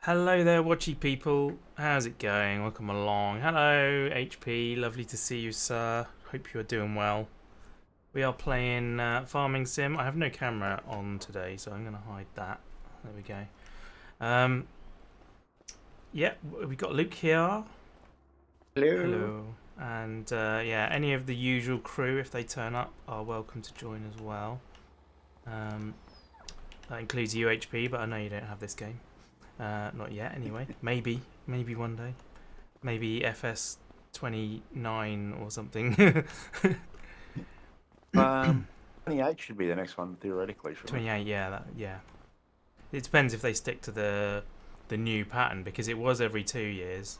Hello there, watchy people. How's it going? Welcome along. Hello, HP. Lovely to see you, sir. Hope you're doing well. We are playing Farming Sim. I have no camera on today, so I'm going to hide that. There we go. Yeah, we got Luke here. Hello. Hello. And yeah, any of the usual crew, if they turn up, are welcome to join as well. That includes UHP, but I know you don't have this game. Not yet, anyway. Maybe one day. Maybe FS29 or something. 28 should be the next one theoretically, shouldn't 28, yeah, yeah. It depends if they stick to the new pattern because it was every 2 years,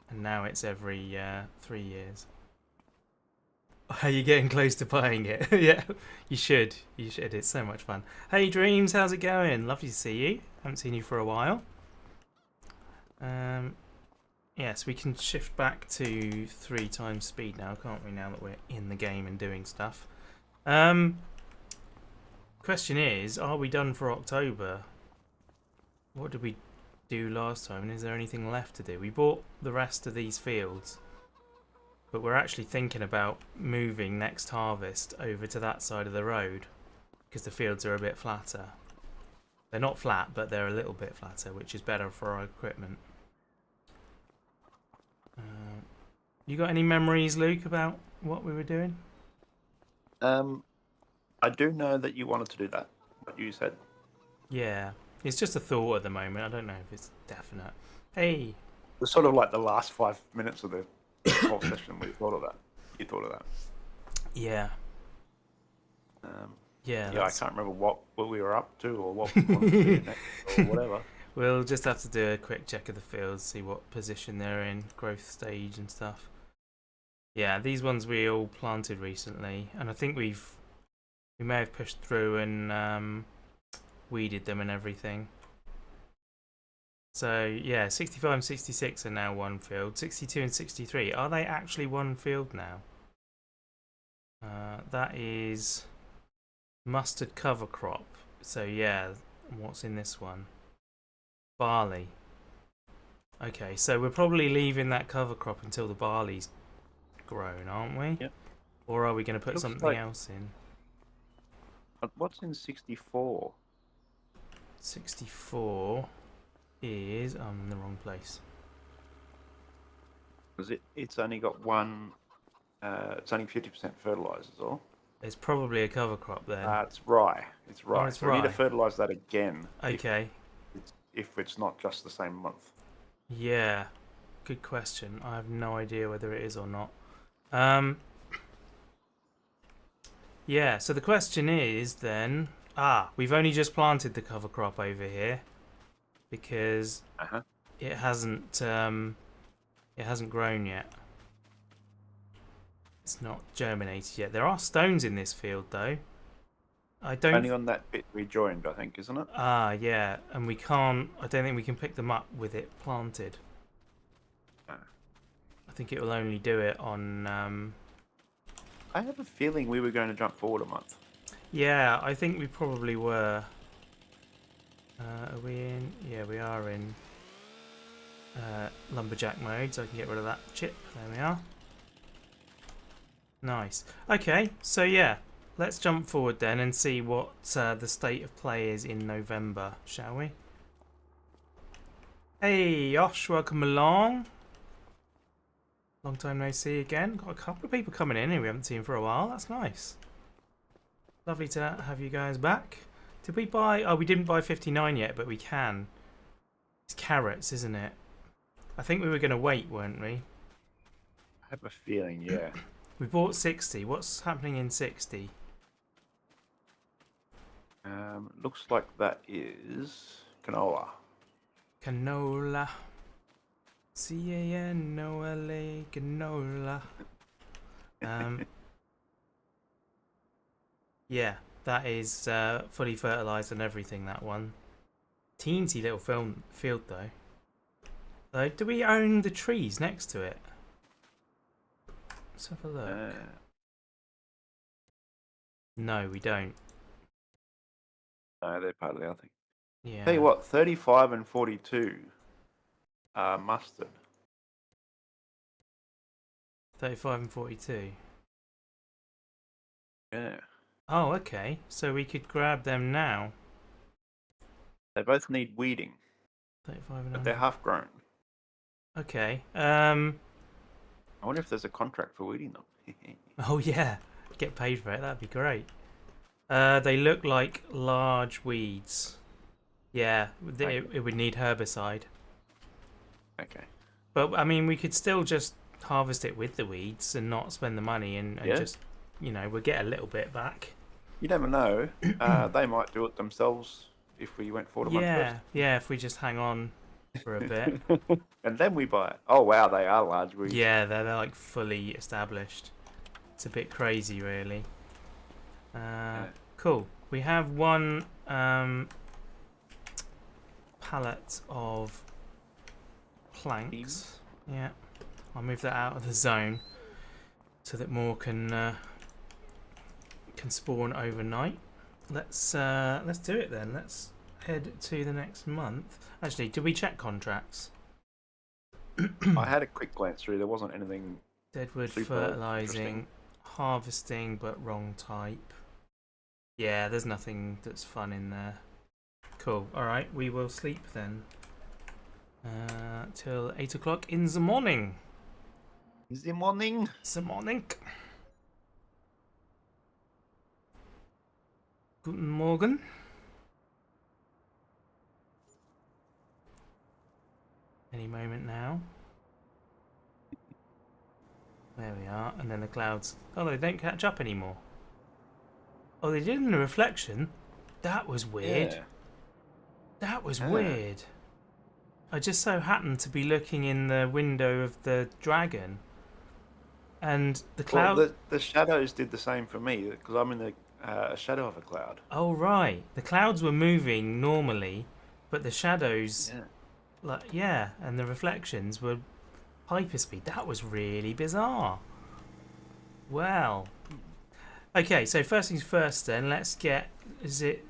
and now it's every 3 years. Are you getting close to buying it? Yeah, you should. You should. It's so much fun. Hey, Dreams, how's it going? Lovely to see you. Haven't seen you for a while. Yes, we can shift back to 3 times speed now, can't we? Now that we're in the game and doing stuff. Question is, are we done for October? What did we do last time? And is there anything left to do? We bought the rest of these fields, but we're actually thinking about moving next harvest over to that side of the road because the fields are a bit flatter. They're not flat, but they're a little bit flatter, which is better for our equipment. You got any memories, Luke, about what we were doing? I do know that you wanted to do that, what you said. Yeah, it's just a thought at the moment. I don't know if it's definite. Hey, It was sort of like the last 5 minutes of the whole session we thought of that. You thought of that. yeah, yeah. Yeah, I can't remember what we were up to or what we wanted to do next or whatever. We'll just have to do a quick check of the fields, see what position they're in, growth stage and stuff. Yeah, these ones we all planted recently, and I think we may have pushed through and weeded them and everything. So yeah, 65 and 66 are now one field. 62 and 63, are they actually one field now? That is mustard cover crop. So yeah, what's in this one? Barley. Okay, so we're probably leaving that cover crop until the barley's grown, aren't we? Yep. Or are we going to put Looks something like, else in? what's in 64? 64 is... I'm in the wrong place. Because it's only got one, it's only 50% fertilizers, or? There's probably a cover crop then. It's rye. It's Oh, rye. it's So we need to rye. fertilize that again. Okay. If it's not just the same month. Yeah. Good question. I have no idea whether it is or not. Yeah, so the question is then... we've only just planted the cover crop over here because it hasn't grown yet. It's not germinated yet. There are stones in this field though. I don't... Only on that bit we joined, I think, isn't it? Yeah, and we can't... I don't think we can pick them up with it planted. I think it will only do it on... I have a feeling we were going to jump forward a month. Yeah, I think we probably were. Are we in? Yeah, we are in lumberjack mode, so I can get rid of that chip. There we are. Nice. Okay, so yeah, let's jump forward then and see what the state of play is in November, shall we? Hey, Josh, welcome along. Long time no see again. Got a couple of people coming in who we haven't seen for a while. That's nice. Lovely to have you guys back. Did we buy... Oh, we didn't buy 59 yet, but we can. It's carrots, isn't it? I think we were going to wait, weren't we? I have a feeling, yeah. We bought 60. What's happening in 60? Looks like that is canola. Canola. C-A-N-O-L-A. Canola. Yeah, that is fully fertilised and everything, that one. Teensy little field, though. Do we own the trees next to it? Let's have a look. No, we don't. No, they're part of the other thing. Yeah. Tell you what, 35 and 42 mustard. 35 and 42. Yeah. Oh, okay. So we could grab them now. They both need weeding, 35 and but they're 100. half grown. Okay. I wonder if there's a contract for weeding them. Oh yeah. Get paid for it. That'd be great. They look like large weeds. Yeah, it would need herbicide. Okay. But I mean, we could still just harvest it with the weeds and not spend the money and Yeah. just, we'll get a little bit back. You never know. They might do it themselves if we went for them Yeah, yeah, if we just hang on for a bit. first. And then we buy it. Oh, wow, they are large weeds. Yeah, they're like fully established. It's a bit crazy, really. Yeah. Cool. We have one pallet of planks. Yeah, I'll move that out of the zone so that more can spawn overnight. Let's do it then. Let's head to the next month. Actually, did we check contracts? I had a quick glance through. There wasn't anything. Deadwood Super fertilizing, harvesting, but wrong type. Yeah, there's nothing that's fun in there. Cool. All right, we will sleep then. Till 8 o'clock in the morning. Is the morning? The morning. Guten Morgen. Any moment now. There we are. And then the clouds. Oh, they don't catch up anymore. Oh, they did in the reflection. That was weird. Yeah. That was weird. I just so happened to be looking in the window of the dragon. And the cloud... Well, the shadows did the same for me, because I'm in the shadow of a cloud. Oh, right. The clouds were moving normally, but the shadows... Yeah. And the reflections were hyperspeed. That was really bizarre. Well... Okay, so first things first then, let's get... Is it...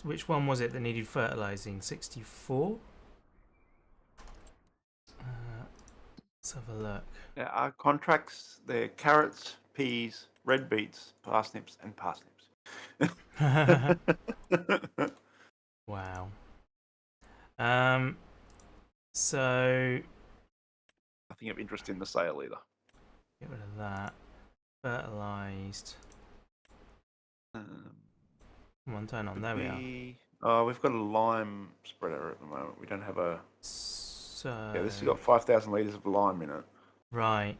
Which one was it that needed fertilizing? 64? Let's have a look. There are contracts. They're carrots, peas, red beets, parsnips, and parsnips. Wow. So Nothing of interest in the sale either. get rid of that. Fertilized. Come on, turn on. There we are. Oh, we've got a lime spreader at the moment. We don't have a. So Yeah, this has got 5,000 litres of lime in it. right.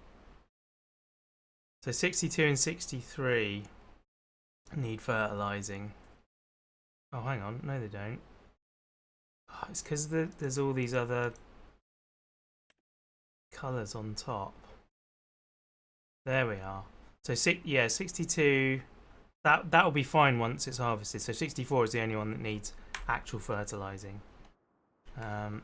So 62 and 63 need fertilizing. Oh, hang on. No, they don't. Oh, it's because there's all these other colours on top. There we are. So 62. That'll be fine once it's harvested. So 64 is the only one that needs actual fertilizing. Which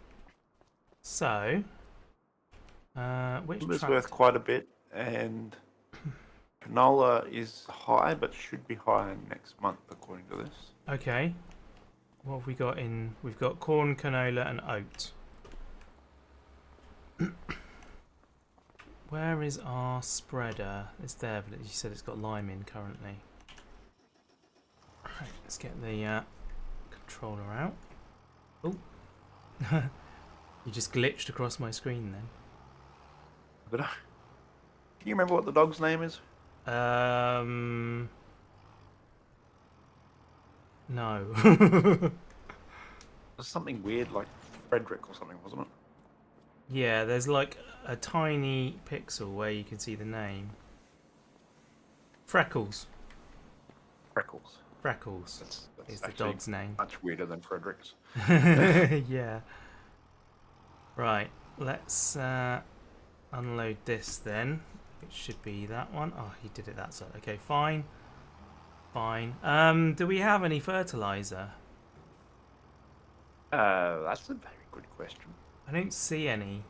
It's worth quite a bit, and canola is high, but should be higher next month according to this. Okay. What have we got in? We've got corn, canola, and oat. Where is our spreader? It's there, but you said it's got lime in currently. Right, let's get the controller out. Oh, you just glitched across my screen then. But can you remember what the dog's name is? No. It was something weird like Frederick or something, wasn't it? Yeah, there's like a tiny pixel where you can see the name. Freckles. Freckles. Freckles That's is the dog's name. Much weirder than Frederick's. Yeah. Right, let's unload this then. It should be that one. Oh, he did it that side. Okay, fine. Fine. Do we have any fertilizer? That's a very good question. I don't see any.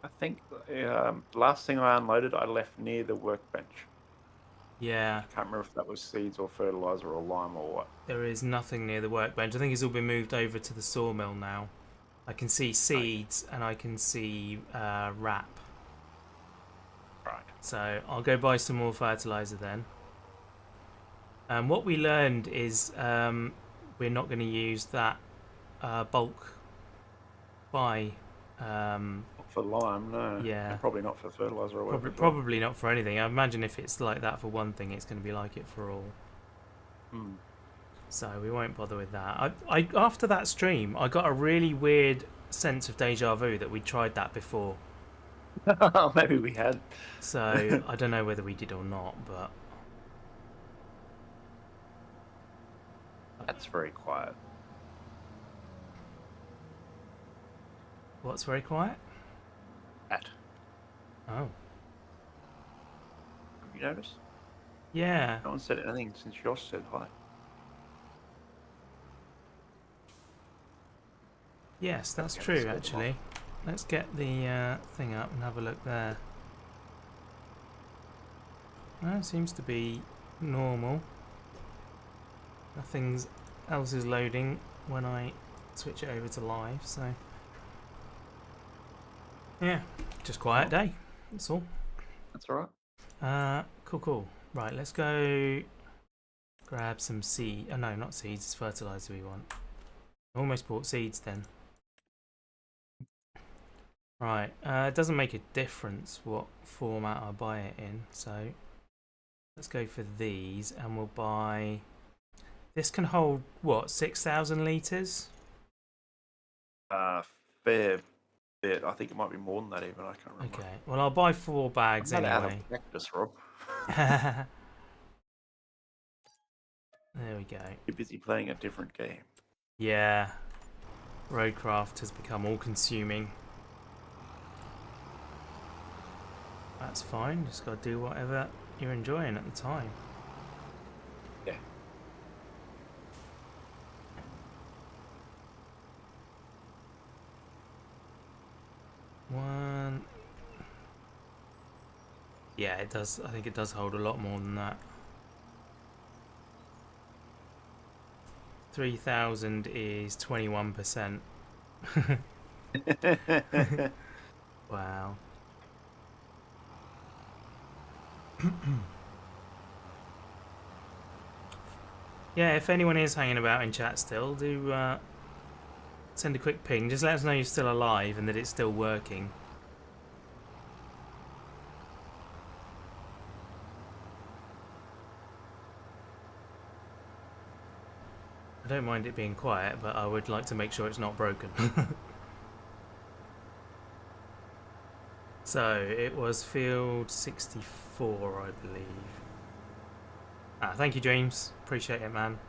I think the last thing I unloaded, I left near the workbench. Yeah, I can't remember if that was seeds or fertilizer or lime or what. there is nothing near the workbench. I think it's all been moved over to the sawmill now. I can see Okay. seeds and I can see wrap. Right. So I'll go buy some more fertilizer then. What we learned is we're not going to use that bulk buy. Not for lime, no. Yeah, And probably not for fertilizer or whatever probably as well. probably not for anything. I imagine if it's like that for one thing, it's going to be like it for all. Hmm. So we won't bother with that. I after that stream, I got a really weird sense of deja vu that we tried that before. Maybe we had. So I don't know whether we did or not, but That's very quiet. what's very quiet? At. Oh, Have you noticed? yeah. No one said anything since Josh said hi. Yes, that's Okay, let's true sort them off. actually. Let's get the thing up and have a look there. It seems to be normal. Nothing else is loading when I switch it over to live, so yeah, just quiet day. That's all. That's alright. Cool. Right, let's go grab some seed. Oh no, not seeds. It's fertilizer we want. I almost bought seeds then. Right, it doesn't make a difference what format I buy it in, so let's go for these, and we'll buy. This can hold what, 6,000 liters? Fair bit. I think it might be more than that even. I can't remember. Okay, well I'll buy 4 bags I'm not out anyway. of practice, Rob. There we go. You're busy playing a different game. Yeah, roadcraft has become all-consuming. That's fine. Just gotta do whatever you're enjoying at the time. Yeah. One. Yeah, it does. I think it does hold a lot more than that. 3,000 is 21%. Wow. Yeah, if anyone is hanging about in chat still, do send a quick ping. Just let us know you're still alive and that it's still working. I don't mind it being quiet, but I would like to make sure it's not broken. So, it was field 64, I believe. Thank you, James. Appreciate it, man.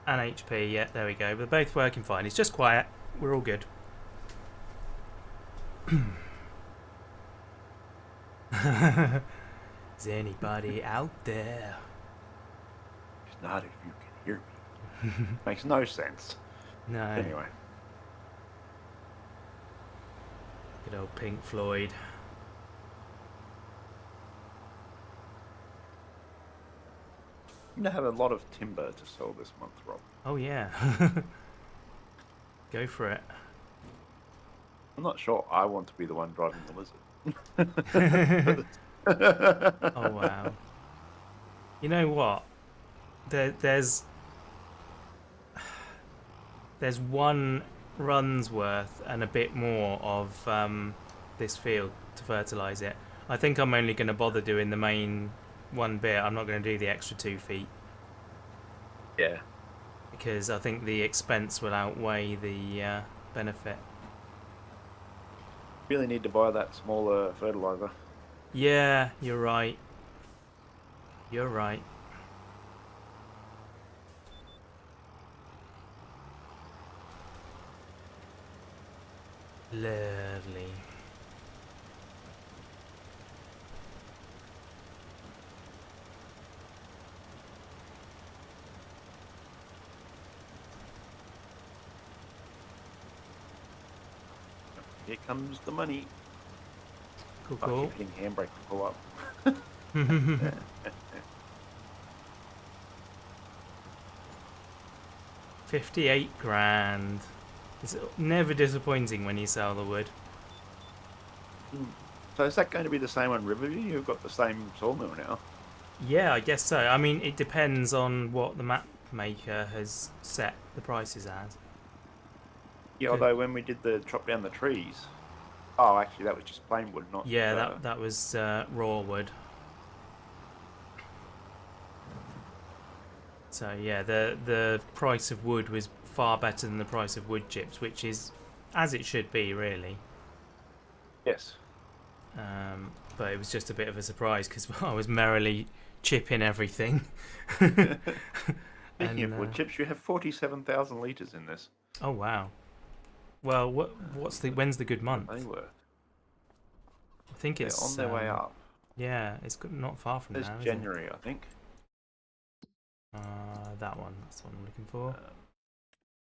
And HP, yeah, there we go. They're both working fine. It's just quiet. We're all good. Is anybody out there? It's not if you can hear me. Makes no sense. No. Anyway. Good old Pink Floyd. I'm going to have a lot of timber to sell this month, Rob. Oh, yeah. Go for it. I'm not sure I want to be the one driving the lizard. Oh, wow. You know what? There's one run's worth and a bit more of this field to fertilise it. I think I'm only going to bother doing the main one bit. I'm not going to do the extra 2 feet. Yeah. Because I think the expense will outweigh the benefit. Really need to buy that smaller fertilizer. Yeah, you're right. You're right. Lovely. Here comes the money. Cool, I cool. keep hitting handbrake to pull up. 58 grand. It's never disappointing when you sell the wood. So is that going to be the same on Riverview? You've got the same sawmill now. Yeah, I guess so. I mean, it depends on what the map maker has set the prices as. Yeah, although when we did the chop down the trees, oh, actually that was just plain wood, not. Yeah, that was raw wood. So yeah, the price of wood was far better than the price of wood chips, which is as it should be, really. Yes. But it was just a bit of a surprise because I was merrily chipping everything. Speaking of wood chips, you have 47,000 litres in this. Oh wow! Well, when's the good month? They were. I think They're it's on their way up. Yeah, it's not far from It's now. January, I think. That one. That's what I'm looking for.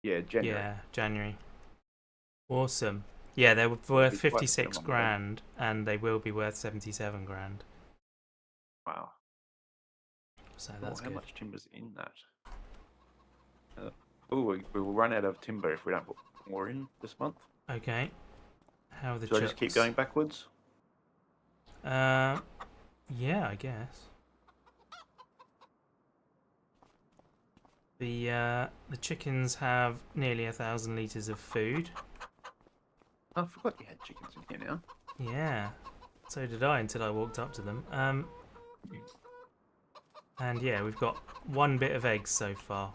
Yeah, January. Yeah, January. Awesome. Yeah, they were worth 56 grand, and they will be worth 77 grand. Wow. So that's how good. much timber's in that? We will run out of timber if we don't put more in this month. Okay. How are the Should I just keep going backwards? Yeah, I guess. The chickens have nearly 1,000 litres of food. I forgot you had chickens in here now. Yeah, so did I until I walked up to them. And yeah, we've got one bit of eggs so far.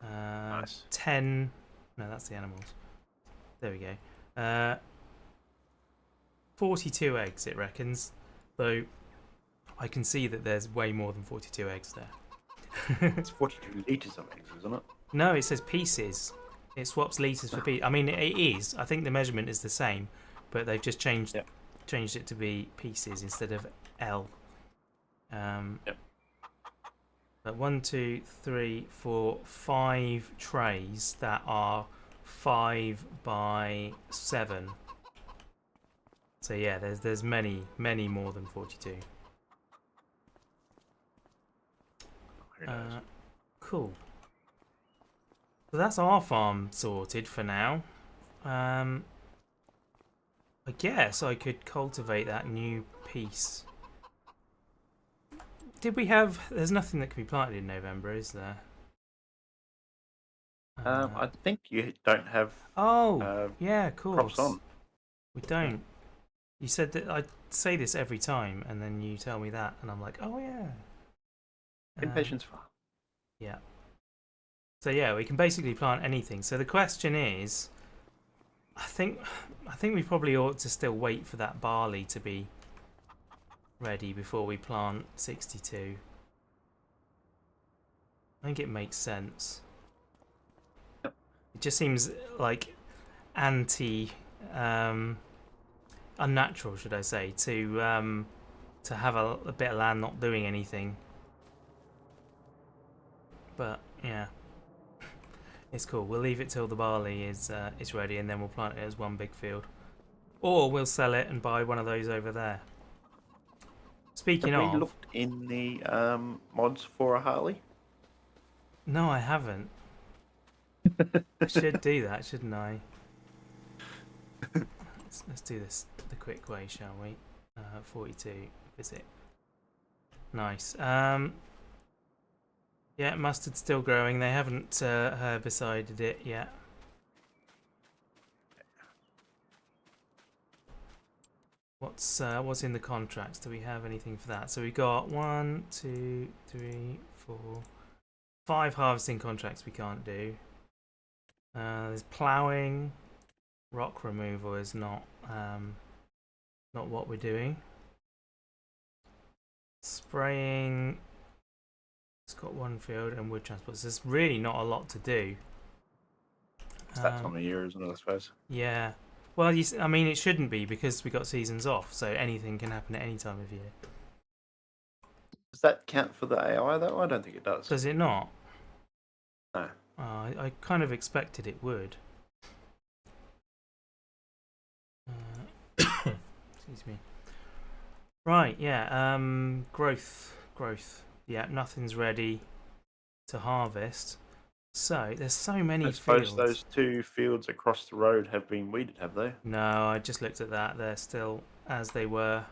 Nice. 10. No, that's the animals. There we go. 42 eggs, it reckons. Though I can see that there's way more than 42 eggs there. It's 42 litres of eggs, isn't it? No, it says pieces. It swaps litres for pieces. I mean, it is. I think the measurement is the same, but they've just changed it to be pieces instead of L. Yep. But 1, 2, 3, 4, 5 trays that are 5 by 7. So yeah, there's many more than 42. Cool. So that's our farm sorted for now. I guess I could cultivate that new piece. Did we have... There's nothing that can be planted in November, is there? I think you don't have... yeah, of course. Crops on. We don't. You said that I say this every time, and then you tell me that, and I'm like, oh yeah. Impatience farm. Yeah. So yeah, we can basically plant anything. So the question is, I think we probably ought to still wait for that barley to be ready before we plant 62. I think it makes sense. Yep. It just seems like unnatural, should I say, to have a bit of land not doing anything. But yeah, it's cool. We'll leave it till the barley is ready, and then we'll plant it as one big field, or we'll sell it and buy one of those over there. Speaking of, have we looked in the mods for a Harley? No, I haven't. I should do that, shouldn't I? Let's do this the quick way, shall we? 42 visit. Nice. Yeah, mustard's still growing. They haven't herbicided it yet. What's in the contracts? Do we have anything for that? So we got 1, 2, 3, 4, 5 harvesting contracts we can't do. There's ploughing. Rock removal is not what we're doing. Spraying. It's got one field, and wood transport. So there's really not a lot to do. It's that time of year, isn't it, I suppose? Yeah. Well, I mean, it shouldn't be because we got seasons off, so anything can happen at any time of year. Does that count for the AI, though? I don't think it does. Does it not? No. I kind of expected it would. Excuse me. Right, yeah. Growth. Yeah, nothing's ready to harvest. So there's so many I suppose fields. those 2 fields across the road have been weeded, have they? No, I just looked at that. They're still as they were.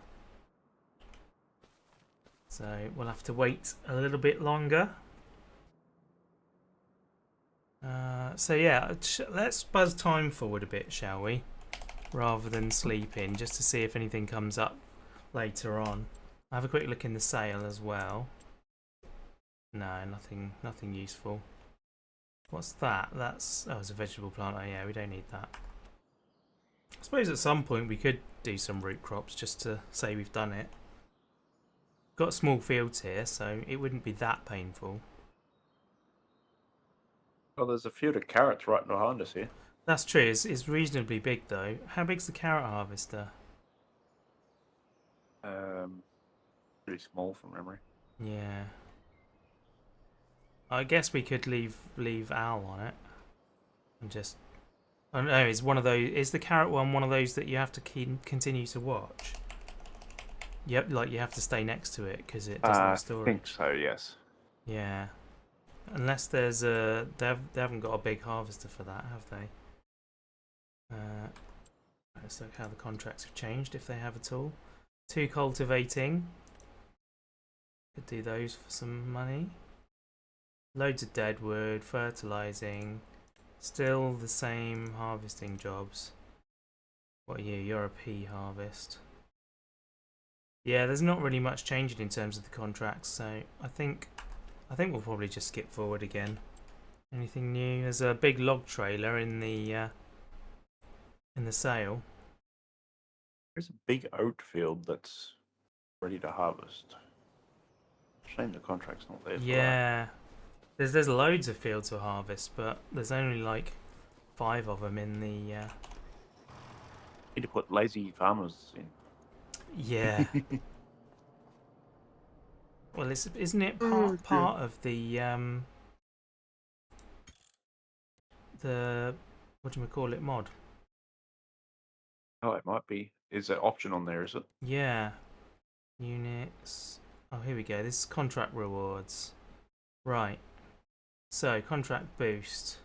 So we'll have to wait a little bit longer. So yeah, let's buzz time forward a bit, shall we? Rather than sleeping, just to see if anything comes up later on. I'll have a quick look in the sale as well. No, nothing useful. What's that? That's it's a vegetable plant. Oh yeah, we don't need that. I suppose at some point we could do some root crops just to say we've done it. Got small fields here, so it wouldn't be that painful. Well, there's a field of carrots right behind us here. That's true. It's reasonably big though. How big's the carrot harvester? Pretty small from memory. Yeah. I guess we could leave Al on it and just. I don't know. Is one of those? Is the carrot one of those that you have to continue to watch? Yep, like you have to stay next to it because it doesn't I have storage. think so, yes. Yeah. Unless there's a they haven't got a big harvester for that, have they? Let's look how the contracts have changed if they have at all. 2 cultivating. Could do those for some money. Loads of dead wood, fertilizing. Still the same harvesting jobs. What are you? You're a pea harvest. Yeah, there's not really much changing in terms of the contracts, so I think we'll probably just skip forward again. Anything new? There's a big log trailer in the sale. There's a big oat field that's ready to harvest. Shame the contract's not there for that. Yeah, there's loads of fields to harvest, but there's only like 5 of them in the. Need to put lazy farmers in. Yeah. Well, isn't it part of the what do we call it mod? Oh, it might be. Is an option on there, is it? Yeah, units. Oh, here we go. This is contract rewards. Right. So contract boost.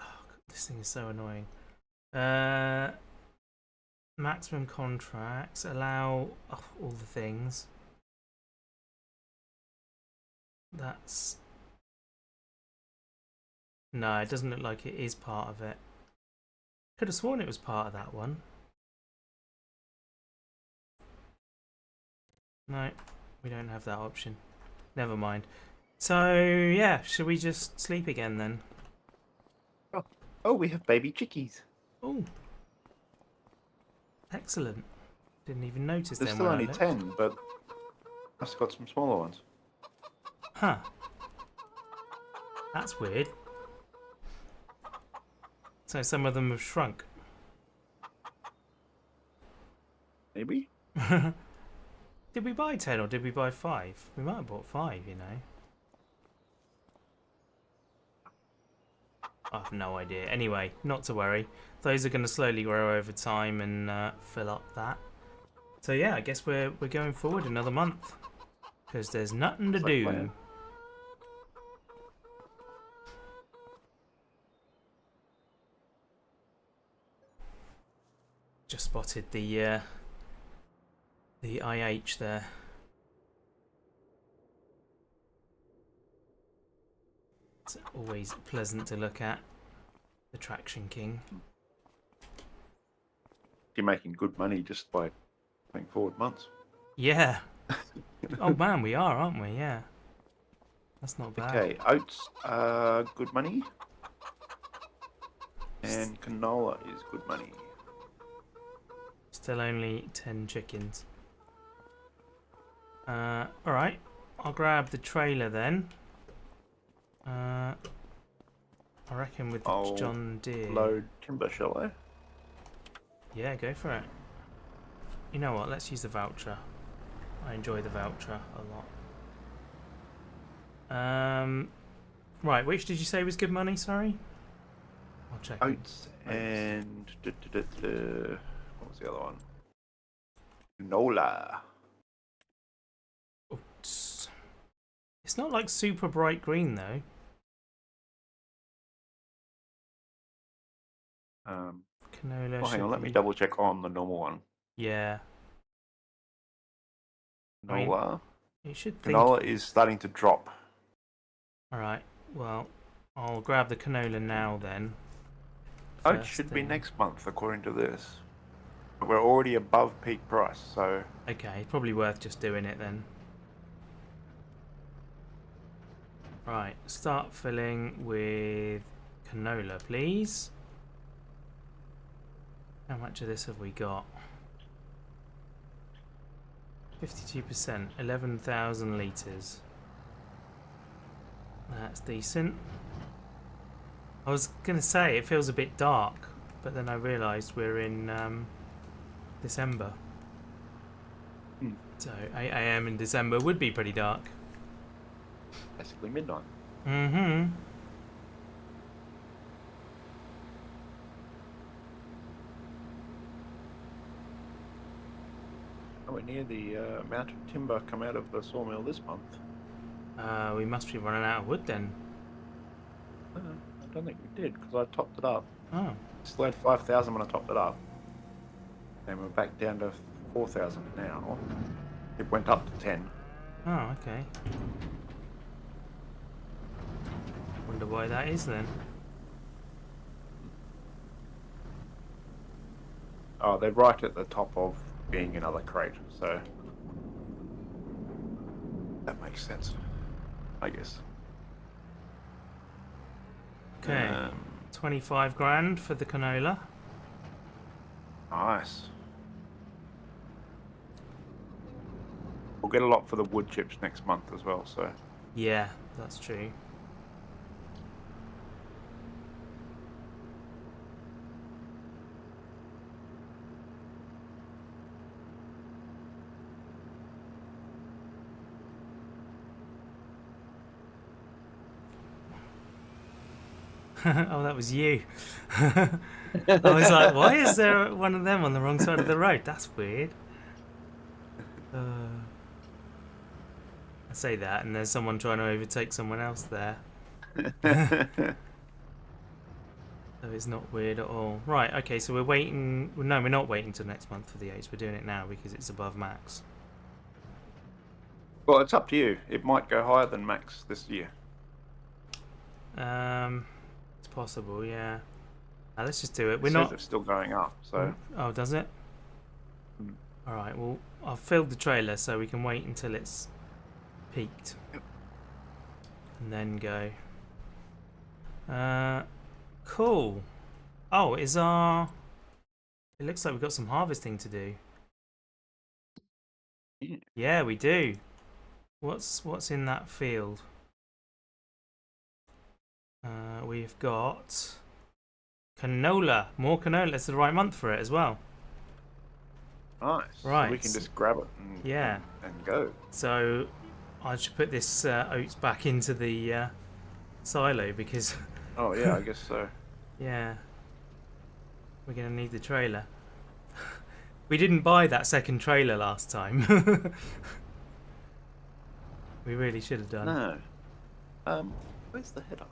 Oh, God, this thing is so annoying. Maximum contracts allow all the things. That's no, it doesn't look like it is part of it. Could have sworn it was part of that one. No, we don't have that option. Never mind. So yeah, should we just sleep again then? Oh, we have baby chickies. Oh, excellent. Didn't even notice There's them still when only I looked. 10, but I've got some smaller ones. Huh. That's weird. So some of them have shrunk. Maybe? Did we buy 10 or did we buy 5? We might have bought 5, you know. I have no idea. Anyway, not to worry. Those are going to slowly grow over time and fill up that. So yeah, I guess we're going forward another month because there's nothing to do. Plan. Just spotted the IH there. It's always pleasant to look at. The Traction King. You're making good money just by playing forward months. Yeah. Oh man, we are, aren't we? Yeah. That's not bad. Okay, oats are good money. And canola is good money. Still only 10 chickens. Alright. I'll grab the trailer then. I reckon with the John Deere. Load timber, shall I? Yeah, go for it. You know what? Let's use the voucher. I enjoy the voucher a lot. Right, which did you say was good money? Sorry, I'll check. Oats and what was the other one? Canola. Oops. It's not like super bright green though. Canola Well, hang should on. Let me be... double check on the normal one. Yeah. I mean, Canola. you should think... Canola is starting to drop. Alright, well, I'll grab the canola now then. Oh, it First should be thing. next month, according to this. But we're already above peak price, so... Okay, probably worth just doing it then. Right, start filling with canola, please. How much of this have we got? 52%, 11,000 litres. That's decent. I was going to say it feels a bit dark, but then I realised we're in December. So 8 AM in December would be pretty dark. Basically midnight. Mm-hmm. Nowhere near the amount of timber come out of the sawmill this month. We must be running out of wood then. I don't think we did, because I topped it up. Oh. Still had 5,000 when I topped it up. And we're back down to 4,000 now. It went up to 10. Oh, okay. Wonder why that is then. Oh, they're right at the top of being another crate, so that makes sense, I guess. Okay. 25 grand for the canola. Nice. We'll get a lot for the wood chips next month as well, so. Yeah, that's true. Oh, that was you. I was like, why is there one of them on the wrong side of the road? That's weird. I say that, and there's someone trying to overtake someone else there. So it's not weird at all. Right, okay, so we're waiting... No, we're not waiting till next month for the 8s. We're doing it now because it's above max. Well, it's up to you. It might go higher than max this year. It's possible, yeah. Let's just do it. We're It not... says it's still going up, so... Oh, does it? Alright, well, I've filled the trailer so we can wait until it's peaked. Yep. And then go. Cool. Oh, is our... It looks like we've got some harvesting to do. Yeah, we do. What's in that field? We've got canola. More canola. It's the right month for it as well. Nice. Right. So we can just grab it and, yeah. and go. So I should put this oats back into the silo because... Oh, yeah, I guess so. Yeah. We're going to need the trailer. We didn't buy that second trailer last time. We really should have done. No. Where's the header?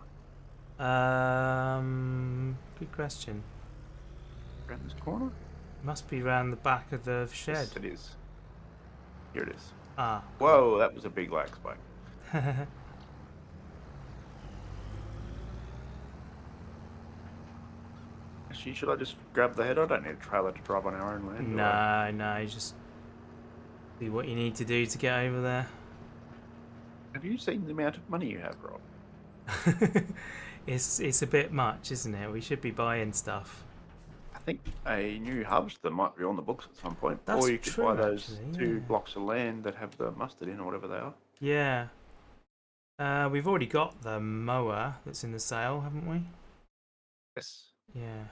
Good question. Around this corner? Must be round the back of the shed. Yes, it is. Here it is. Ah. Whoa, that was a big lag spike. Actually, should I just grab the header? I don't need a trailer to drive on our own land. No, just do what you need to do to get over there. Have you seen the amount of money you have, Rob? It's a bit much, isn't it? We should be buying stuff. I think a new harvester might be on the books at some point. That's or you could true, buy those actually, 2 blocks of land that have the mustard in or whatever they are. Yeah. We've already got the mower that's in the sale, haven't we? Yes. Yeah.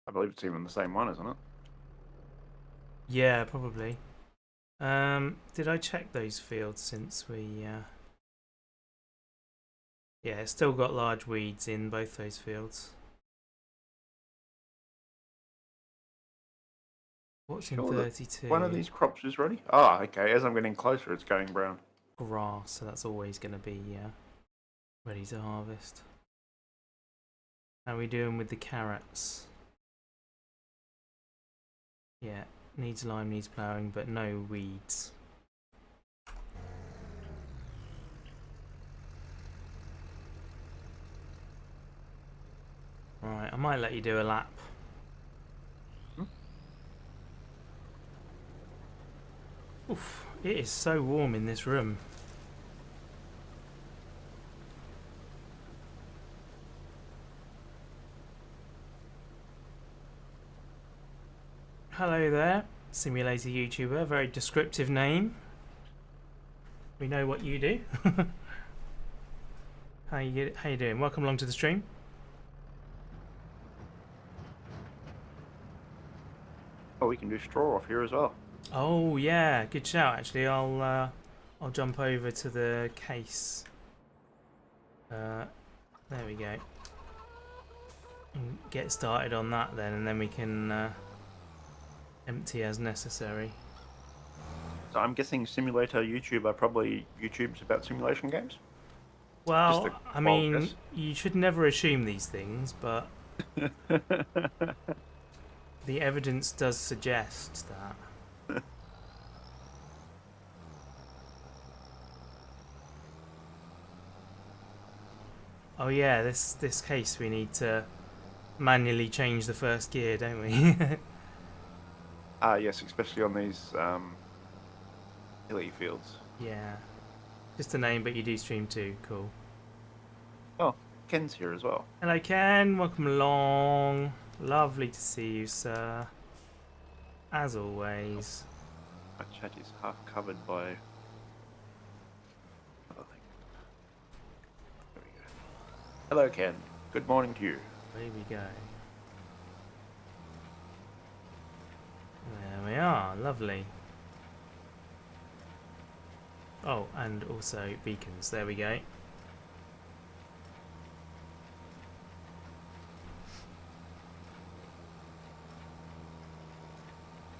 I believe it's even the same one, isn't it? Yeah, probably. Did I check those fields since we... Yeah, it's still got large weeds in both those fields. What's in 32? One of these crops is ready? Ah, okay. As I'm getting closer, it's going brown. Grass, so that's always going to be ready to harvest. How are we doing with the carrots? Yeah, needs lime, needs ploughing, but no weeds. Right, I might let you do a lap. Oof, it is so warm in this room. Hello there, simulator YouTuber, very descriptive name. We know what you do. How you doing? Welcome along to the stream. Oh, we can do straw off here as well. Oh yeah, good shout. Actually, I'll jump over to the case. There we go. And get started on that then, and then we can empty as necessary. So I'm guessing simulator YouTuber probably YouTubes about simulation games? Well, I mean, guess. you should never assume these things, but the evidence does suggest that. Oh yeah, this case we need to manually change the first gear, don't we? Yes, especially on these hilly fields. Yeah. Just a name, but you do stream too. Cool. Oh, Ken's here as well. Hello, Ken. Welcome along. Lovely to see you, sir. As always. My chat is half covered by other things. There we go. Hello, Ken. Good morning to you. Here we go. There we are. Lovely. Oh, and also beacons. There we go.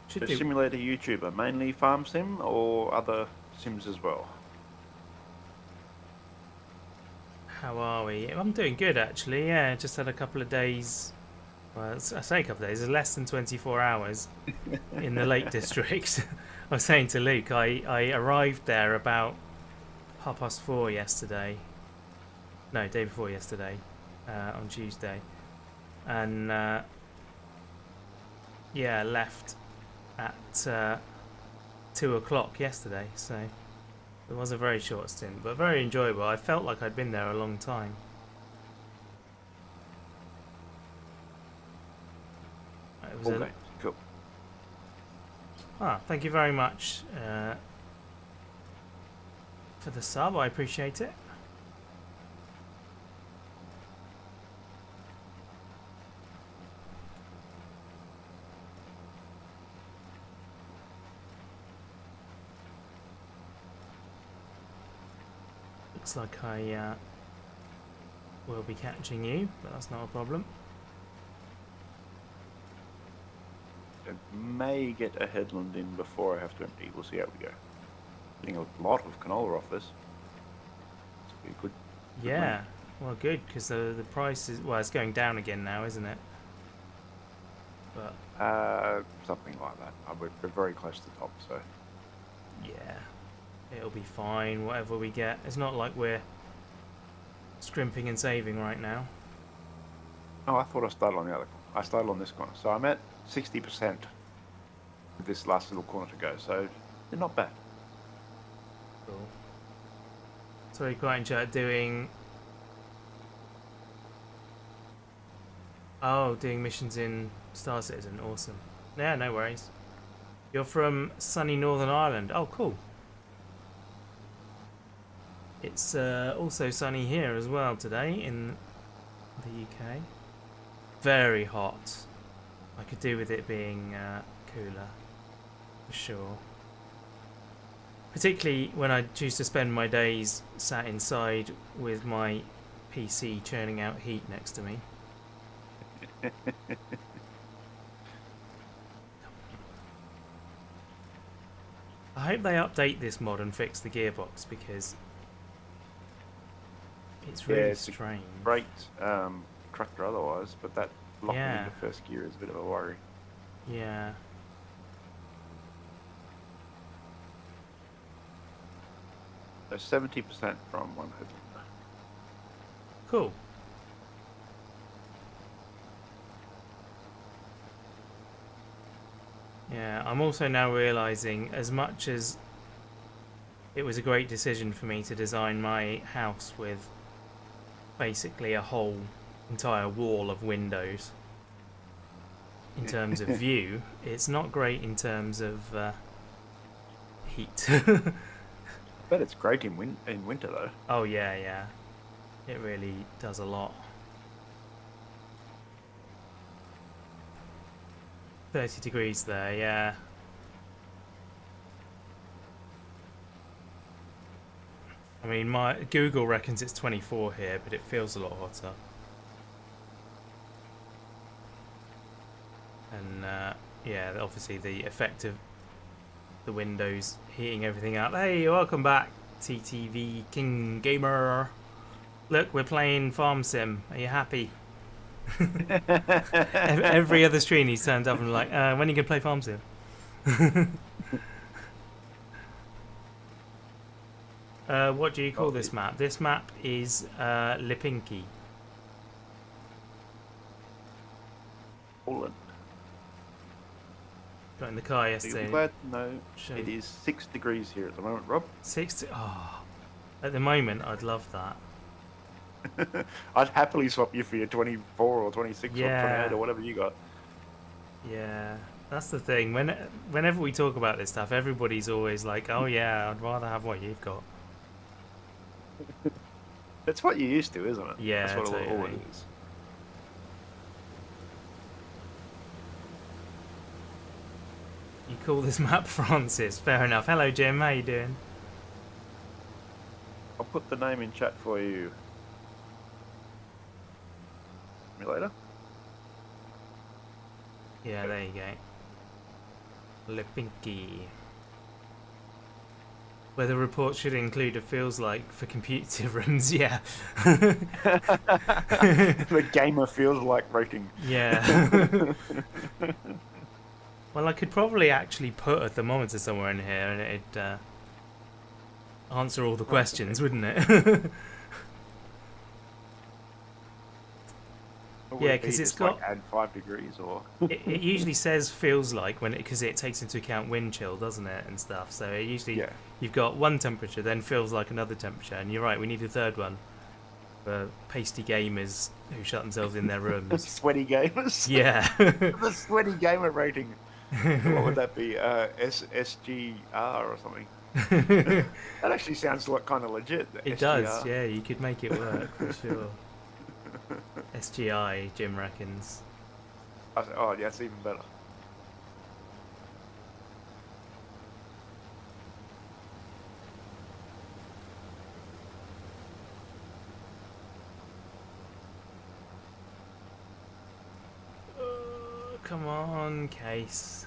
So simulator YouTuber, mainly farm sim or other sims as well? How are we? I'm doing good actually. Yeah, just had a couple of days. Well, I say a couple of days. It's less than 24 hours in the Lake District. I was saying to Luke, I arrived there about 4:30 yesterday. No, day before yesterday, on Tuesday, and yeah, left at 2 o'clock yesterday. So it was a very short stint, but very enjoyable. I felt like I'd been there a long time. It was Okay, cool. Thank you very much for the sub. I appreciate it. Looks like I will be catching you, but that's not a problem. It may get a headland in before I have to empty. We'll see how we go. Getting a lot of canola off this. It's pretty good. Yeah, well, good, because the price is, well, it's going down again now, isn't it? But Something like that. We're very close to the top, so. yeah, it'll be fine, whatever we get. It's not like we're scrimping and saving right now. Oh, I thought I started on the other corner. I started on this corner. So I'm at 60% with this last little corner to go, so they're not bad. Cool. So we quite enjoy doing... Oh, doing missions in Star Citizen. Awesome. Yeah, no worries. You're from sunny Northern Ireland. Oh, cool. It's also sunny here as well today in the UK. Very hot. I could do with it being cooler, for sure. Particularly when I choose to spend my days sat inside with my PC churning out heat next to me. I hope they update this mod and fix the gearbox because it's really it's strange. Great tractor otherwise, but that locking Yeah. into first gear is a bit of a worry. Yeah. So 70% from one headland. Cool. Yeah, I'm also now realizing, as much as it was a great decision for me to design my house with basically a whole entire wall of windows in terms of view, it's not great in terms of heat. But it's great in winter though. Oh yeah, yeah. It really does a lot. 30 degrees there, yeah. I mean, my Google reckons it's 24 here, but it feels a lot hotter. And yeah, obviously the effect of the windows heating everything up. Hey, welcome back, TTV King Gamer. Look, we're playing Farm Sim. Are you happy? Every other stream he's turned up and like, when are you gonna play Farm Sim? What do you call this map? This map is Lipinki. Poland. Got in the car So yesterday. you'll be glad to know it is 6 degrees here at the moment, Rob. Oh, at the moment, I'd love that. I'd happily swap you for your 24 or 26 or 28 or whatever you got. Yeah, that's the thing. Whenever we talk about this stuff, everybody's always like, "Oh yeah, I'd rather have what you've got." That's what you're used to, isn't it? Yeah, that's what all totally. it is. You call this map Francis? Fair enough. Hello, Jim. How you doing? I'll put the name in chat for you. Me later. Yeah, there you go. Lipinki. Weather report should include a feels like for computer rooms. Yeah. The gamer feels like rating. Yeah. Well, I could probably actually put a thermometer somewhere in here and it'd answer all the questions, wouldn't it? Yeah, because it's got like add 5 degrees or. it usually says feels like when because it takes into account wind chill, doesn't it, and stuff. So it usually you've got one temperature, then feels like another temperature, and you're right. We need a third one for pasty gamers who shut themselves in their rooms. Sweaty gamers. Yeah. The sweaty gamer rating. What would that be? SGR or something. That actually sounds like kind of legit. It SGR. does. Yeah, you could make it work for sure. SGI, Jim reckons. Oh, yeah, that's even better. Come on, Case.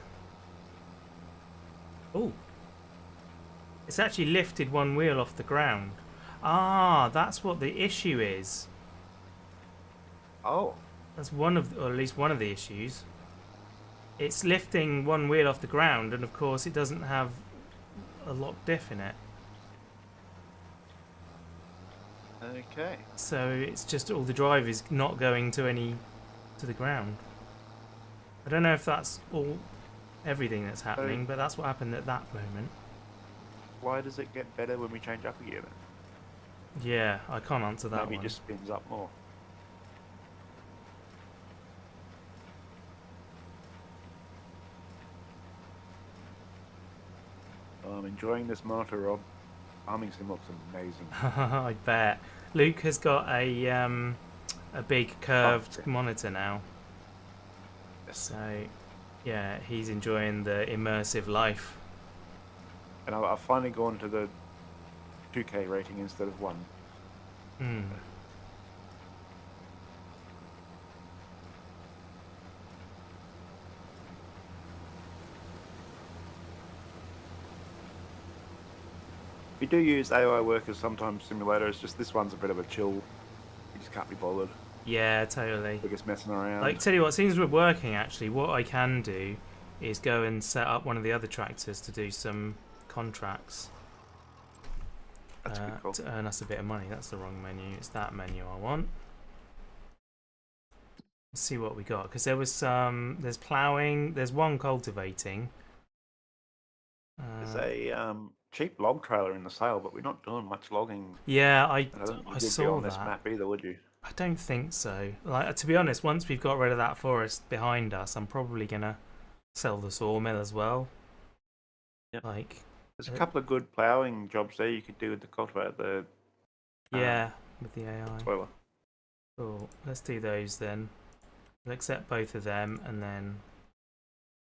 Oh. It's actually lifted one wheel off the ground. Ah, that's what the issue is. Oh. That's one of, or at least one of the issues. It's lifting one wheel off the ground, and of course it doesn't have a lock diff in it. Okay. So it's just all the drive is not going to the ground. I don't know if that's everything that's happening, but that's what happened at that moment. Why does it get better when we change up again? Yeah, I can't answer that Maybe one. it just spins up more. I'm enjoying this monitor, Rob. Farming sim looks amazing. I bet. Luke has got a big curved monitor now. Yes. So, yeah, he's enjoying the immersive life. And I've finally gone to the 2K rating instead of 1. Hmm. We do use AI workers sometimes, simulators, just this one's a bit of a chill. You just can't be bothered. Yeah, totally. We're just messing around. Like, tell you what, seems we're working actually. What I can do is go and set up one of the other tractors to do some contracts. That's a good call. To earn us a bit of money. That's the wrong menu. It's that menu I want. Let's see what we got. Because there was some. There's ploughing. There's one cultivating. There's a cheap log trailer in the sale, but we're not doing much logging. Yeah, I don't think I you'd be saw on this that. map either, would you? I don't think so. Like, to be honest, once we've got rid of that forest behind us, I'm probably gonna sell the sawmill as well. Yep. Like, there's a couple of good ploughing jobs there you could do with the cultivator. Yeah, with the AI. Spoiler. Cool. Let's do those then. We'll accept both of them, and then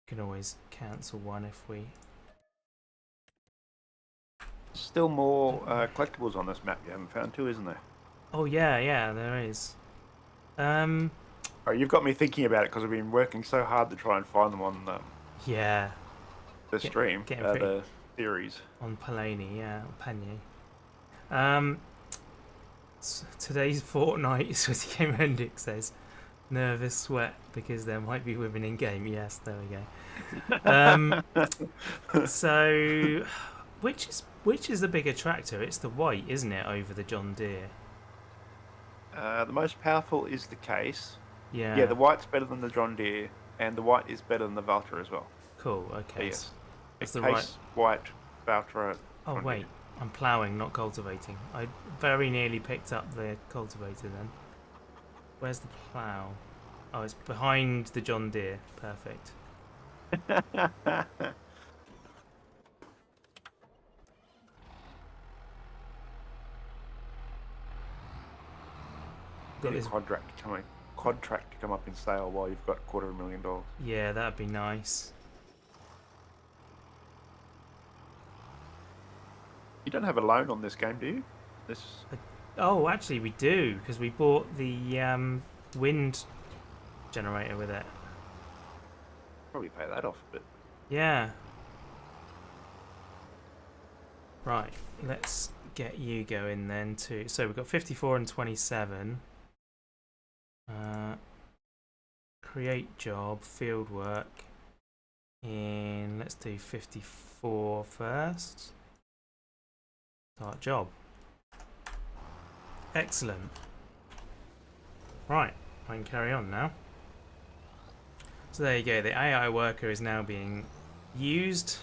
we can always cancel one if we. Still more collectibles on this map you haven't found too, isn't there? Oh yeah, there is. Oh, you've got me thinking about it because I've been working so hard to try and find them on Yeah. the stream, the series. On Palani, yeah, on Panye. Today's fortnight, Sweaty Game Hendrick says, nervous sweat because there might be women in game. Yes, there we go. So, which is the bigger tractor? It's the white, isn't it, over the John Deere? The most powerful is the Case. Yeah. Yeah, the white's better than the John Deere, and the white is better than the Valtra as well. Cool. Okay. So yes, That's the the Case, white, Valtra. Oh John wait, Deere. I'm ploughing, not cultivating. I very nearly picked up the cultivator then. Where's the plough? Oh, it's behind the John Deere. Perfect. Got a quad-track to come up in sale while you've got $250,000. Yeah, that'd be nice. You don't have a loan on this game, do you? Oh, actually, we do because we bought the wind generator with it. Probably pay that off a bit. Yeah. Right, let's get you going then too. So we've got 54 and 27. Create job, field work. Let's do 54 first. Start job. Excellent. Right, I can carry on now. So there you go, the AI worker is now being used.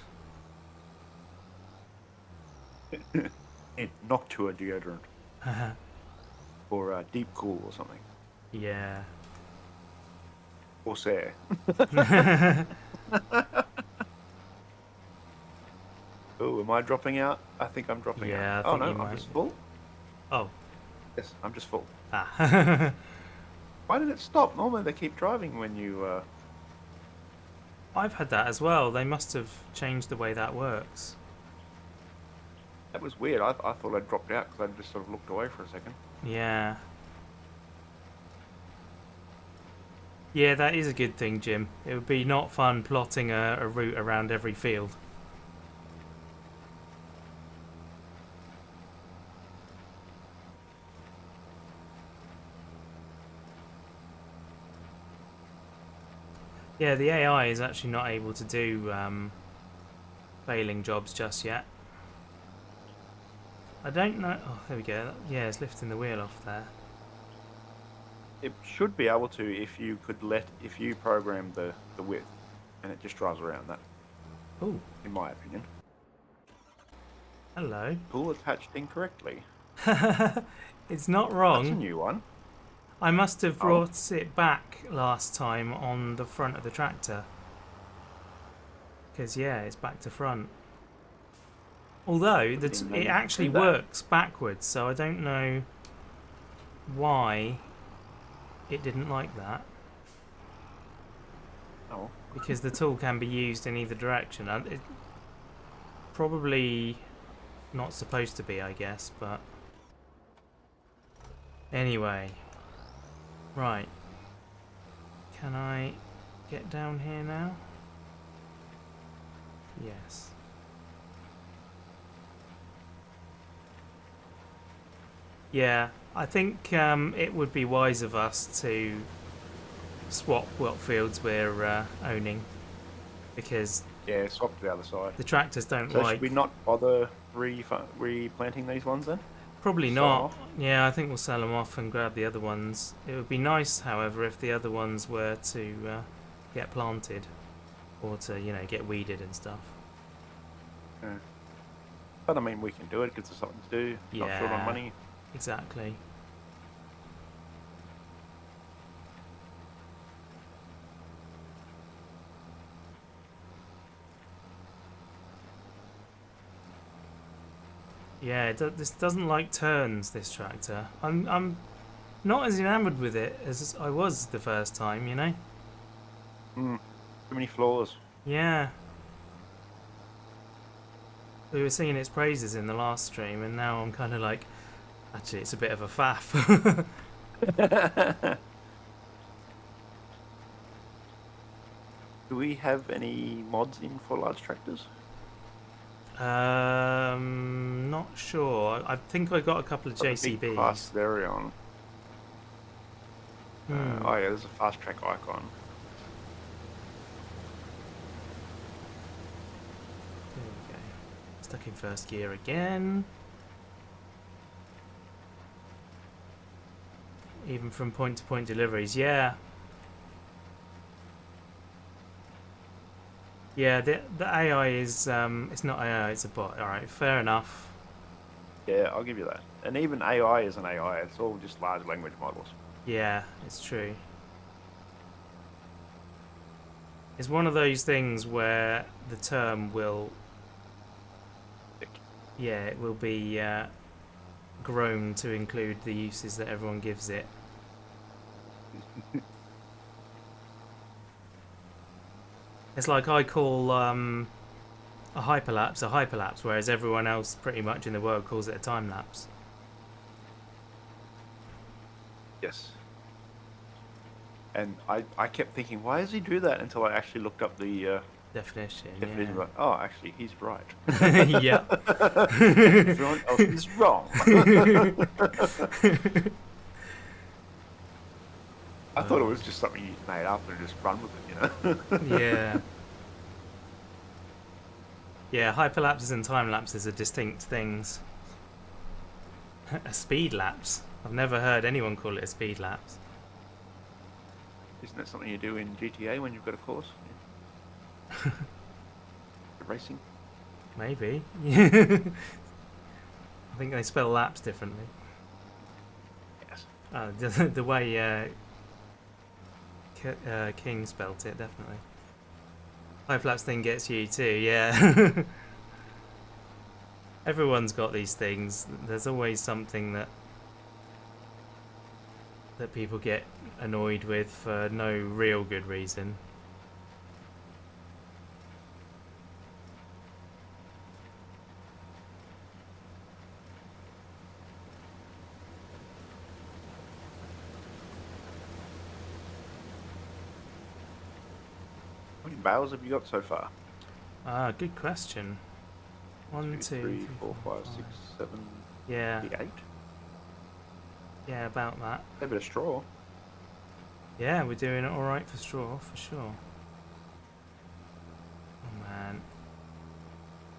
Noctua deodorant. Or Deep Cool or something. Yeah. Corsair. Oh, am I dropping out? I think I'm dropping out. Yeah, I oh think no, you I'm might. just full. Oh. Yes, I'm just full. Ah. Why did it stop? Normally they keep driving when you... I've had that as well. They must have changed the way that works. That was weird. I thought I'd dropped out because I just sort of looked away for a second. Yeah. Yeah, that is a good thing, Jim. It would be not fun plotting a route around every field. Yeah, the AI is actually not able to do failing jobs just yet. I don't know. Oh, there we go. Yeah, it's lifting the wheel off there. It should be able to if you program the width, and it just drives around that. Oh. In my opinion. Hello. Tool attached incorrectly. It's not wrong. That's a new one. I must have brought it back last time on the front of the tractor. Because, yeah, it's back to front. Although, it actually works backwards, so I don't know why it didn't like that. Oh. Because the tool can be used in either direction. It probably not supposed to be, I guess, but... Anyway... Right. Can I get down here now? Yes. Yeah, I think it would be wise of us to swap what fields we're owning, because Yeah, swap to the other side. the tractors don't So like. should we not bother replanting these ones then? Probably Sell 'em not. off? Yeah, I think we'll sell them off and grab the other ones. It would be nice, however, if the other ones were to get planted, or to get weeded and stuff. Yeah. But I mean, we can do it. Gives us something to do. Not short on Yeah. money. Exactly. Yeah, this doesn't like turns, this tractor. I'm not as enamoured with it as I was the first time, Too many flaws. Yeah. We were singing its praises in the last stream, and now I'm kind of like, actually, it's a bit of a faff. Do we have any mods in for large tractors? Not sure. I think I got a couple of Got the big class JCBs. there on. Oh yeah, there's a fast track icon. There we go. Stuck in first gear again. Even from point-to-point deliveries, yeah. Yeah, the AI is it's not AI, it's a bot. All right, fair enough. Yeah, I'll give you that. And even AI is an AI. It's all just large language models. Yeah, it's true. It's one of those things where the term will, yeah, it will be grown to include the uses that everyone gives it. It's like I call a hyperlapse, whereas everyone else pretty much in the world calls it a time lapse. Yes. And I kept thinking, why does he do that? Until I actually looked up the Definition. definition. Yeah. Like, oh, actually, he's right. Yeah. Everyone else is wrong. I thought it was just something you made up and just run with it, Yeah. Yeah, hyperlapses and time lapses are distinct things. A speed lapse. I've never heard anyone call it a speed lapse. Isn't that something you do in GTA when you've got a course? Yeah. Racing? Maybe. I think they spell laps differently. Yes. The way King spelt it, definitely. Hyperlapse thing gets you too, yeah. Everyone's got these things. There's always something that people get annoyed with for no real good reason. How many bales have you got so far? Good question. 1, 2, 3, 4, 5, 6, 7, Yeah, 8. yeah, about that. A bit of straw. Yeah, we're doing it alright for straw, for sure. Oh man.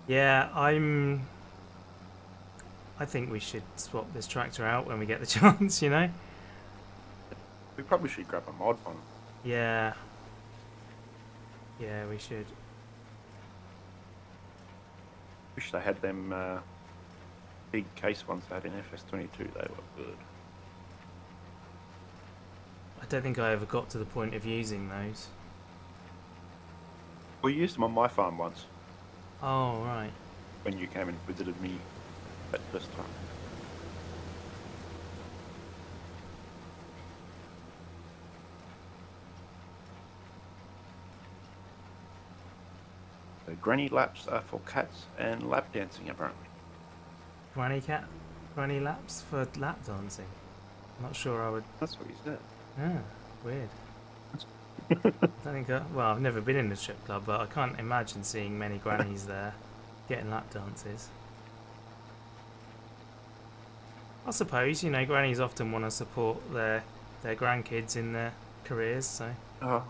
Yeah, I think we should swap this tractor out when we get the chance, We probably should grab a mod one. Yeah. Yeah, we should. Wish they had them big case ones they had in FS22. They were good. I don't think I ever got to the point of using those. We used them on my farm once Oh, right. when you came and visited me that first time. The granny laps are for cats and lap dancing, apparently. Granny laps for lap dancing. Not sure I would. That's what he said. Ah, weird. I don't think well, I've never been in a strip club, but I can't imagine seeing many grannies there getting lap dances. I suppose, you know, grannies often want to support their grandkids in their careers, so. Oh.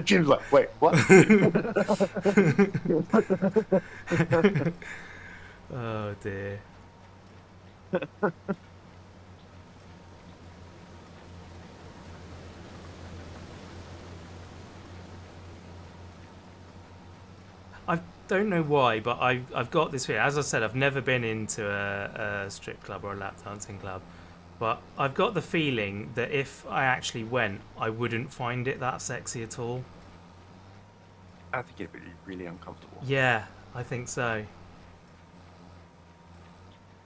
Jim's like, wait, what? Oh dear. I don't know why, but I've got this feeling. As I said, I've never been into a strip club or a lap dancing club, but I've got the feeling that if I actually went, I wouldn't find it that sexy at all. I think it'd be really uncomfortable. Yeah, I think so.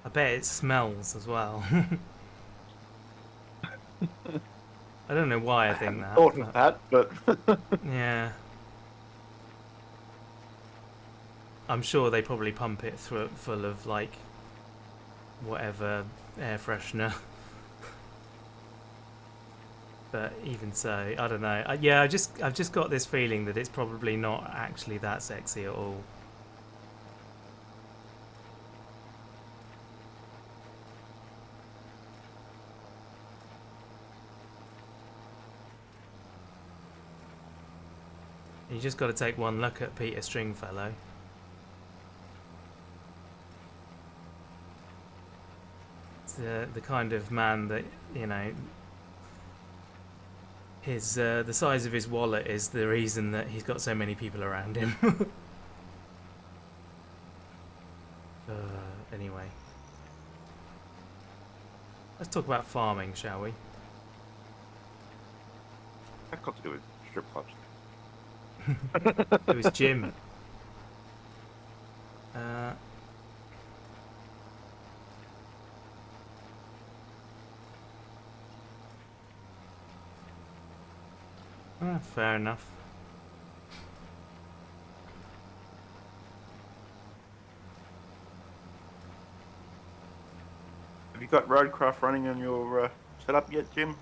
I bet it smells as well. I don't know why I I think haven't that, thought of but that, but yeah. I'm sure they probably pump it through full of like whatever air freshener. But even so, I don't know. Yeah, I've just got this feeling that it's probably not actually that sexy at all. You just got to take one look at Peter Stringfellow. It's the kind of man that, you know, his the size of his wallet is the reason that he's got so many people around him. Anyway, let's talk about farming, shall we? I've got to do with strip clubs. It was Jim. Uh, Fair enough. Have you got roadcraft running on your setup yet, Jim?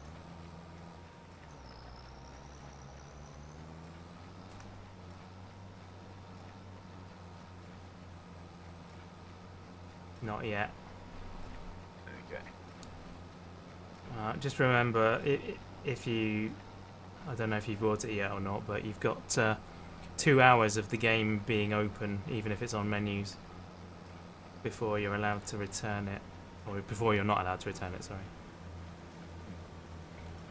Not yet. Okay. Just remember, if you, I don't know if you've bought it yet or not, but you've got 2 hours of the game being open, even if it's on menus, before you're allowed to return it, or before you're not allowed to return it. Sorry.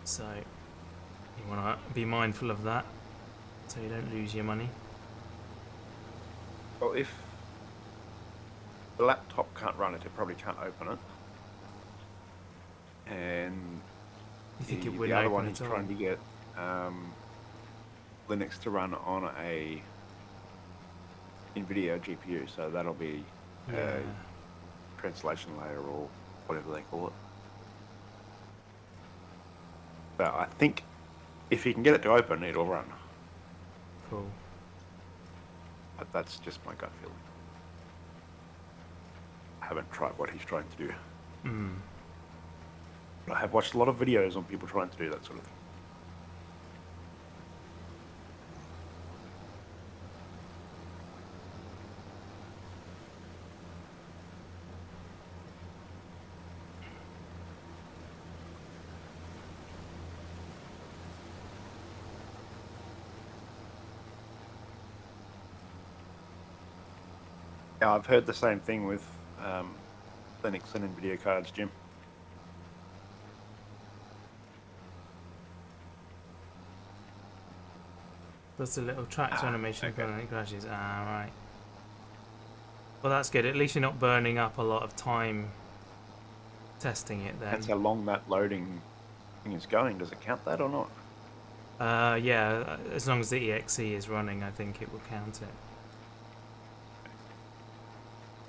So you want to be mindful of that, so you don't lose your money. Well, if the laptop can't run it, it probably can't open it. And You think it the wouldn't other open one at he's all? trying to get Linux to run on a NVIDIA GPU, so that'll be Yeah. a translation layer or whatever they call it. But I think if he can get it to open, it'll run. Cool. But that's just my gut feeling. I haven't tried what he's trying to do. Mm. But I have watched a lot of videos on people trying to do that sort of thing. Yeah, I've heard the same thing with Linux and NVIDIA cards, Jim. Does the little tractor animation okay. when it crashes? Right. Well, that's good. At least you're not burning up a lot of time testing it then. Depends how long that loading thing is going. Does it count that or not? Yeah, as long as the exe is running, I think it will count it.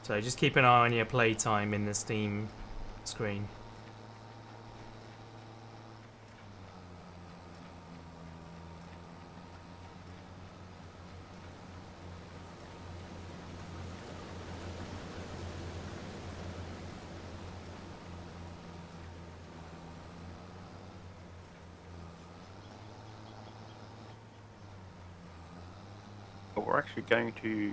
So just keep an eye on your playtime in the Steam screen. But we're actually going to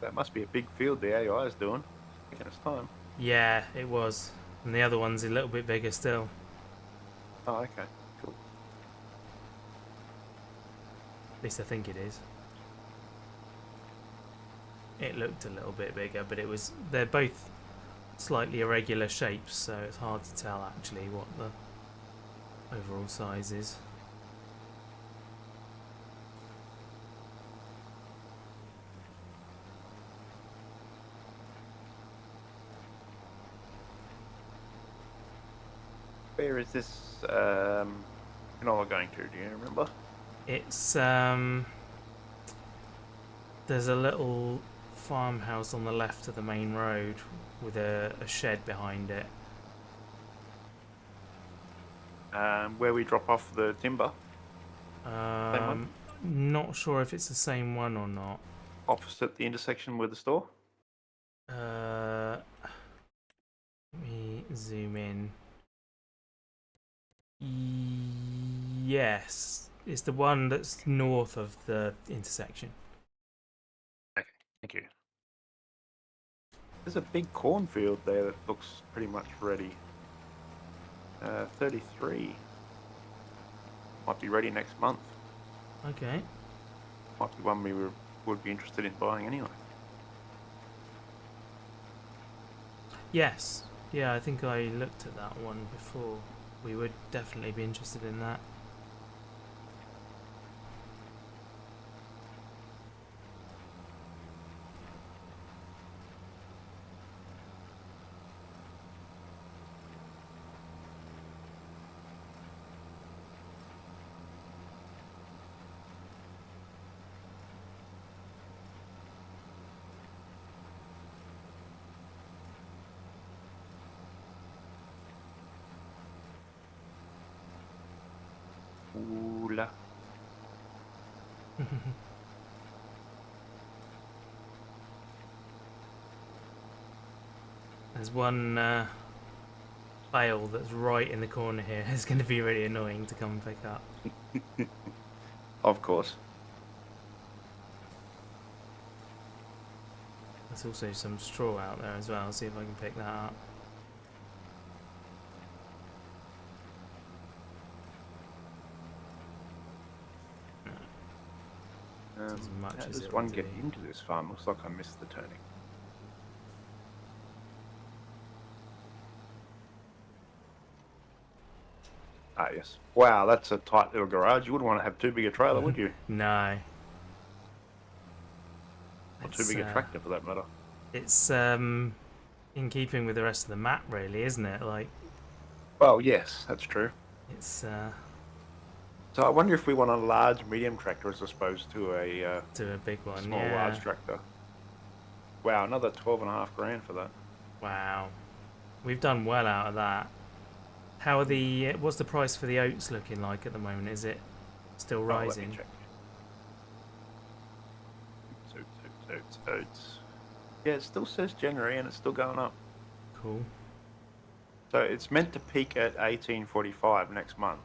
That must be a big field the AI is doing. It's taking its time. Yeah, it was. And the other one's a little bit bigger still. Oh, okay. Cool. At least I think it is. It looked a little bit bigger, but it was. They're both slightly irregular shapes, so it's hard to tell actually what the overall size is. Where is this canola going to? Do you remember? It's there's a little farmhouse on the left of the main road with a shed behind it. Where we drop off the timber. Same one? Not sure if it's the same one or not. Opposite the intersection with the store. Let me zoom in. Yes, it's the one that's north of the intersection. Okay, thank you. There's a big cornfield there that looks pretty much ready. 33. Might be ready next month. Okay. Might be one we would be interested in buying anyway. Yes. Yeah, I think I looked at that one before. We would definitely be interested in that. Ooh la. There's one bale that's right in the corner here. It's going to be really annoying to come and pick up. Of course. There's also some straw out there as well. I'll see if I can pick that up. As much as there's it one ought to getting be. into this farm. Looks like I missed the turning. Ah, yes. Wow, that's a tight little garage. You wouldn't want to have too big a trailer, would you? No. Or too big a tractor, for that matter. It's in keeping with the rest of the map, really, isn't it? Like, Well, yes, that's true. it's So I wonder if we want a large, medium tractor as opposed to a to a big one. small, Yeah. large tractor. Wow, another 12.5 grand for that. Wow. We've done well out of that. How are the? What's the price for the oats looking like at the moment? Is it still rising? Oh, let me check. Oats. Yeah, it still says January and it's still going up. Cool. So it's meant to peak at 1845 next month.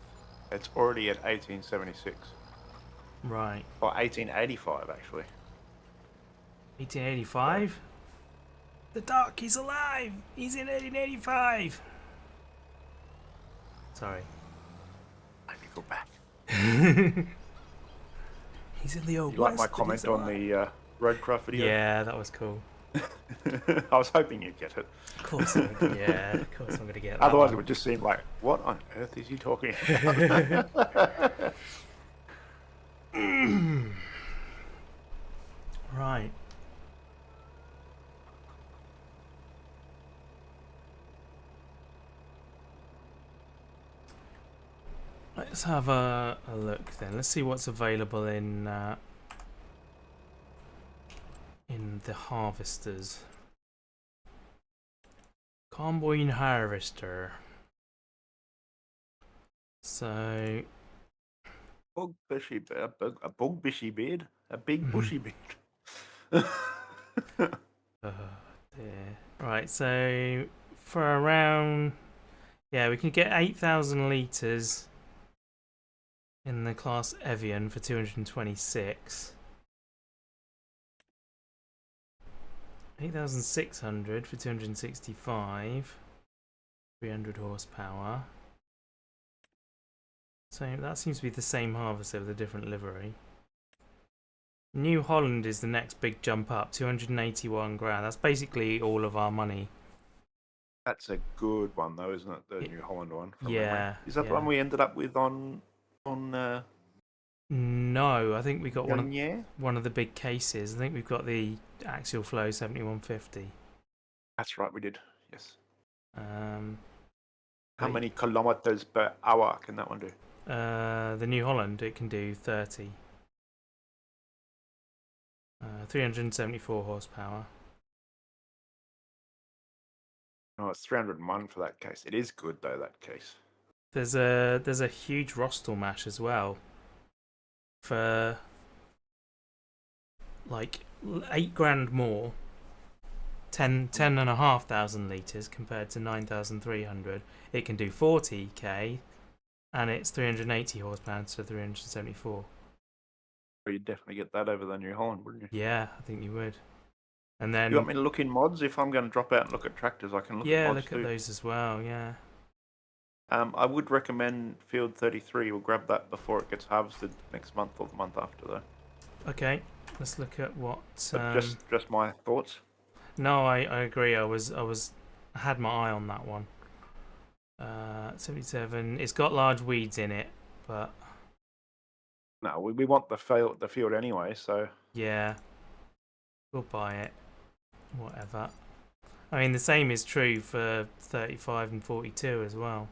It's already at 1876. Right. Or 1885, actually. 1885. The Duck, he's alive. He's in 1885. Sorry. Let me go back. He's in the old You like west, my but comment he's on alive. the Roadcraft video? Yeah, that was cool. I was hoping you'd get it. Of course, of course I'm going to get that. Otherwise, one. it would just seem like, what on earth is he talking about? Right. Let's have a look then. Let's see what's available in the harvesters. Combine harvester. So A bug bushy beard? A big bushy beard? dear. Right, so for around, yeah, we can get 8,000 litres in the class Evian for 226. 8,600 for 265. 300 horsepower. So that seems to be the same harvester with a different livery. New Holland is the next big jump up, 281 grand. That's basically all of our money. That's a good one, though, isn't it? The New Holland one. From Yeah. memory. Is that the yeah. one we ended up with on No, I think we got Grenier? one of the big cases. I think we've got the axial flow 7150. That's right, we did. Yes. How But, many kilometers per hour can that one do? the New Holland, it can do 30. 374 horsepower. Oh, it's 301 for that case. It is good though, that case. There's a huge Rostel mash as well for like 8 grand more. 10,500 litres compared to 9,300. It can do 40k and it's 380 horsepower to 374. Well, you'd definitely get that over the New Holland, wouldn't you? Yeah, I think you would. And then You want me to look in mods? If I'm going to drop out and look at tractors, I can look at mods look too. at those as well, yeah. I would recommend Field 33. We'll grab that before it gets harvested next month or the month after, though. Okay, let's look at what. Just my thoughts. No, I agree. I had my eye on that one. 77. It's got large weeds in it, but No, we want the field anyway, so yeah, we'll buy it. Whatever. I mean, the same is true for 35 and 42 as well.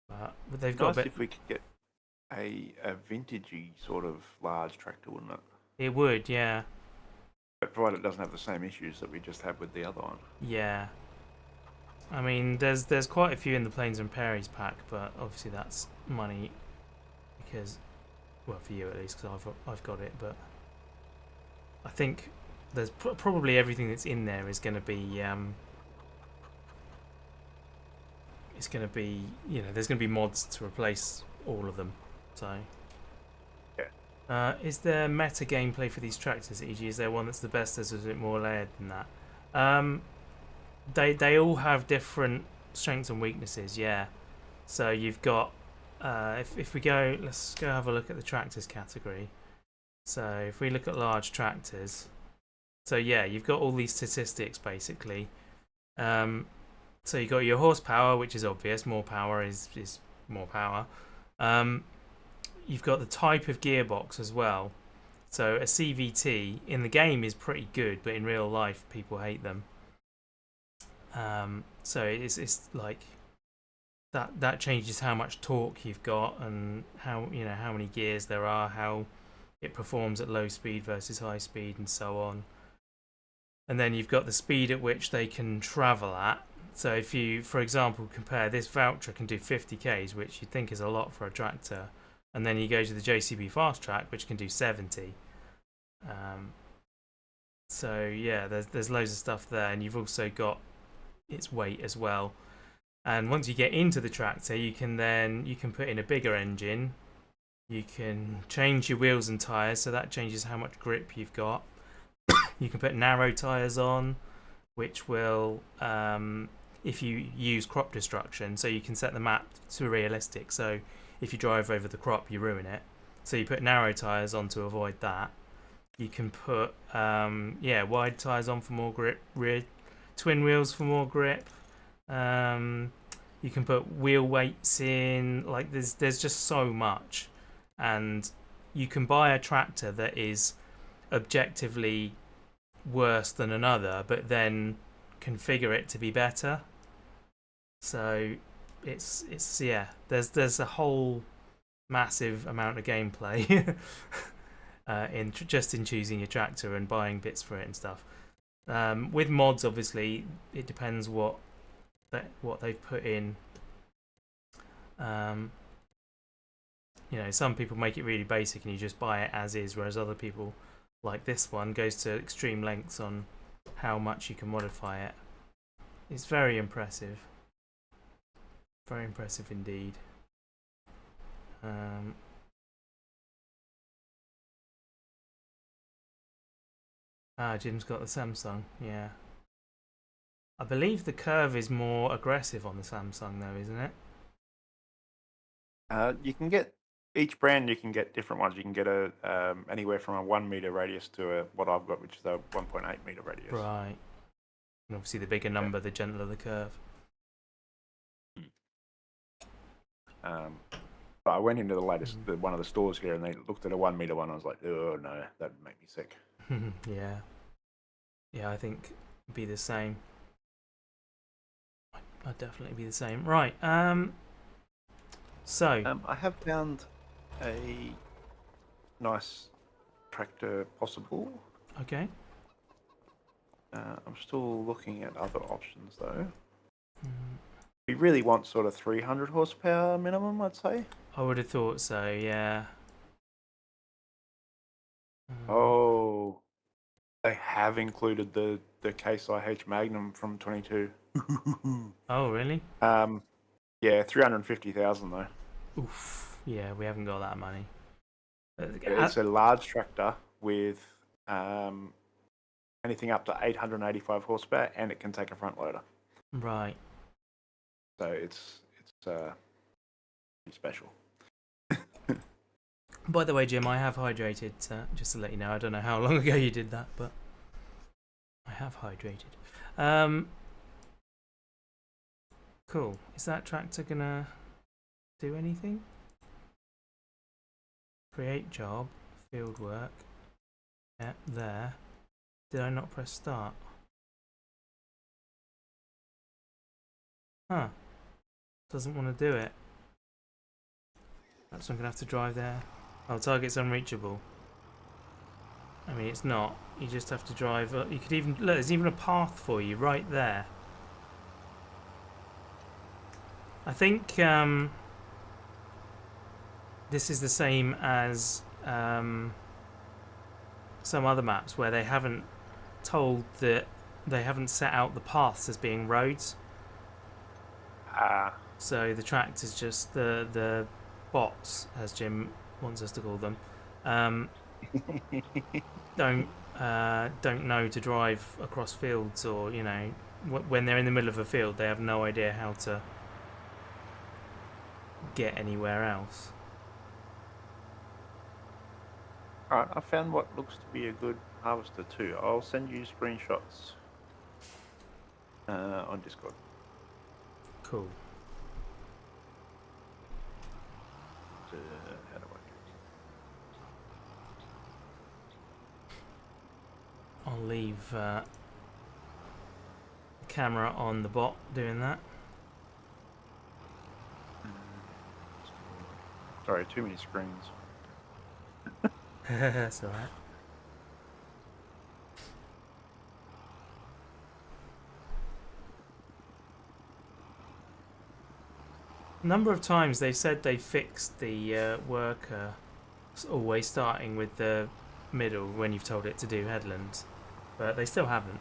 But they've got nice a bit. if we could get a vintagey sort of large tractor, wouldn't it? It would, yeah. But provided it doesn't have the same issues that we just had with the other one. Yeah. I mean, there's quite a few in the Plains and Prairies pack, but obviously that's money because, well, for you at least, because I've got it. But I think there's probably everything that's in there is going to be it's going to be, you know, there's going to be mods to replace all of them. So yeah. Is there meta gameplay for these tractors? E.g., is there one that's the best? Is it more layered than that? They all have different strengths and weaknesses. Yeah. So you've got if we go, let's go have a look at the tractors category. So if we look at large tractors, so yeah, you've got all these statistics basically. So you've got your horsepower, which is obvious. More power is more power. You've got the type of gearbox as well. So a CVT in the game is pretty good, but in real life people hate them. So it's like that changes how much torque you've got and how many gears there are, how it performs at low speed versus high speed, and so on. And then you've got the speed at which they can travel at. So if you, for example, compare this voucher can do 50 k's, which you'd think is a lot for a tractor, and then you go to the JCB Fast Track, which can do 70. So yeah, there's loads of stuff there, and you've also got its weight as well. And once you get into the tractor, you can put in a bigger engine. You can change your wheels and tyres, so that changes how much grip you've got. You can put narrow tyres on, which will, if you use crop destruction, so you can set the map to realistic. So if you drive over the crop, you ruin it. So you put narrow tyres on to avoid that. You can put wide tyres on for more grip, rear twin wheels for more grip. You can put wheel weights in. Like there's just so much, and you can buy a tractor that is objectively worse than another, but then configure it to be better. So it's there's a whole massive amount of gameplay in choosing your tractor and buying bits for it and stuff. With mods, obviously, it depends what they've put in. Some people make it really basic and you just buy it as is, whereas other people, like this one, goes to extreme lengths on how much you can modify it. It's very impressive. Very impressive indeed. Ah, Jim's got the Samsung. Yeah. I believe the curve is more aggressive on the Samsung, though, isn't it? You can get each brand. You can get different ones. You can get a anywhere from a 1 meter radius to what I've got, which is a 1.8 meter radius. Right. And obviously, the bigger Yeah. number, the gentler the curve. But I went into the latest, one of the stores here, and they looked at a 1 meter one. I was like, oh no, that'd make me sick. Yeah. Yeah, I think it'd be the same. I'd definitely be the same. Right. So. I have found a nice tractor possible. Okay. I'm still looking at other options though. Mm. We really want sort of 300 horsepower minimum, I'd say. I would have thought so, yeah. Oh, they have included the Case IH Magnum from 22. Oh, really? Yeah, 350,000 though. Oof. Yeah, we haven't got that money. It's a large tractor with anything up to 885 horsepower, and it can take a front loader. Right. So it's pretty special. By the way, Jim, I have hydrated, just to let you know. I don't know how long ago you did that, but I have hydrated. Cool. Is that tractor gonna do anything? Create job, field work. Yeah, there. Did I not press start? Huh. Doesn't want to do it. Perhaps I'm gonna have to drive there. Oh, target's unreachable. I mean, it's not. You just have to drive. You could even look. There's even a path for you right there. I think this is the same as some other maps where they haven't told that they haven't set out the paths as being roads. So the tractors just the bots, as Jim wants us to call them, don't know to drive across fields, or when they're in the middle of a field, they have no idea how to get anywhere else. Alright, I found what looks to be a good harvester too. I'll send you screenshots on Discord. Cool. How do I do I'll leave the camera on the bot doing that. Sorry, too many screens. That's alright. A number of times they've said they fixed the worker always starting with the middle when you've told it to do headlands, but they still haven't.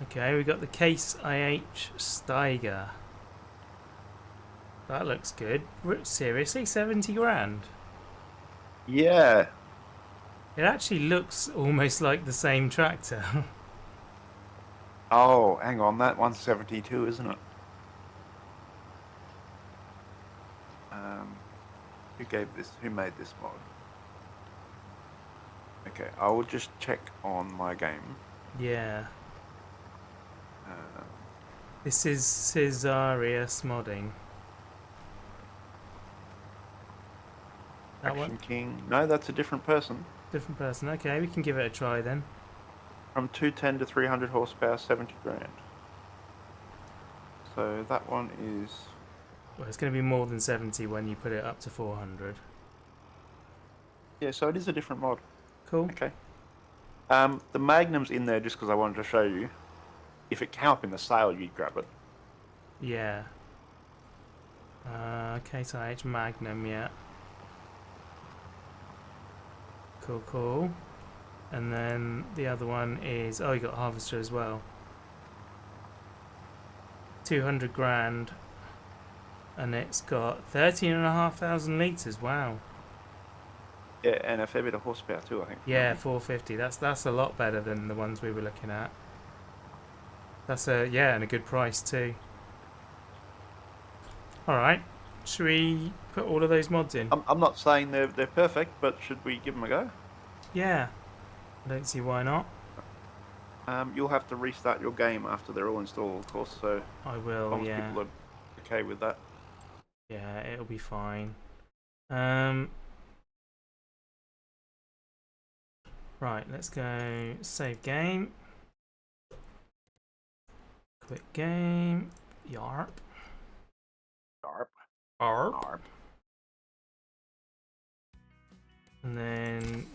Okay, we got the Case IH Steiger. That looks good. Seriously, 70 grand? Yeah. It actually looks almost like the same tractor. Oh, hang on, that one's 72, isn't it? Who made this mod? Okay, I will just check on my game. Yeah. This is Cesarius modding. That Action one? King. No, that's a different person. Different person. Okay, we can give it a try then. From 210 to 300 horsepower, 70 grand. So that one is... Well, it's going to be more than 70 when you put it up to 400. Yeah, so it is a different mod. Cool. Okay. The Magnum's in there just because I wanted to show you. If it came up in the sale, you'd grab it. Yeah. Case IH Magnum, yeah. Cool, cool. And then the other one is... Oh, you got Harvester as well. 200 grand. And it's got 13,500 litres. Wow. Yeah, and a fair bit of horsepower too, I think. From Yeah, memory. 450. That's a lot better than the ones we were looking at. That's yeah, and a good price too. All right, should we put all of those mods in? I'm not saying they're perfect, but should we give them a go? Yeah, I don't see why not. You'll have to restart your game after they're all installed, of course. So as I will. long as Yeah, people are okay with that. yeah, it'll be fine. Um, right, let's go save game. Quit game. Yarp. Arp, Arp. arp. And then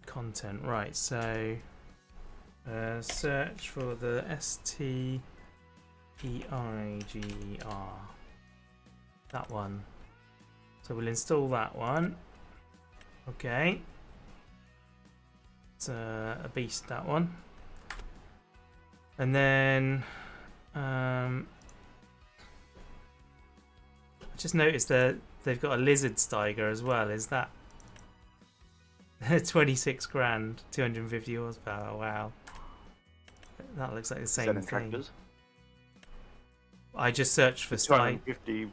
content. Right, so search for the STEIGER. That one. So we'll install that one. Okay. It's a beast, that one. And then I just noticed that they've got a lizard Steiger as well. Is that 26 grand, 250 horsepower? Wow. That looks like the Is same that in thing. tractors? I just searched for Steiger. 250.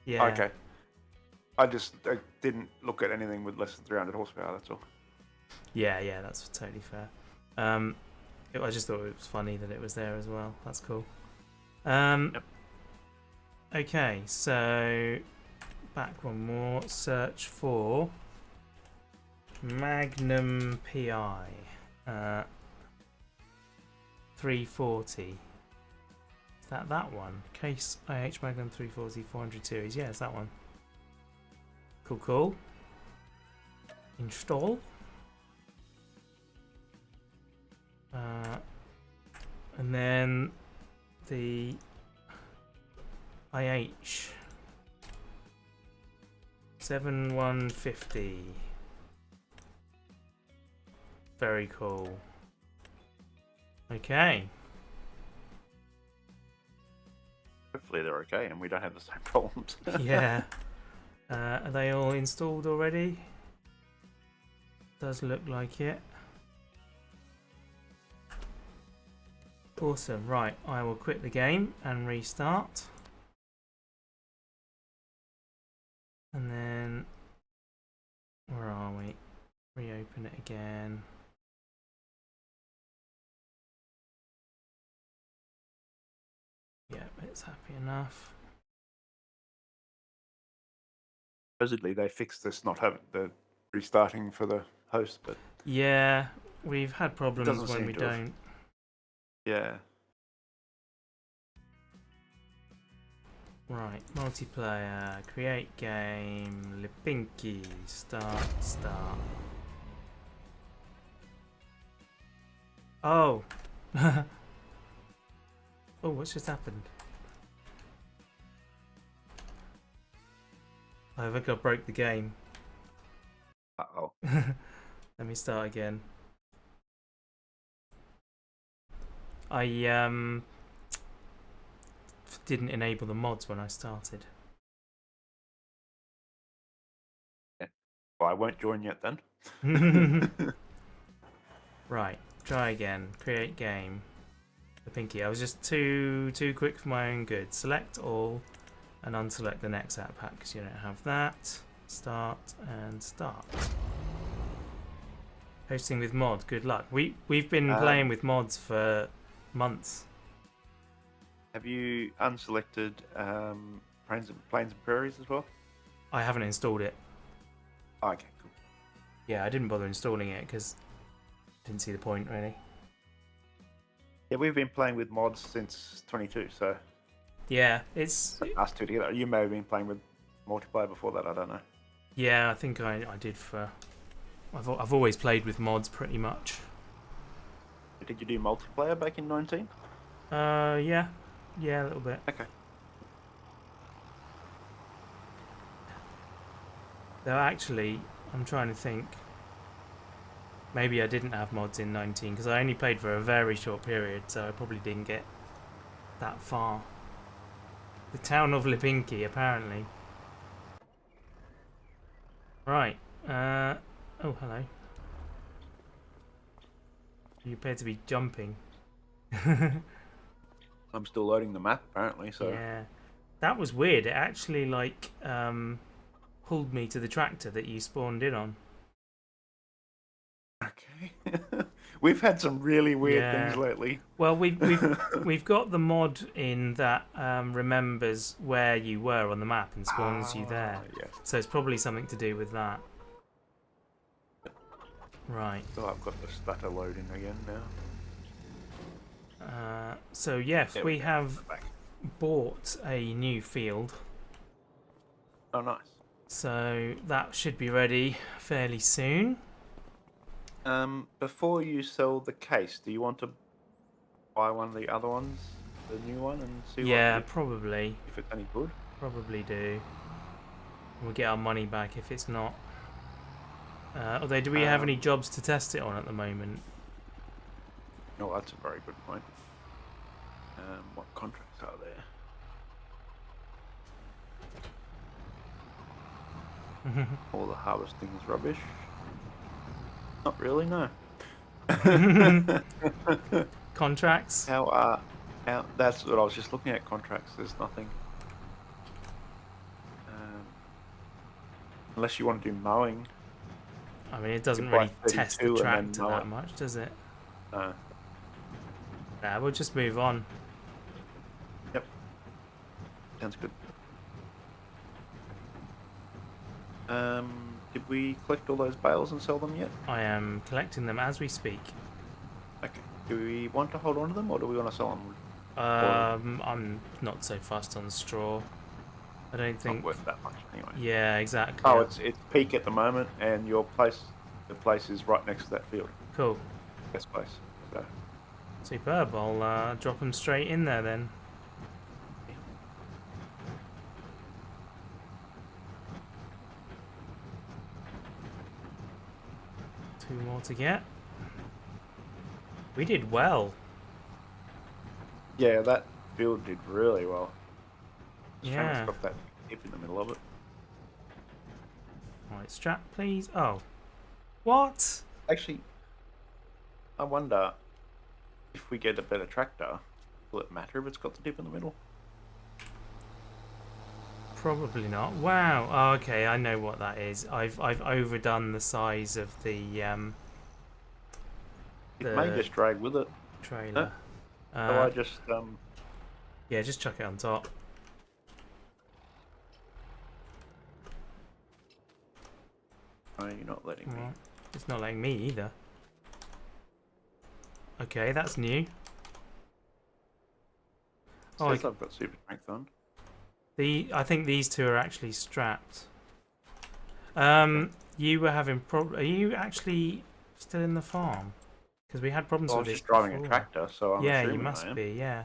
Yeah. Okay. I didn't look at anything with less than 300 horsepower. That's all. Yeah, that's totally fair. I just thought it was funny that it was there as well. That's cool. Yep. Okay, so back one more. Search for Magnum PI 340. Is that one? Case IH Magnum 340 400 series. Yeah, it's that one. Cool. Install. And then the IH 7150. Very cool. Okay. Hopefully they're okay and we don't have the same problems. Yeah. Are they all installed already? Does look like it. Awesome. Right, I will quit the game and restart. And then, where are we? Reopen it again. Yeah, it's happy enough. Supposedly they fixed this not having the restarting for the host, but Yeah, we've had problems doesn't when seem we to have. don't. Yeah. Right, multiplayer, create game, Lipinky, start. Oh! Oh, what's just happened? I think I broke the game. Uh-oh. Let me start again. I didn't enable the mods when I started. Yeah. Well, I won't join yet then. Right, try again. Create game. The pinky. I was just too quick for my own good. Select all and unselect the next app pack because you don't have that. Start and start. Hosting with mod. Good luck. We've been playing with mods for months. Have you unselected Plains and Prairies as well? I haven't installed it. Okay, cool. Yeah, I didn't bother installing it because I didn't see the point really. Yeah, we've been playing with mods since 22, so Yeah, it's us two together. You may have been playing with multiplayer before that. I don't know. yeah. I think I did for. I've always played with mods pretty much. Did you do multiplayer back in 19? Yeah, a little bit. Okay. Though actually, I'm trying to think. Maybe I didn't have mods in 19 because I only played for a very short period, so I probably didn't get that far. The town of Lipinky, apparently. Right. Oh, hello. You appear to be jumping. I'm still loading the map apparently, so Yeah. That was weird. It actually, like, pulled me to the tractor that you spawned in on. okay. We've had some really weird things Yeah. lately. Well, we've got the mod in that remembers where you were on the map and spawns you there. Yes. So it's probably something to do with that. Right. So I've got the stutter loading again now. So yes, There we go. have Back. bought a new field. Oh, nice. So that should be ready fairly soon. Before you sell the case, do you want to buy one of the other ones, the new one, and see Yeah, what probably. if it's any good? Probably do. We'll get our money back if it's not. Although, do we have any jobs to test it on at the moment? No, that's a very good point. What contracts are there? All the harvesting is rubbish. Not really, no. Contracts? How that's what I was just looking at. Contracts. There's nothing. Unless you want to do mowing. I mean, it doesn't buy really test the 32 and then tractor mow that it. much, does it? No. Nah, we'll just move on. Yep. Sounds good. Did we collect all those bales and sell them yet? I am collecting them as we speak. Okay. Do we want to hold on to them, or do we want to sell them? I'm not so fussed on straw. I don't Not think. worth that much anyway. Yeah, exactly. Oh, it's peak at the moment, and the place is right next to that field. Cool. Best place. So Superb. I'll drop them straight in there then. Two more to get. We did well. yeah, that field did really well. Yeah. It's got that dip in the middle of it. Right, strap, please. Oh. What? Actually, I wonder if we get a better tractor, will it matter if it's got the dip in the middle? Probably not. Wow. Oh, okay, I know what that is. I've overdone the size of the It may just drag with it. trailer. So I just Yeah, just chuck it on top. no, you're not letting me. Right. It's not letting me either. Okay, that's new. Oh, Says I've got super strength on. I think these two are actually strapped. You were having Are you actually still in the farm? Because we had problems Well, I with was this just driving before. a tractor, so I'm Yeah, assuming you must I am. be. Yeah.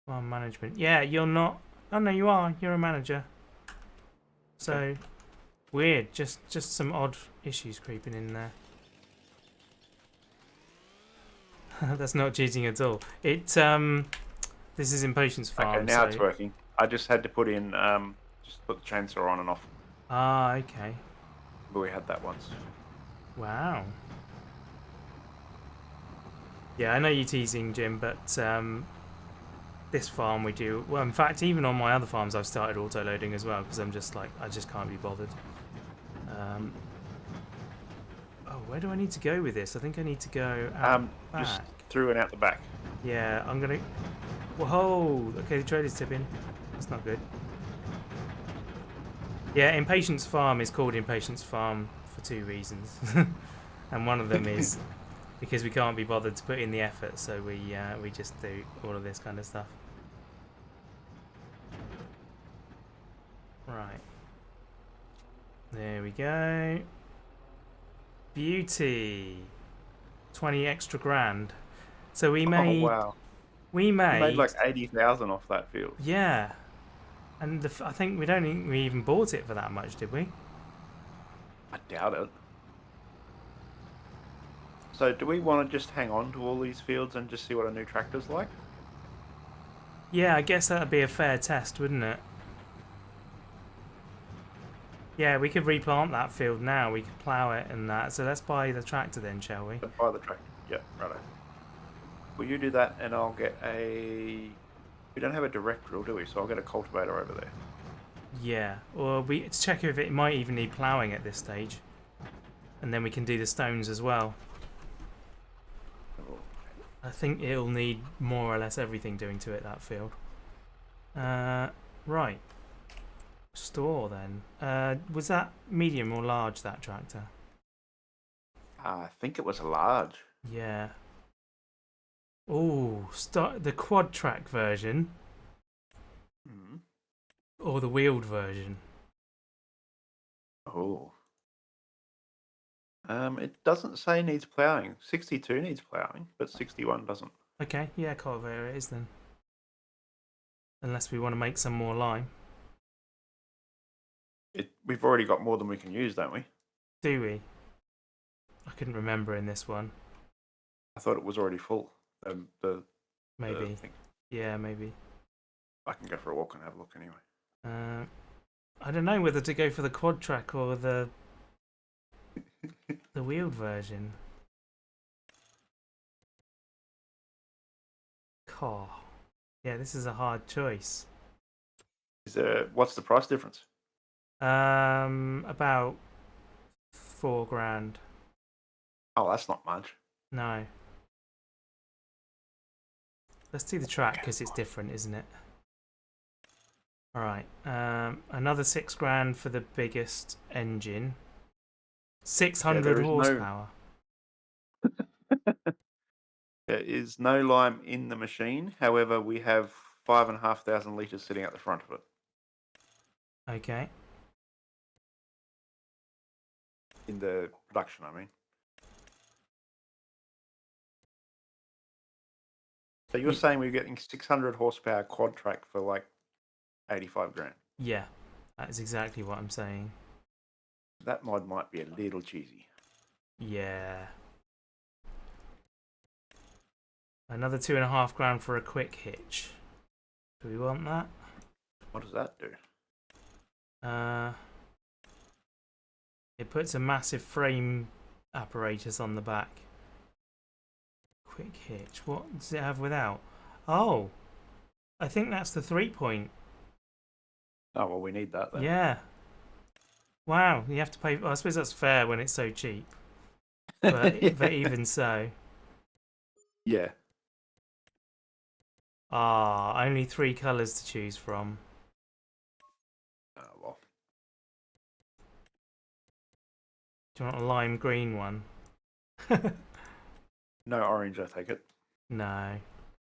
Farm management. Yeah, you're not. Oh no, you are. You're a manager. So Okay. weird. Just some odd issues creeping in there. That's not cheating at all. This is Impatience Farm. Okay, now so... it's working. I just had to put in just put the chainsaw on and off. Ah, okay. But we had that once. Wow. Yeah, I know you're teasing, Jim, but this farm we do. Well, in fact, even on my other farms, I've started auto-loading as well because I'm just like, I just can't be bothered. Oh, where do I need to go with this? I think I need to go out Just back. through and out the back. Yeah, I'm gonna. Whoa! Okay, the trailer's tipping. That's not good. Yeah, Impatience Farm is called Impatience Farm for two reasons, and one of them is because we can't be bothered to put in the effort, so we just do all of this kind of stuff. Right. There we go. Beauty. 20 extra grand. So we made. Oh wow! We We made. made like 80,000 off that field. Yeah. And I think we don't think we even bought it for that much, did we? I doubt it. So do we want to just hang on to all these fields and just see what a new tractor's like? Yeah, I guess that'd be a fair test, wouldn't it? Yeah. Yeah, we could replant that field now. We could plough it and that. So let's buy the tractor then, shall we? Buy the tractor. Yeah, righto. Will you do that, and I'll get a. We don't have a direct drill, do we? So I'll get a cultivator over there. Yeah. Or let's check if it might even need ploughing at this stage. And then we can do the stones as well. Oh, I think it'll need more or less everything doing to it, that field. Right. Store then. Was that medium or large, that tractor? I think it was a large. Yeah. Oh, start the quad track version Mm-hmm. or the wheeled version? Oh. It doesn't say needs ploughing. 62 needs ploughing, but 61 doesn't. Okay, yeah, cultivator it is then. Unless we want to make some more lime. We've already got more than we can use, don't we? Do we? I couldn't remember in this one. I thought it was already full. Maybe. Thing. Yeah, maybe. I can go for a walk and have a look anyway. I don't know whether to go for the quad track or the wheeled version. Car. Yeah, this is a hard choice. What's the price difference? About $4,000. Oh, that's not much. No. Let's do the track because it's different, isn't it? Alright. Another $6,000 for the biggest engine. 600 horsepower. There is no lime in the machine. However, we have 5,500 litres sitting at the front of it. Okay. In the production, I mean. So you're saying we're getting 600 horsepower quad track for like 85 grand? Yeah, that is exactly what I'm saying. That mod might be a little cheesy. Yeah. Another $2,500 for a quick hitch. Do we want that? What does that do? It puts a massive frame apparatus on the back. Quick hitch. What does it have without? Oh, I think that's the 3-point. Oh, well, we need that then. Yeah. Wow, you have to pay. I suppose that's fair when it's so cheap. But, Yeah. but even so. Yeah. Ah, only 3 colours to choose from. Oh, well. Do you want a lime green one? No orange, I take it. No.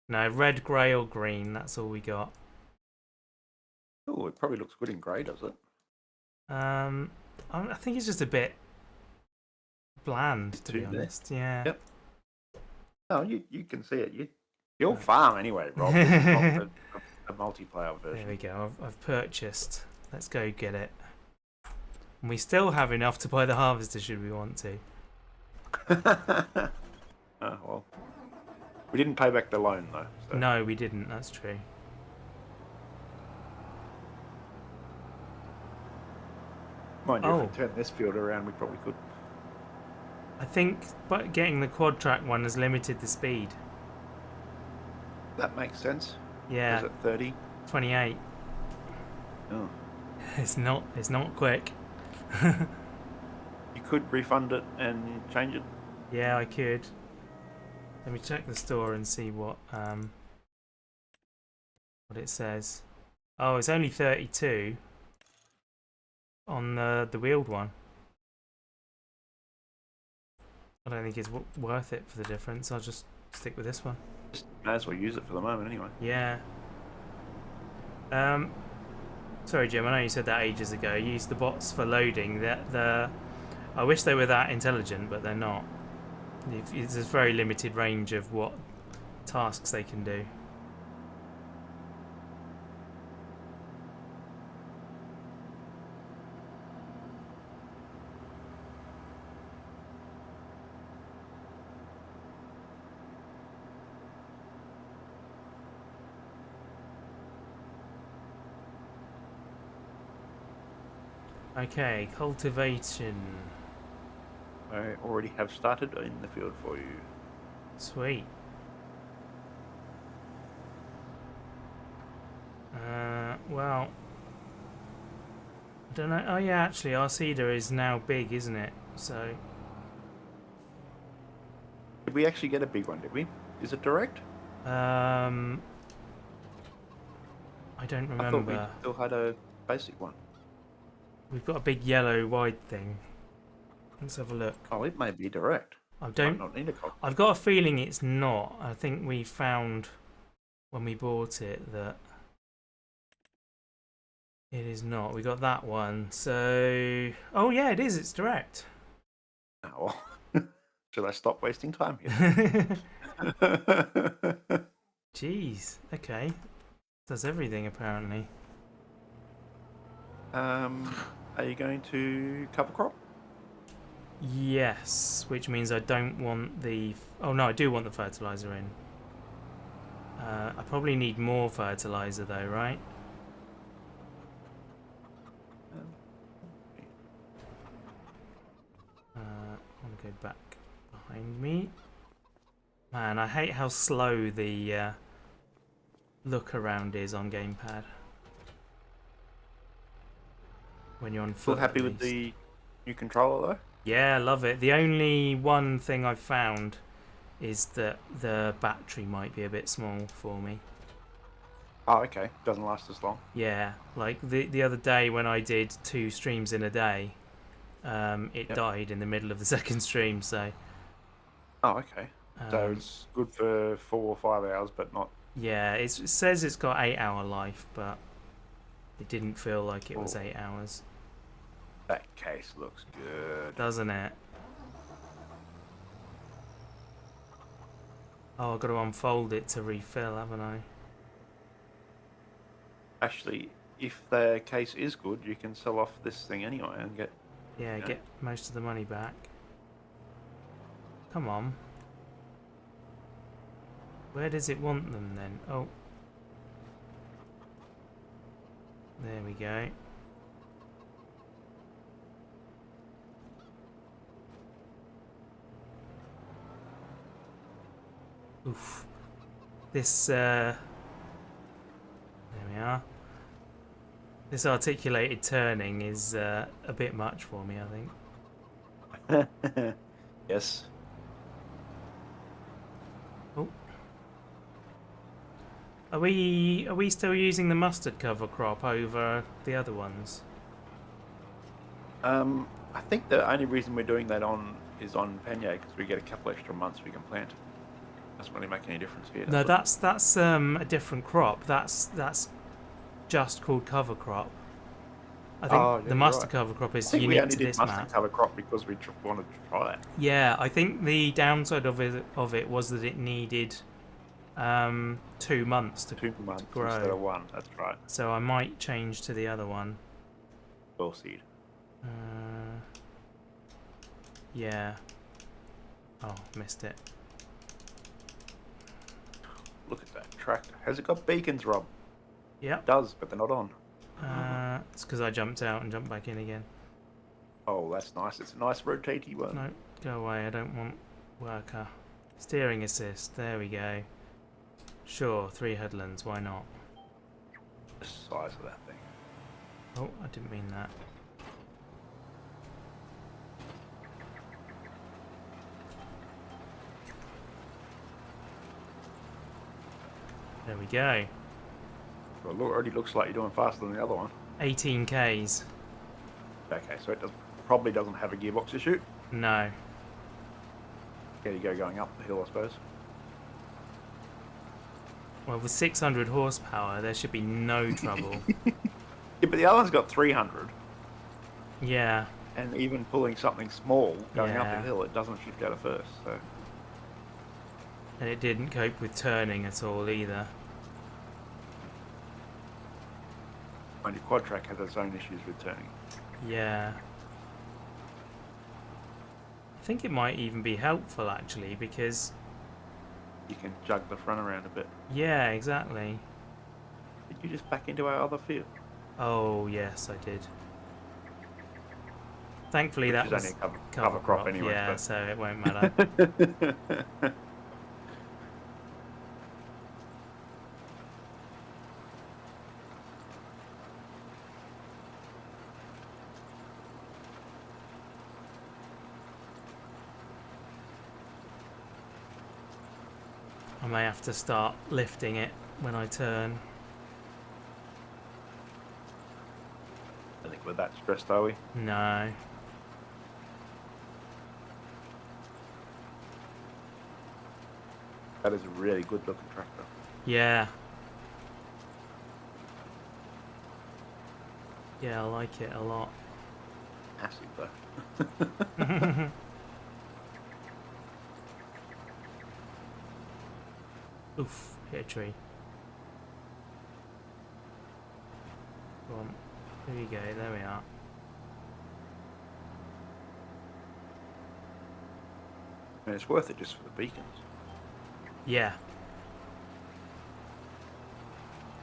No, red, grey or green, that's all we got. Oh, it probably looks good in grey, does it? I think it's just a bit bland, to be honest. Yeah. Yep. No, you can see it. You'll farm anyway, Rob. This is not a multiplayer version. There we go. I've purchased. Let's go get it. And we still have enough to buy the harvester should we want to. Oh, well. We didn't pay back the loan, though. So. No, we didn't. That's true. Mind you, if we turn this field around, we probably could. I think but getting the quad track one has limited the speed. That makes sense. Yeah. Is it 30? 28. Oh. It's not quick. You could refund it and change it. Yeah, I could. Let me check the store and see what it says. Oh, it's only 32 on the wheeled one. I don't think it's worth it for the difference. I'll just stick with this one. Just may as well use it for the moment anyway. Yeah. Sorry, Jim. I know you said that ages ago. Use the bots for loading. I wish they were that intelligent, but they're not. There's a very limited range of what tasks they can do. Okay, cultivation. I already have started in the field for you. Sweet. Well, I don't know. Oh yeah, actually, our cedar is now big, isn't it? So Did we actually get a big one, did we? Is it direct? I don't I thought we remember. still had a basic one. We've got a big yellow wide thing. Let's have a look. Oh, it may be direct. I Might don't. not need a copy. I've got a feeling it's not. I think we found when we bought it that it is not. We got that one. So, oh yeah, it is. It's direct. Oh, should I stop wasting time here? Jeez. Okay. Does everything apparently. Are you going to cover crop? Yes, which means I don't want the. Oh no, I do want the fertilizer in. I probably need more fertilizer though, right? I want to go back behind me. Man, I hate how slow the look around is on gamepad. When you're on Still foot. happy at with least. the new controller though? Yeah, love it. The only one thing I've found is that the battery might be a bit small for me. Oh, okay. Doesn't last as long. Yeah, like the other day when I did 2 streams in a day, it Yep. died in the middle of the second stream. So Oh, okay. So um, it's good for 4 or 5 hours, but not. yeah, it says it's got 8-hour life, but it didn't feel like it was Oh. 8 hours, That case looks good. doesn't it? Oh, I've got to unfold it to refill, haven't I? Actually, if the case is good, you can sell off this thing anyway and get. Yeah, Yeah. get most of the money back. Come on. Where does it want them then? Oh. There we go. Oof. This, there we are. This articulated turning is a bit much for me, I think. Yes. Oh. Are we still using the mustard cover crop over the other ones? I think the only reason we're doing that is on Pannier because we get a couple extra months we can plant. Doesn't really make any difference here. No, that's a different crop. That's just called cover crop. I think the mustard cover crop I is think we unique only to did this mustard map. cover crop because we wanted to try it. Yeah, I think the downside of it was that it needed 2 months to 2 months grow. instead of 1. That's right. So I might change to the other one. Well seed. Yeah. Oh, missed it. Look at that tractor. Has it got beacons, Rob? Yep. It does, but they're not on. It's because I jumped out and jumped back in again. Oh, that's nice. It's a nice rotatey one. No, go away. I don't want worker. Steering assist. There we go. Sure, 3 headlands. Why not? The size of that thing. Oh, I didn't mean that. There we go. Well, it already looks like you're doing faster than the other one. 18 Ks. Okay, so it probably doesn't have a gearbox issue. No. There you go, going up the hill, I suppose. Well, with 600 horsepower, there should be no trouble. Yeah, but the other one's got 300, Yeah. and even pulling something small going up Yeah. a hill, it doesn't shift out of first. So And it didn't cope with turning at all either. only quad track has its own issues with turning. Yeah. I think it might even be helpful actually because... You can jug the front around a bit. Yeah, exactly. Did you just back into our other field? Oh, yes, I did. Thankfully, which that is only was a cover cover crop crop, anyway. yeah, But... so it won't matter. I may have to start lifting it when I turn. I think we're that stressed, are we? No. That is a really good looking tractor. Yeah. Yeah, I like it a lot. Massive though. Oof, hit a tree. Go on. There you go, there we are. And it's worth it just for the beacons. Yeah.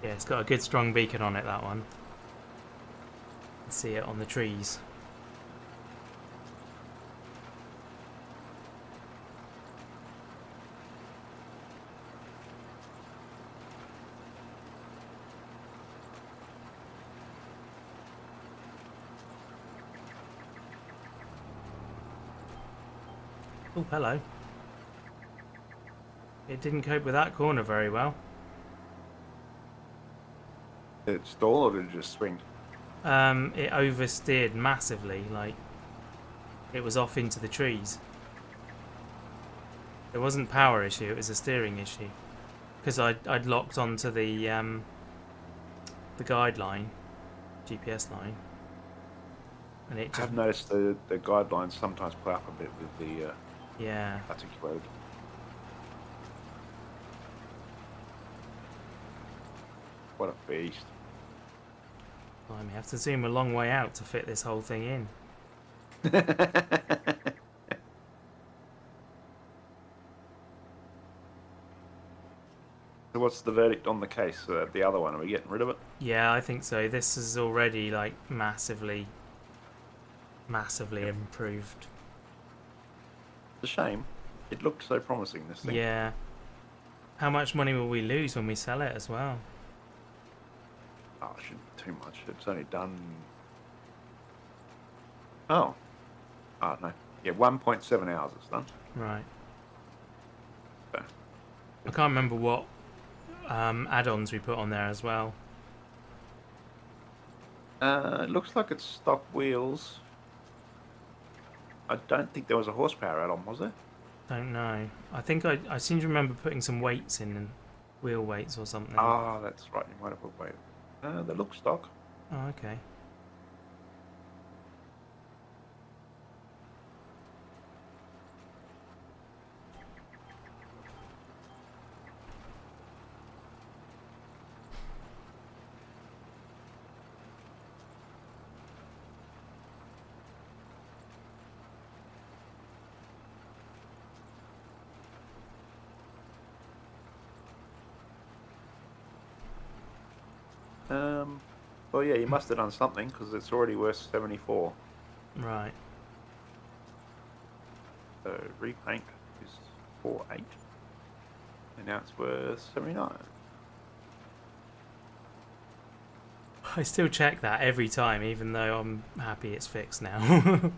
Yeah, it's got a good strong beacon on it, that one. You can see it on the trees. Oh, hello. It didn't cope with that corner very well. Did it stall or did it just swing? It oversteered massively, like it was off into the trees. It wasn't power issue, it was a steering issue. Because I'd locked onto the guideline, GPS line. And it just... I've noticed the guidelines sometimes play up a bit with the yeah. articulated. What a beast. I may have to zoom a long way out to fit this whole thing in. So what's the verdict on the case? The other one, are we getting rid of it? Yeah, I think so. This is already like massively improved. It's a shame. It looked so promising, this thing. Yeah. How much money will we lose when we sell it as well? Oh, it shouldn't be too much. It's only done... Oh. Oh, no. Yeah, 1.7 hours it's done. Right. So. I can't remember what add-ons we put on there as well. It looks like it's stock wheels. I don't think there was a horsepower add-on, was there? Don't know. I think I seem to remember putting some weights in, and wheel weights or something. Ah, that's right. You might have put weight. They look stock. Oh, okay. Well, yeah, you must have done something because it's already worth 74. Right. So repaint is 4.8, and now it's worth 79. I still check that every time, even though I'm happy it's fixed now.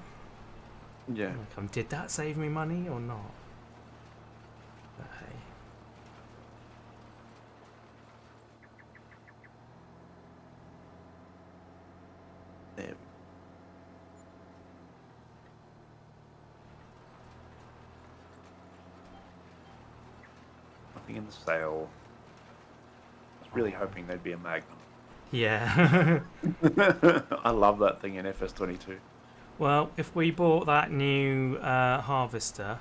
Yeah. Like, did that save me money or not? But hey. There. Nothing in the sale. I was really hoping there'd be a Magnum. Yeah. I love that thing in FS22. Well, if we bought that new harvester,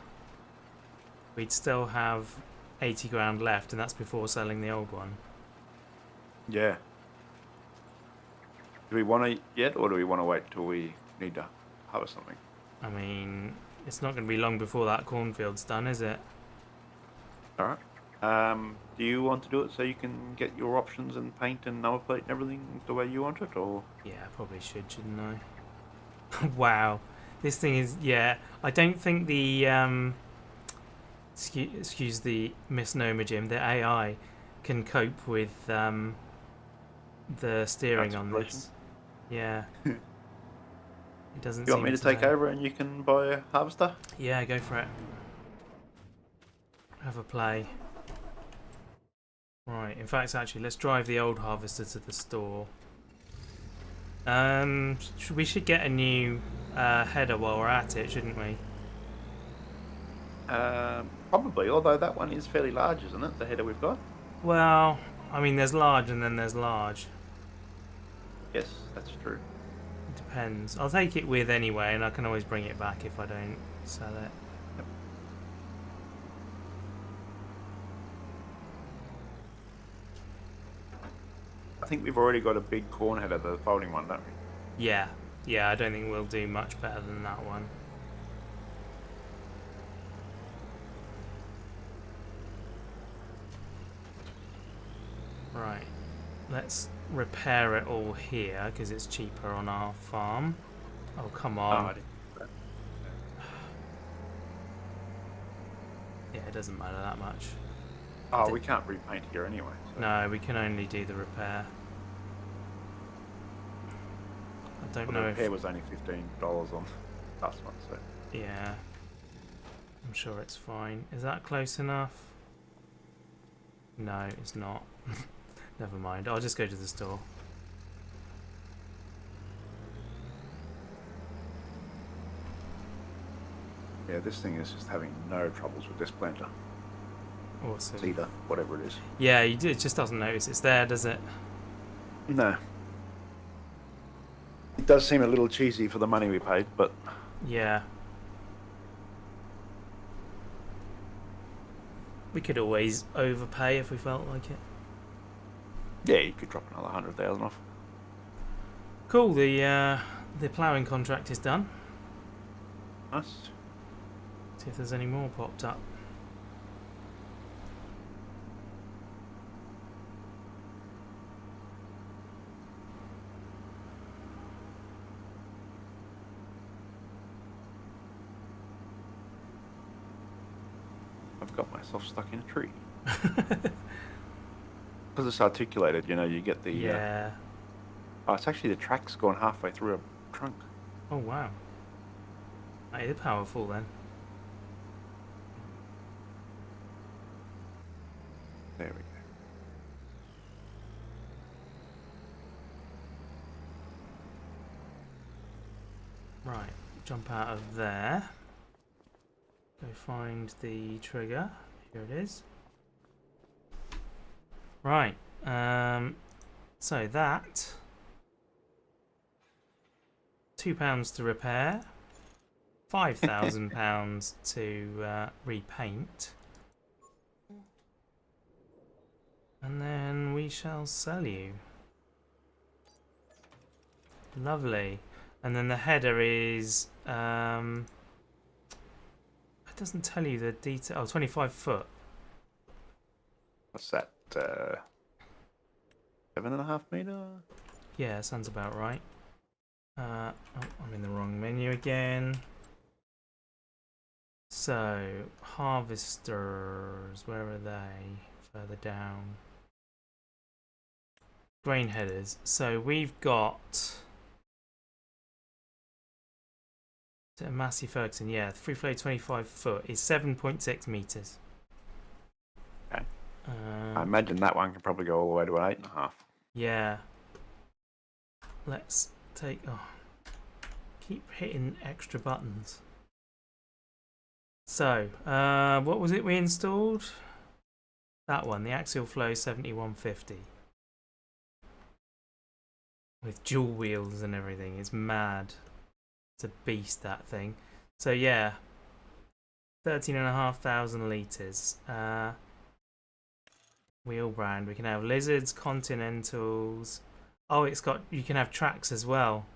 we'd still have 80 grand left, and that's before selling the old one. Yeah. Do we want to yet, or do we want to wait till we need to harvest something? I mean, it's not going to be long before that cornfield's done, is it? All right. Do you want to do it so you can get your options and paint and number plate and everything the way you want it, or? Yeah, I probably should, shouldn't I? Wow. This thing is, yeah. I don't think the excuse the misnomer, Jim. The AI can cope with the steering on Articulation. this. Yeah, it doesn't You want me seem to to take know. over and you can buy a harvester? Yeah, go for it. Have a play. Right. In fact, actually, let's drive the old harvester to the store. We should get a new header while we're at it, shouldn't we? Probably, although that one is fairly large, isn't it? The header we've got? Well, I mean, there's large and then there's large. Yes, that's true. It depends. I'll take it with anyway, and I can always bring it back if I don't sell it. Yep. I think we've already got a big corn header, the folding one, don't we? Yeah. Yeah, I don't think we'll do much better than that one. Right. Let's repair it all here, because it's cheaper on our farm. Oh, come Oh, on. I didn't. Yeah, it doesn't matter that much. Oh, we can't repaint here anyway. So. No, we can only do the repair. I don't know The if... repair was only $15 on last one, so. Yeah. I'm sure it's fine. Is that close enough? No, it's not. Never mind. I'll just go to the store. Yeah, this thing is just having no troubles with this planter. Awesome. Cedar, whatever it is. Yeah, it just doesn't notice it's there, does it? No. It does seem a little cheesy for the money we paid, but Yeah. We could always overpay if we felt like it. yeah, you could drop another 100,000 off. Cool, the ploughing contract is done. Nice. See if there's any more popped up. I've got myself stuck in a tree. Because it's articulated, you know, you get the... Yeah. oh, it's actually the track's gone halfway through a trunk. Oh, wow. Hey, they're powerful then. There we go. Right, jump out of there. Go find the trigger. Here it is. Right. So that £2 to repair, £5,000 to repaint, and then we shall sell you. Lovely. And then the header is it doesn't tell you the detail. Oh, 25 foot. What's that? 7.5 meter? Yeah, sounds about right. Oh, I'm in the wrong menu again. So, harvesters, where are they? Further down. Grain headers. So we've got Massey Ferguson, yeah, free flow 25 foot is 7.6 meters. Okay. I imagine that one can probably go all the way to an 8.5. Yeah. Let's take. Oh, keep hitting extra buttons. So, what was it we installed? That one, the axial flow 7150. With dual wheels and everything. It's mad. It's a beast, that thing. So, yeah. 13,500 litres. Wheel brand. We can have lizards, continentals. Oh, it's got. You can have tracks as well.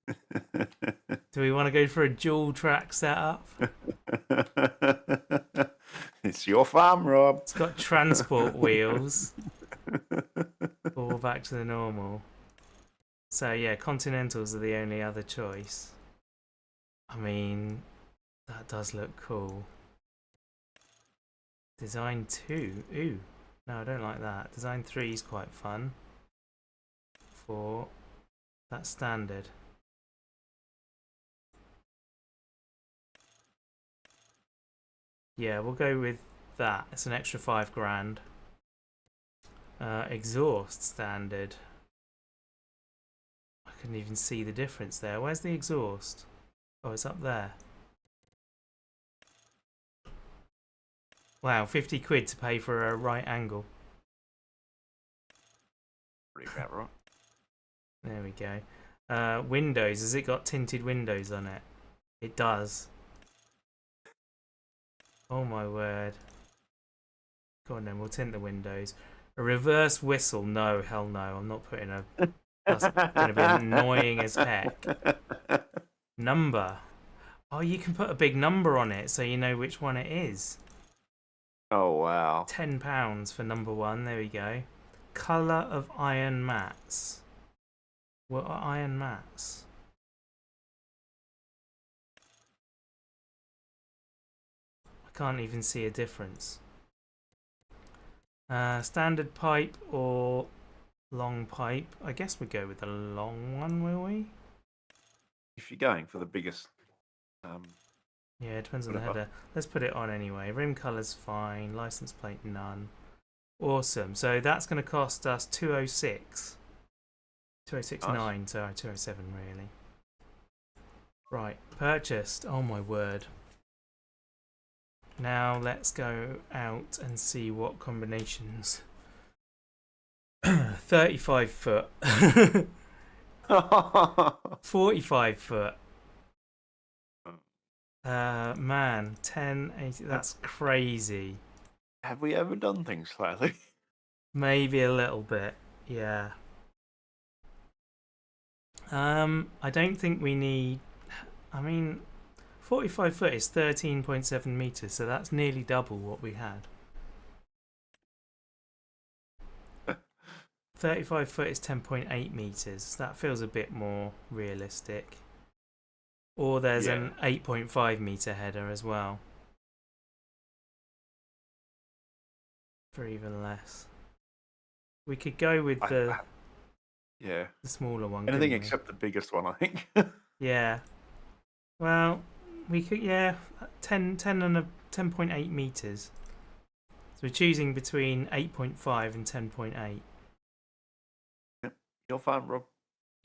Do we want to go for a dual track setup? It's your farm, Rob. It's got transport wheels. Or back to the normal. So yeah, continentals are the only other choice. I mean, that does look cool. Design 2. Ooh. No, I don't like that. Design 3 is quite fun. 4. That's standard. Yeah, we'll go with that. It's an extra 5 grand. Exhaust standard. I couldn't even see the difference there. Where's the exhaust? Oh, it's up there. Wow, 50 quid to pay for a right angle. Pretty about right. There we go. Windows. Has it got tinted windows on it? It does. Oh my word. Go on then, we'll tint the windows. A reverse whistle. No, hell no. I'm not putting a... That's going to be annoying as heck. Number. Oh, you can put a big number on it so you know which one it is. Oh, wow. £10 for number 1. There we go. Colour of iron mats. What are iron mats? I can't even see a difference. Standard pipe or long pipe? I guess we go with the long one, will we? If you're going for the biggest... yeah, it depends on the header. Let's put it on anyway. Rim colour's fine. License plate, none. Awesome. So that's going to cost us 206. 206.9, nice. Sorry, 207 really. Right, purchased. Oh my word. Now let's go out and see what combinations. 35 foot. 45 foot. Man, 1080. That's crazy. Have we ever done things slightly? Maybe a little bit, yeah. I don't think we need. I mean, 45 foot is 13.7 meters, so that's nearly double what we had. 35 foot is 10.8 meters. That feels a bit more realistic. Or there's an 8.5 meter header as well. For even less. We could go with the smaller one. Anything except the biggest one, I think. Yeah. Well, we could 10 and 10.8 meters. So we're choosing between 8.5 and 10.8. You're fine, Rob.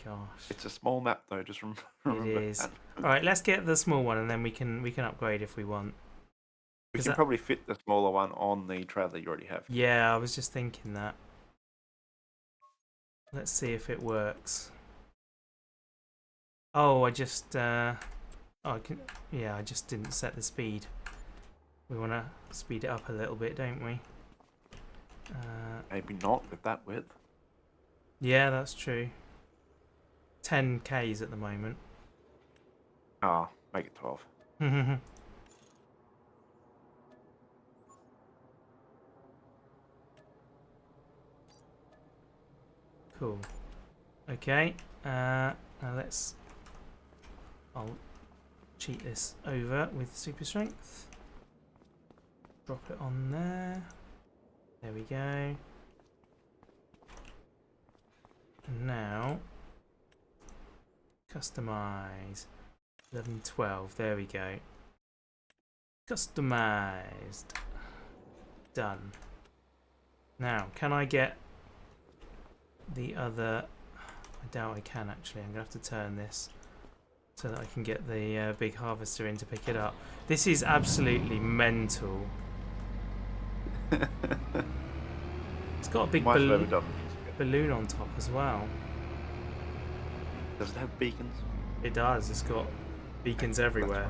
Gosh. It's a small map though, just remember it is. that. Alright, let's get the small one and then we can upgrade if we want. We can probably fit the smaller one on the trailer you already have. Yeah, I was just thinking that. Let's see if it works. Oh, I just I just didn't set the speed. We want to speed it up a little bit, don't we? Maybe not with that width. Yeah, that's true. 10 Ks at the moment. Ah, make it 12. Cool. Okay. Now I'll cheat this over with super strength. Drop it on there. There we go. And now customize 1112. There we go. Customized. Done. Now, can I get the other? I doubt I can actually. I'm gonna have to turn this so that I can get the big harvester in to pick it up. This is absolutely mental. It's got a big balloon on top as well. Does it have beacons? It does. It's got beacons everywhere.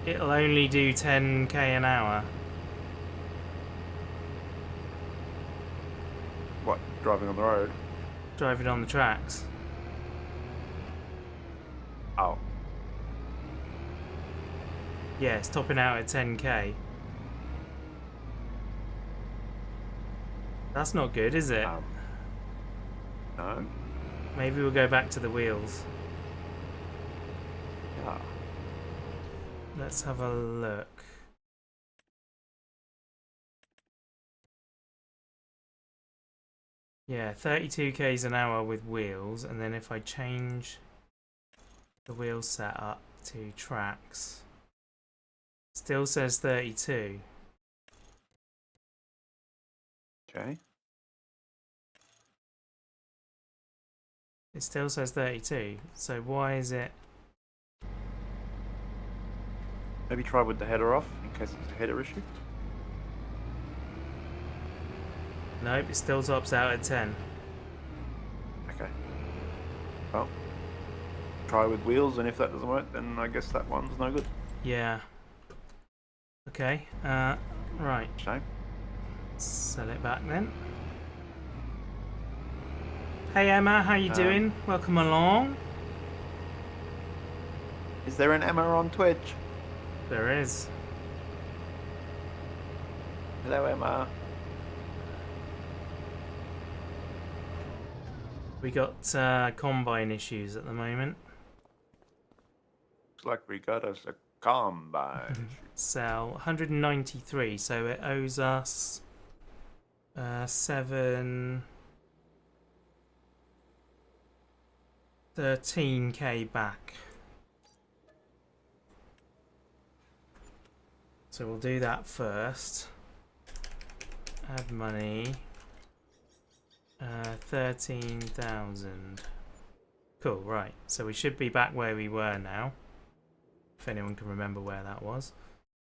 It'll only do 10k an hour. What, driving on the road? Driving on the tracks. Oh. Yeah, it's topping out at 10k. That's not good, is it? No. Maybe we'll go back to the wheels. Yeah. Let's have a look. Yeah, 32 k's an hour with wheels, and then if I change the wheel setup to tracks, still says 32. Okay. It still says 32, so why is it? Maybe try with the header off in case it's a header issue. Nope, it still tops out at 10. Okay. Well, try with wheels, and if that doesn't work, then I guess that one's no good. Yeah. Okay, right. Shame. Sell it back then. Hey Emma, how you doing? Welcome along. Is there an Emma on Twitch? There is. Hello, Emma. We got combine issues at the moment. Looks like we got us a combine. Sell 193, so it owes us 13k back. So we'll do that first. Add money. 13,000. Cool, right. So we should be back where we were now. If anyone can remember where that was.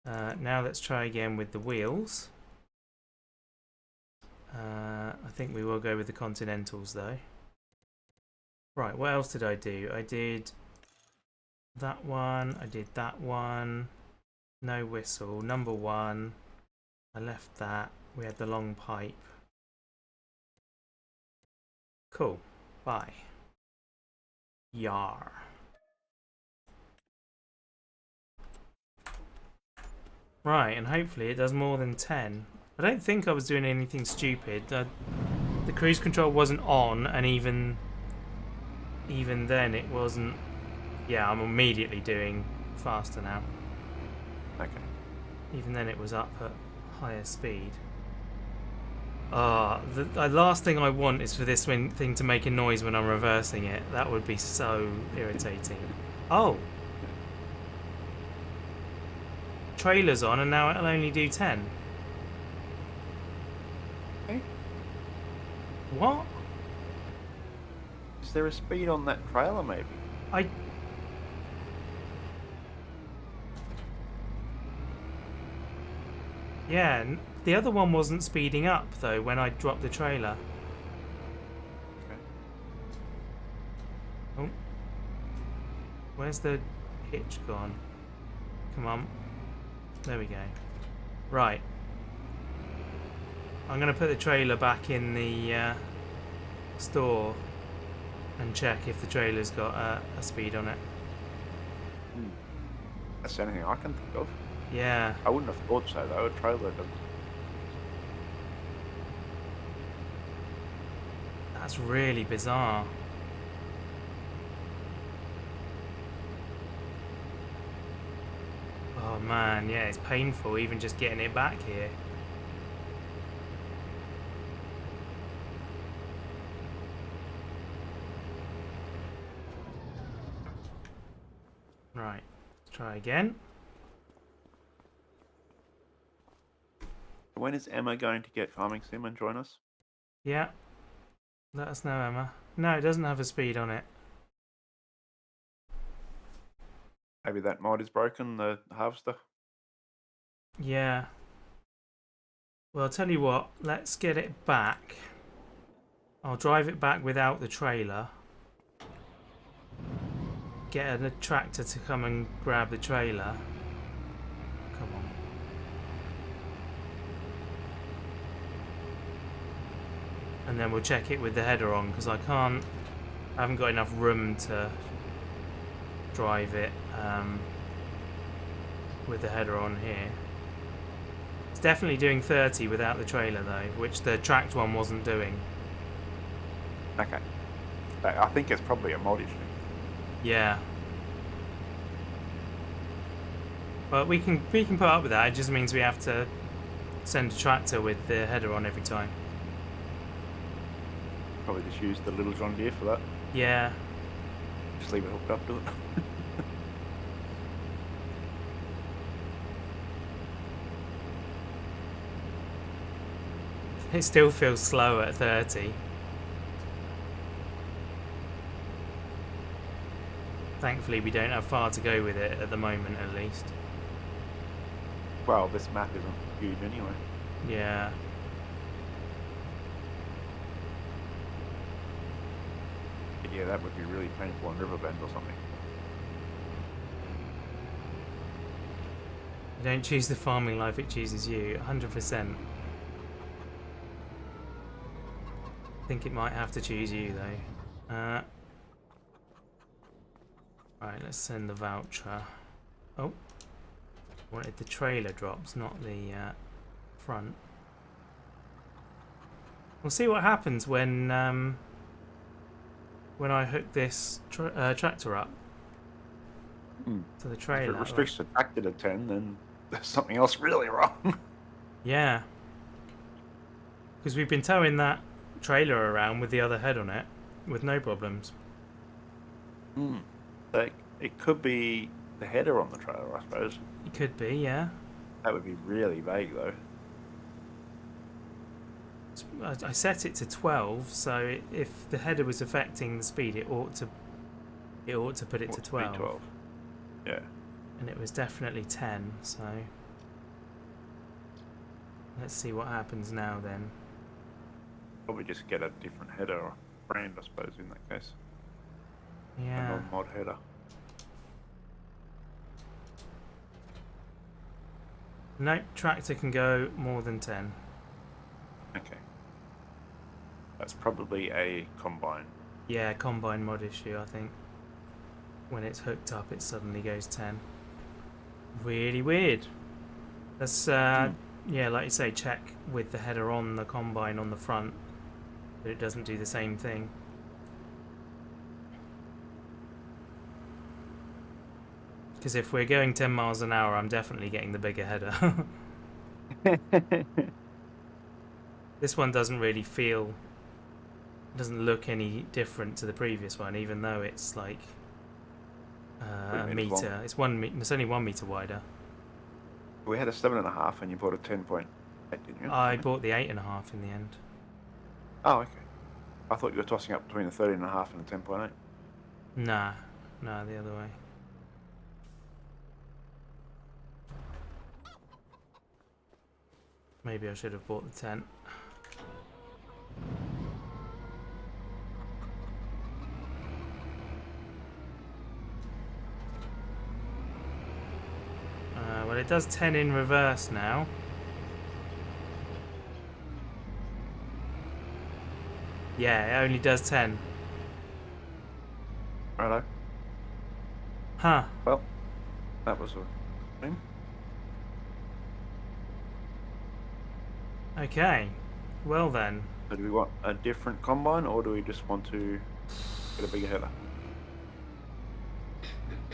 Now let's try again with the wheels. I think we will go with the Continentals though. Right, what else did I do? I did that one, I did that one. No whistle. Number 1. I left that. We had the long pipe. Cool. Bye. Yar. Right, and hopefully it does more than 10. I don't think I was doing anything stupid. The cruise control wasn't on, and even then it wasn't. Yeah, I'm immediately doing faster now. Okay. Even then it was up at higher speed. The last thing I want is for this thing to make a noise when I'm reversing it. That would be so irritating. Oh! Trailer's on and now it'll only do 10. Okay. What? Is there a speed on that trailer, maybe? Yeah, the other one wasn't speeding up though when I dropped the trailer. Okay. Oh. Where's the hitch gone? Come on. There we go. Right. I'm going to put the trailer back in the store and check if the trailer's got a speed on it. That's the only thing I can think of. Yeah. I wouldn't have thought so, though. A trailer doesn't. That's really bizarre. Oh man, yeah, it's painful even just getting it back here. Right, let's try again. When is Emma going to get Farming Sim and join us? Yeah. Let us know, Emma. No, it doesn't have a speed on it. Maybe that mod is broken, the harvester. Yeah. Well, I'll tell you what, let's get it back. I'll drive it back without the trailer. Get a tractor to come and grab the trailer. Come on. And then we'll check it with the header on, because I haven't got enough room to drive it with the header on here. It's definitely doing 30 without the trailer though, which the tracked one wasn't doing. Okay. I think it's probably a mod issue. Yeah. But we can put up with that. It just means we have to send a tractor with the header on every time. Probably just use the little John Deere for that. Yeah. Just leave it hooked up to it. It still feels slow at 30. Thankfully we don't have far to go with it at the moment at least. Well, this map isn't huge anyway. Yeah. But yeah, that would be really painful on Riverbend or something. You don't choose the farming life, it chooses you. 100%. I think it might have to choose you though. Right, let's send the voucher. Oh. Wanted the trailer drops, not the front. We'll see what happens when I hook this tractor up to the trailer. If it restricts the tractor to 10, then there's something else really wrong. Yeah. Because we've been towing that trailer around with the other head on it with no problems. It could be the header on the trailer, I suppose. It could be, yeah. That would be really vague, though. I set it to 12, so if the header was affecting the speed, it ought to put it to 12. 12. Yeah. And it was definitely 10, so let's see what happens now then. Probably just get a different header or brand, I suppose, in that case. Yeah. A non-mod header. Nope, tractor can go more than 10. Okay. That's probably a combine. Yeah, combine mod issue, I think. When it's hooked up, it suddenly goes 10. Really weird. Let's, yeah, like you say, check with the header on the combine on the front that it doesn't do the same thing. Because if we're going 10 miles an hour, I'm definitely getting the bigger header. This one doesn't really feel, doesn't look any different to the previous one, even though it's like a meter. Long. It's 1 meter. It's only 1 meter wider. We had a 7.5 and you bought a 10.8, didn't you? I bought the 8.5 in the end. Oh, okay. I thought you were tossing up between a 13.5 and a 10.8. Nah, the other way. Maybe I should have bought the tent. Well, it does 10 in reverse now. Yeah, it only does 10. Righto. Huh. Well, that was a thing. Okay. Well then. So do we want a different combine or do we just want to get a bigger header?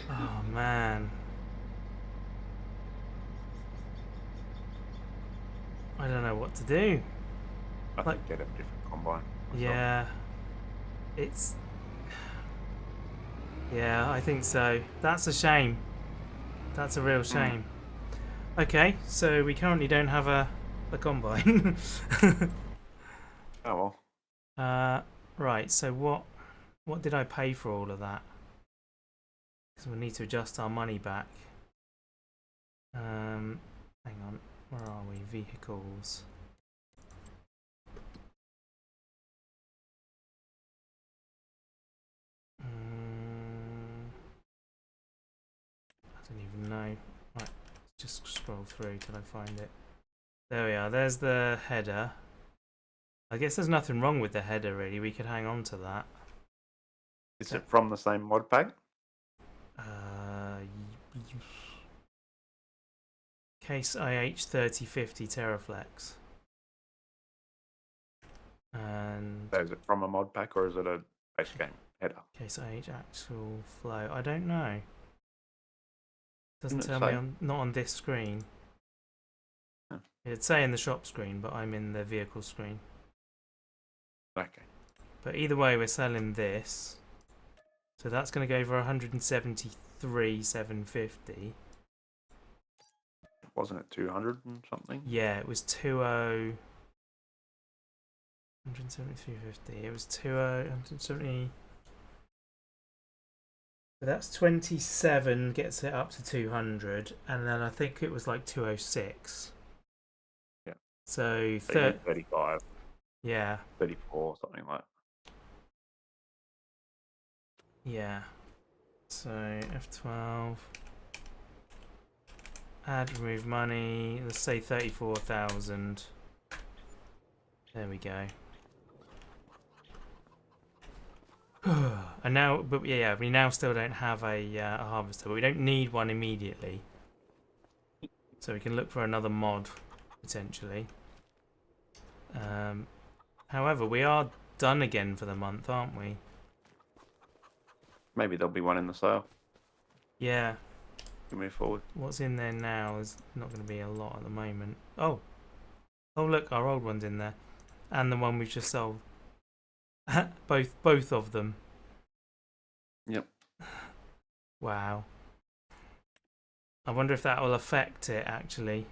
Oh man. I don't know what to do. I think get a different combine. Myself. Yeah. It's... Yeah, I think so. That's a shame. That's a real shame. Okay, so we currently don't have a combine. Oh well. Right, so what did I pay for all of that? Because we'll need to adjust our money back. Hang on, where are we? Vehicles. I don't even know. Right, let's just scroll through till I find it. There we are, there's the header. I guess there's nothing wrong with the header really, we could hang on to that. Is it from the same mod pack? Case IH3050 Terraflex. And So is it from a mod pack or is it a base game header? case IH actual flow. I don't know. Doesn't Didn't it tell me say? on not on this screen. Huh. It'd say in the shop screen, but I'm in the vehicle screen. Okay. But either way, we're selling this. So that's going to go for 173,750. Wasn't it 200 and something? Yeah, it was 20. 173.50. It was 20. 170. So that's 27 gets it up to 200, and then I think it was like 206. Yeah. So 35, yeah, 34, something like that. yeah. So F12. Add, remove money. Let's say 34,000. There we go. And now, but yeah, we now still don't have a harvester, but we don't need one immediately. So we can look for another mod, potentially. However, we are done again for the month, aren't we? Maybe there'll be one in the sale. Yeah. You move forward. What's in there now is not going to be a lot at the moment. Oh. Oh, look, our old one's in there. And the one we've just sold. both of them. Yep. Wow. I wonder if that will affect it, actually.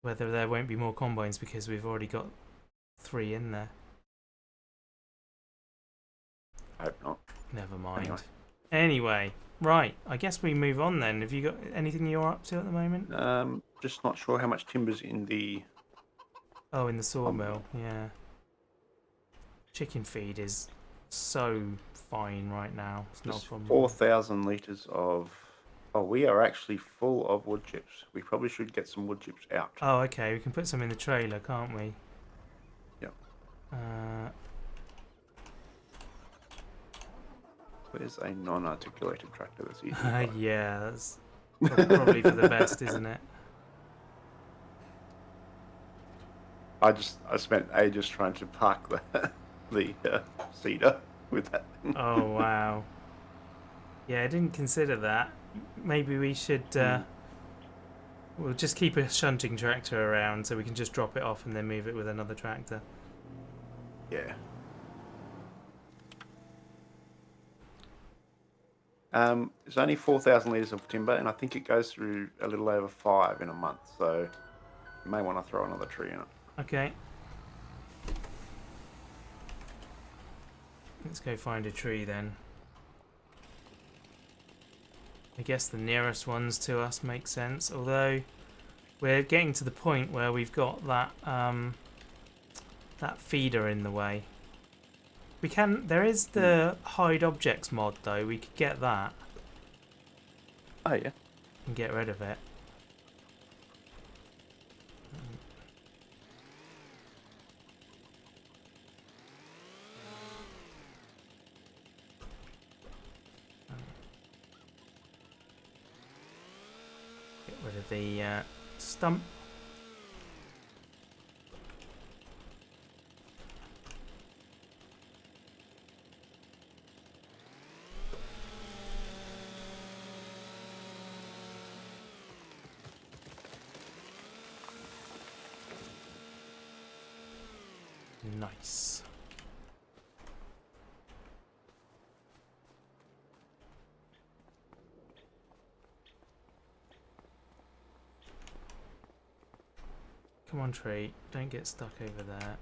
Whether there won't be more combines because we've already got 3 in there. I hope not. Never mind. Anyway, right. I guess we move on then. Have you got anything you're up to at the moment? Just not sure how much timber's in the... Oh, in the sawmill, yeah. Chicken feed is so fine right now. It's not a Just problem. 4,000 litres of... Oh, we are actually full of wood chips. We probably should get some wood chips out. Oh, okay. We can put some in the trailer, can't we? Yep. Where's a non-articulated tractor that's easy? Yeah, that's probably for the best, isn't it? I spent ages trying to park the cedar with that thing. Oh, wow. Yeah, I didn't consider that. Maybe we should... We'll just keep a shunting tractor around so we can just drop it off and then move it with another tractor. Yeah. It's only 4,000 litres of timber, and I think it goes through a little over 5 in a month, so you may want to throw another tree in it. Okay. Let's go find a tree then. I guess the nearest ones to us make sense, although we're getting to the point where we've got that that feeder in the way. We can. There is the hide objects mod though. We could get that Oh, yeah. and get rid of it. Get rid of the stump. Nice. Come on, tree. Don't get stuck over there.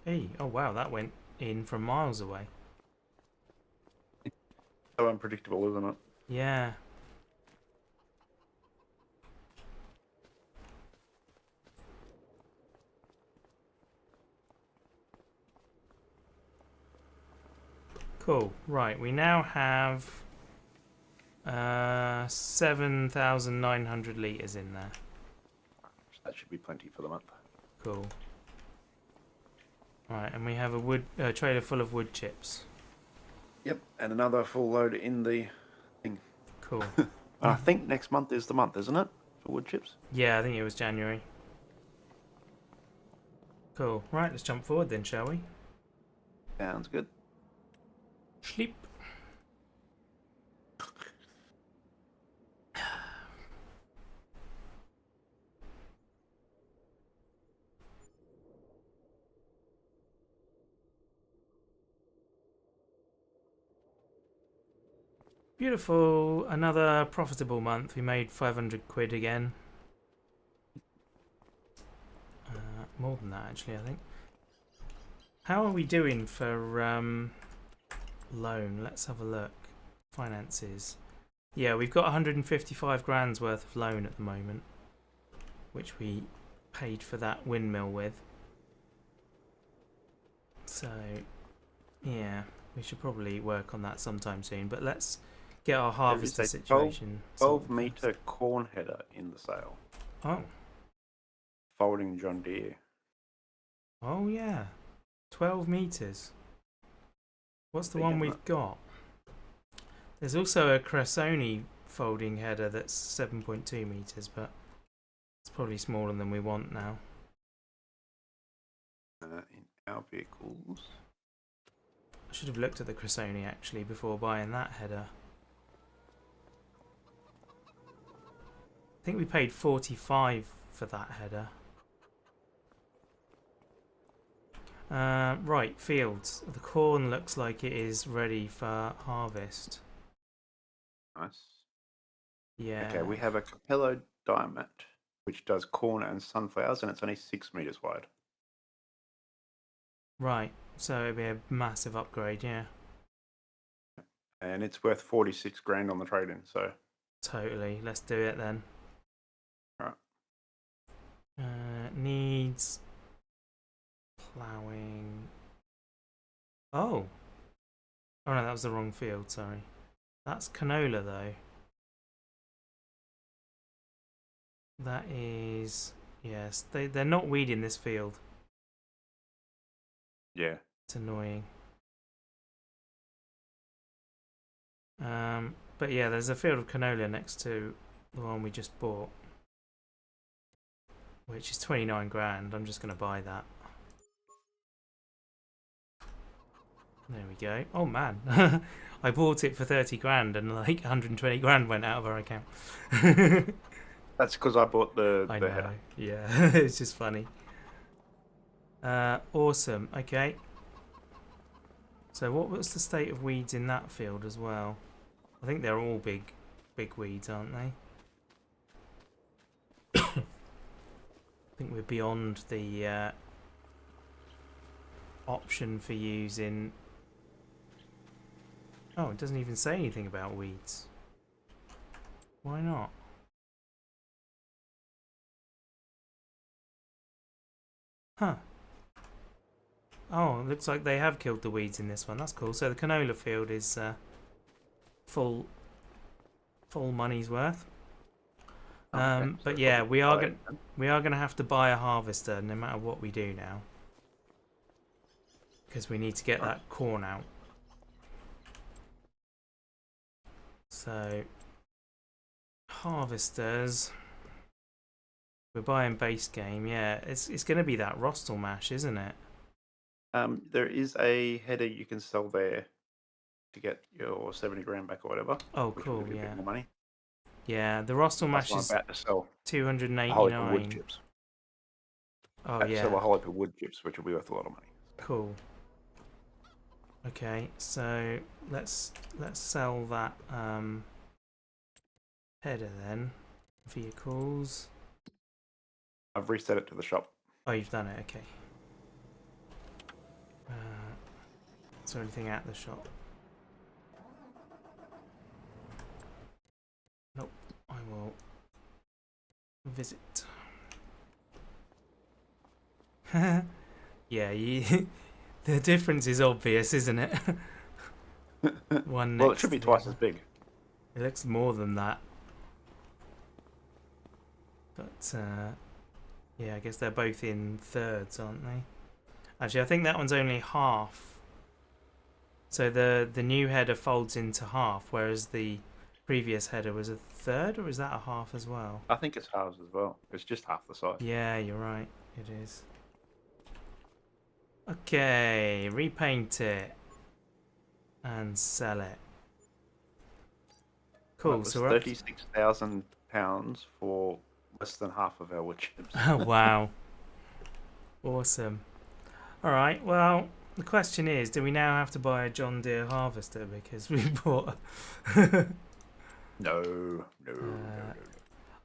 Hey, oh wow, that went in from miles away. So unpredictable, isn't it? Yeah. Cool. Right, we now have 7,900 litres in there. That should be plenty for the month. Cool. Right, and we have a trailer full of wood chips. Yep, and another full load in the thing. Cool. And I think next month is the month, isn't it, for wood chips? Yeah, I think it was January. Cool. Right, let's jump forward then, shall we? Sounds good. Sleep. Beautiful. Another profitable month. We made 500 quid again. More than that, actually, I think. How are we doing for loan? Let's have a look. Finances. Yeah, we've got 155 grand's worth of loan at the moment, which we paid for that windmill with. So, yeah, we should probably work on that sometime soon. But let's get our harvester situation. 12-meter corn header in the sale. Oh. Folding John Deere. Oh, yeah. 12 meters. What's the Big, one isn't we've it? got? There's also a Cressoni folding header that's 7.2 meters, but it's probably smaller than we want now. In our vehicles. I should have looked at the Cressoni actually before buying that header. I think we paid 45 for that header. Right, fields. The corn looks like it is ready for harvest. Nice. Yeah. Okay, we have a Capello Diamond, which does corn and sunflowers, and it's only 6 meters wide. Right, so it'd be a massive upgrade, yeah. And it's worth 46 grand on the trade-in, so. Totally, let's do it then. Right. Needs ploughing. Oh. Oh no, that was the wrong field, sorry. That's canola though. That is, yes, they're not weeding this field. Yeah. It's annoying. But yeah, there's a field of canola next to the one we just bought, which is 29 grand. I'm just going to buy that. There we go. Oh man, I bought it for 30 grand and like 120 grand went out of our account. That's because I bought the I header. know, yeah, it's just funny. Awesome, okay. So what was the state of weeds in that field as well? I think they're all big weeds, aren't they? I think we're beyond the option for using... Oh, it doesn't even say anything about weeds. Why not? Huh. Oh, it looks like they have killed the weeds in this one. That's cool. So the canola field is full money's worth. Okay, but so yeah, we are probably gonna have to buy a harvester no matter what we do now, because we need to get that corn out. So harvesters, we're buying base game. Yeah, it's gonna be that Rostel mash, isn't it? there is a header you can sell there to get your 70 grand back or whatever. Oh, which will cool. give you a Yeah. bit more money. Yeah, the Rostel That's mash what I'm is about to sell. A whole heap of wood 289. chips. Oh Sell a yeah, whole heap of wood chips, which will be worth a lot of money. cool. Okay, so let's sell that header then. Vehicles. I've reset it to the shop. Oh, you've done it. Okay. Is there anything at the shop? Nope. I will visit. Yeah, the difference is obvious, isn't it? One Well, it next should be to the twice other. as big. It looks more than that. But, yeah, I guess they're both in thirds, aren't they? Actually, I think that one's only half. So the new header folds into half, whereas the previous header was a third, or is that a half as well? I think it's halves as well. It's just half the size. Yeah, you're right. It is. Okay, repaint it and sell it. Well, Cool. it was So we're up to... £36,000 for less than half of our wood chips. Wow. Awesome. All right. Well, the question is, do we now have to buy a John Deere harvester because we bought? No.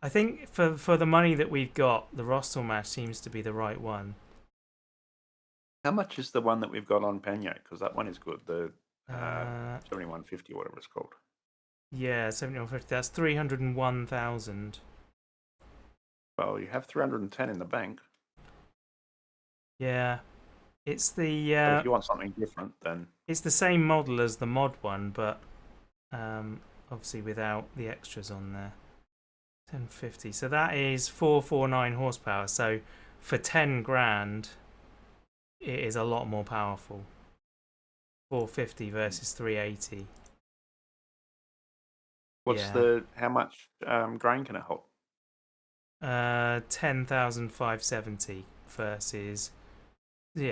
I think for the money that we've got, the Rostelmash seems to be the right one. How much is the one that we've got on Panyo? Because that one is good. The 7150, whatever it's called. Yeah, 7150. That's 301,000. Well, you have 310 in the bank. Yeah, it's But the if you want something different, then it's the same model as the mod one, but obviously without the extras on there. 1050. So that is 449 horsepower. So for 10 grand, it is a lot more powerful. 450 versus 380. what's how much grain can it hold? 10,570 versus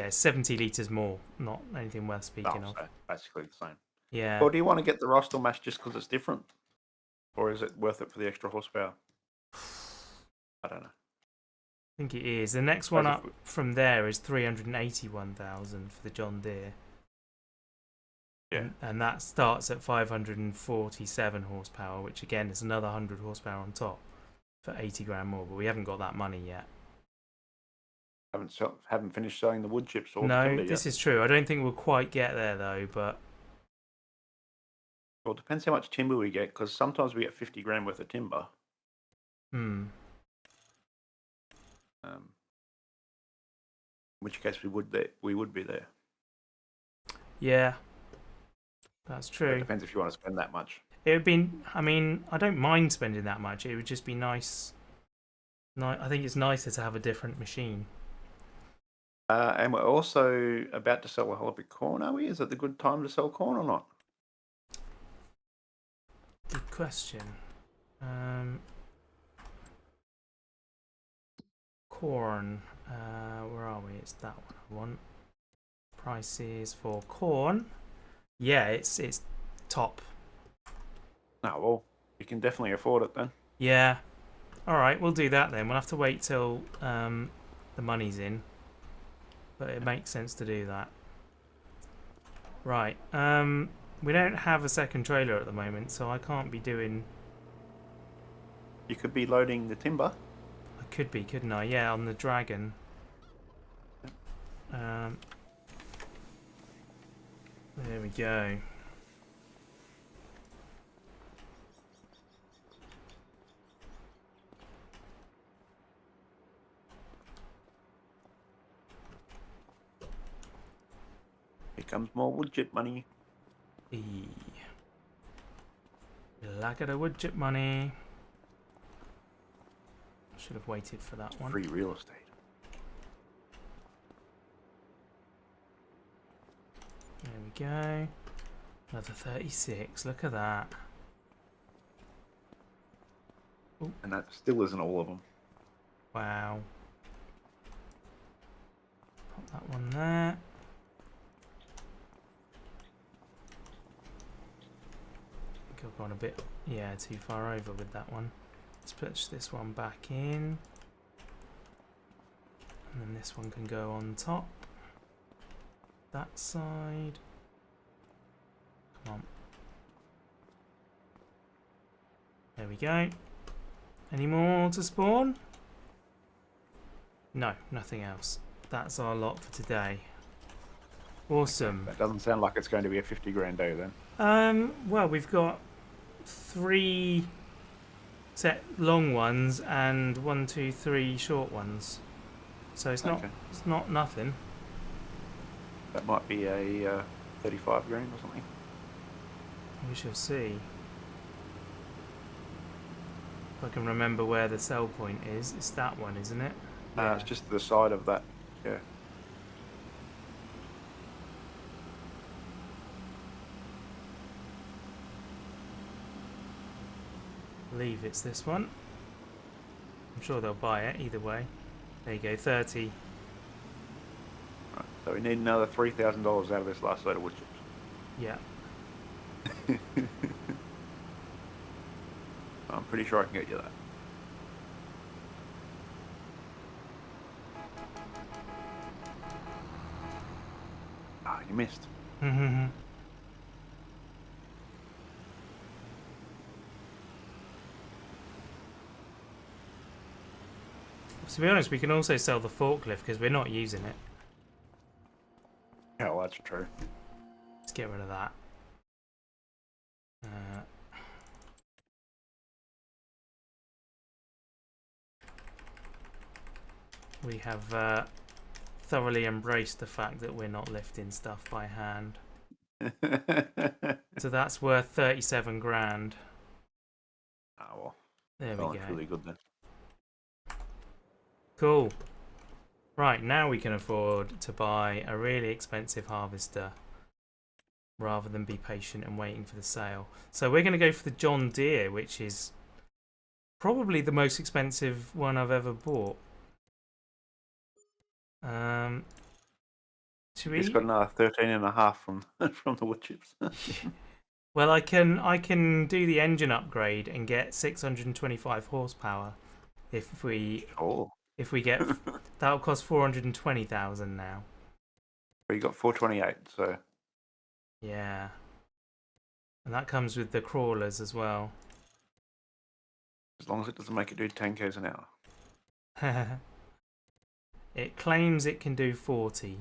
70 litres more. Not anything worth speaking of. So basically the same. Yeah. Or do you want to get the Rostelmash just because it's different? Or is it worth it for the extra horsepower? I don't know. I think it is. The next one up from there is 381,000 for the John Deere. Yeah. And that starts at 547 horsepower, which again is another 100 horsepower on top for 80 grand more, but we haven't got that money yet. Haven't finished selling the wood chips or the No, timber this yet. is true. I don't think we'll quite get there though, but Well, it depends how much timber we get, because sometimes we get 50 grand worth of timber. In which case we would be there. Yeah, that's true. It depends if you want to spend that much. It would be. I mean, I don't mind spending that much. It would just be nice. I think it's nicer to have a different machine. And we're also about to sell a whole bit of corn, are we? Is it the good time to sell corn or not? Good question. Corn. Where are we? It's that one I want. Prices for corn. Yeah, it's top. No, well, you can definitely afford it then. Yeah. All right, we'll do that then. We'll have to wait till the money's in, but it makes sense to do that. Right. We don't have a second trailer at the moment, so I can't be doing. You could be loading the timber. I could be, couldn't I? Yeah, on the Dragon. There we go. Here comes more wood chip money. Lack of the wood chip money. Should have waited for that one. Free real estate. There we go. Another 36. Look at that. Ooh. And that still isn't all of them. Wow. Pop that one there. I think I've gone a bit, too far over with that one. Let's push this one back in. And then this one can go on top. That side. Come on. There we go. Any more to spawn? No, nothing else. That's our lot for today. Awesome. That doesn't sound like it's going to be a 50 grand day then. Well, we've got 3 set long ones and 1, 2, 3 short ones. So it's not nothing. That might be a 35 grand or something. We shall see. If I can remember where the sell point is. It's that one, isn't it? No, it's just the side of that. Yeah. believe it's this one. I'm sure they'll buy it either way. There you go, 30. Right, so we need another $3,000 out of this last load of wood chips. Yeah. I'm pretty sure I can get you that. Ah, you missed. To be honest, we can also sell the forklift because we're not using it. Yeah, well, that's true. Let's get rid of that. We have thoroughly embraced the fact that we're not lifting stuff by hand. So that's worth 37 grand. Ah, well. There we go. That's really good then. Cool. Right, now we can afford to buy a really expensive harvester rather than be patient and waiting for the sale. So we're going to go for the John Deere, which is probably the most expensive one I've ever bought. Should we? It's got another 13.5 from the wood chips. Well, I can do the engine upgrade and get 625 horsepower if we get that'll cost 420,000 now. But you got 428, so yeah, and that comes with the crawlers as well. As long as it doesn't make it do 10 k's an hour. It claims it can do 40.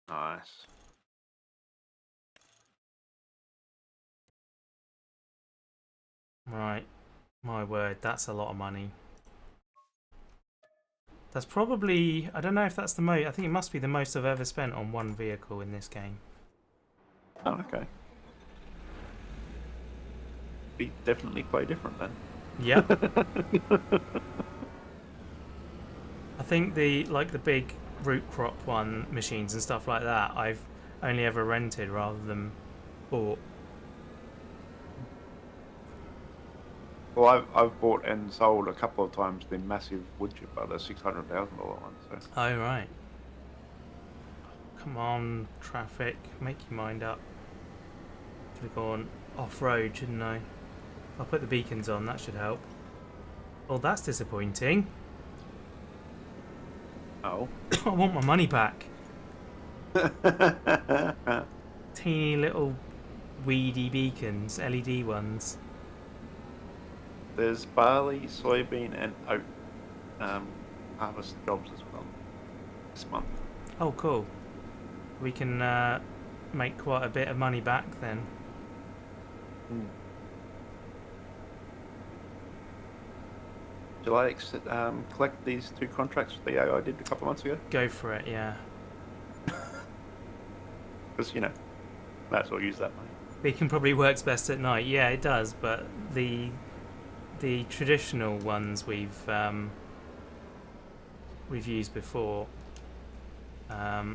Nice. Right, my word, that's a lot of money. That's probably, I don't know if that's the most, I think it must be the most I've ever spent on one vehicle in this game. Oh, okay. We definitely play different then. Yep. I think the big root crop one machines and stuff like that I've only ever rented rather than bought. Well, I've bought and sold a couple of times the massive wood chipper, the $600,000 one. So. Oh right. Come on, traffic, make your mind up. Should have gone off-road, shouldn't I? I'll put the beacons on, that should help. Well, that's disappointing. Oh. I want my money back. Teeny little weedy beacons, LED ones. There's barley, soybean, and oat harvest jobs as well this month. Oh, cool. We can make quite a bit of money back then. Shall I collect these 2 contracts the AI did a couple of months ago? Go for it, yeah. Because, you know, might as well use that money. Beacon probably works best at night. Yeah, it does, but the traditional ones we've used before are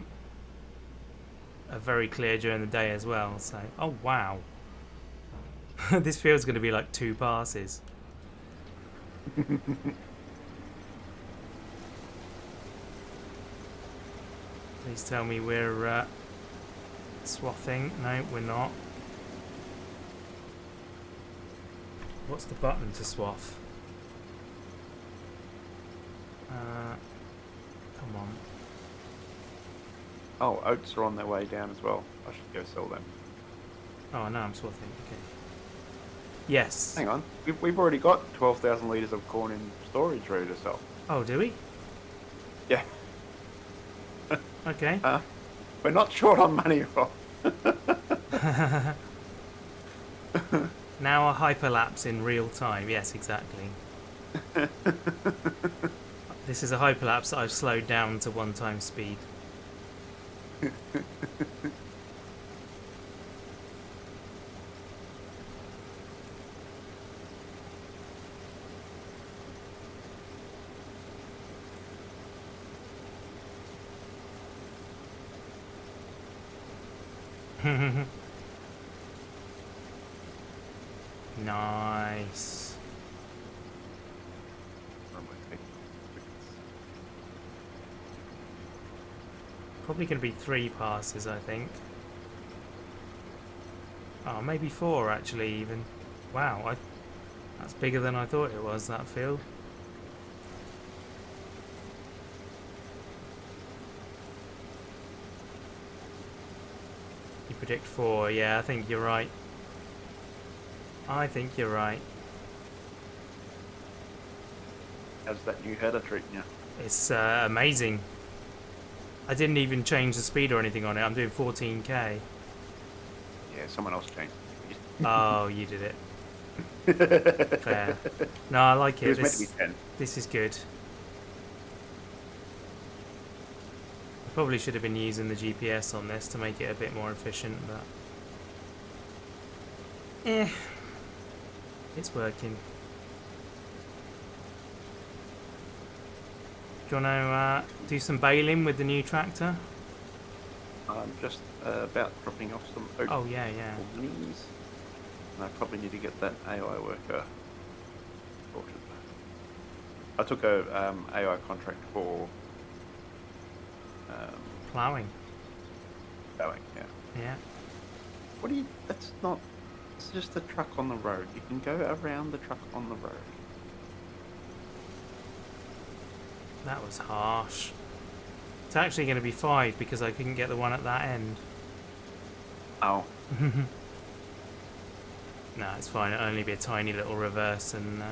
very clear during the day as well. So, oh wow, this field's going to be like 2 passes. Please tell me we're swathing. No, we're not. What's the button to swath? Come on. Oh, oats are on their way down as well. I should go sell them. Oh no, I'm swathing. Okay. Yes. Hang on, we've already got 12,000 litres of corn in storage ready to sell. Oh, do we? Yeah. Okay. We're not short on money, Rob. Now a hyperlapse in real time. Yes, exactly. This is a hyperlapse that I've slowed down to 1x speed. Nice. Probably going to be 3 passes, I think. Oh, maybe 4 actually even. Wow, that's bigger than I thought it was, that field. You predict 4, yeah, I think you're right. I think you're right. How's that new header treating you? It's amazing. I didn't even change the speed or anything on it. I'm doing 14k. Yeah, someone else changed it. Oh, you did it. Fair. No, I like it. It was meant to be 10. This is good. I probably should have been using the GPS on this to make it a bit more efficient, but... it's working. Do you want to do some baling with the new tractor? I'm just about dropping off some oats. Oh, yeah, yeah. For minis. And I probably need to get that AI worker sorted. I took a AI contract for Ploughing. going, yeah. Yeah. What do you... That's not... It's just a truck on the road. You can go around the truck on the road. That was harsh. It's actually going to be 5 because I couldn't get the one at that end. Oh. No, it's fine. It'll only be a tiny little reverse and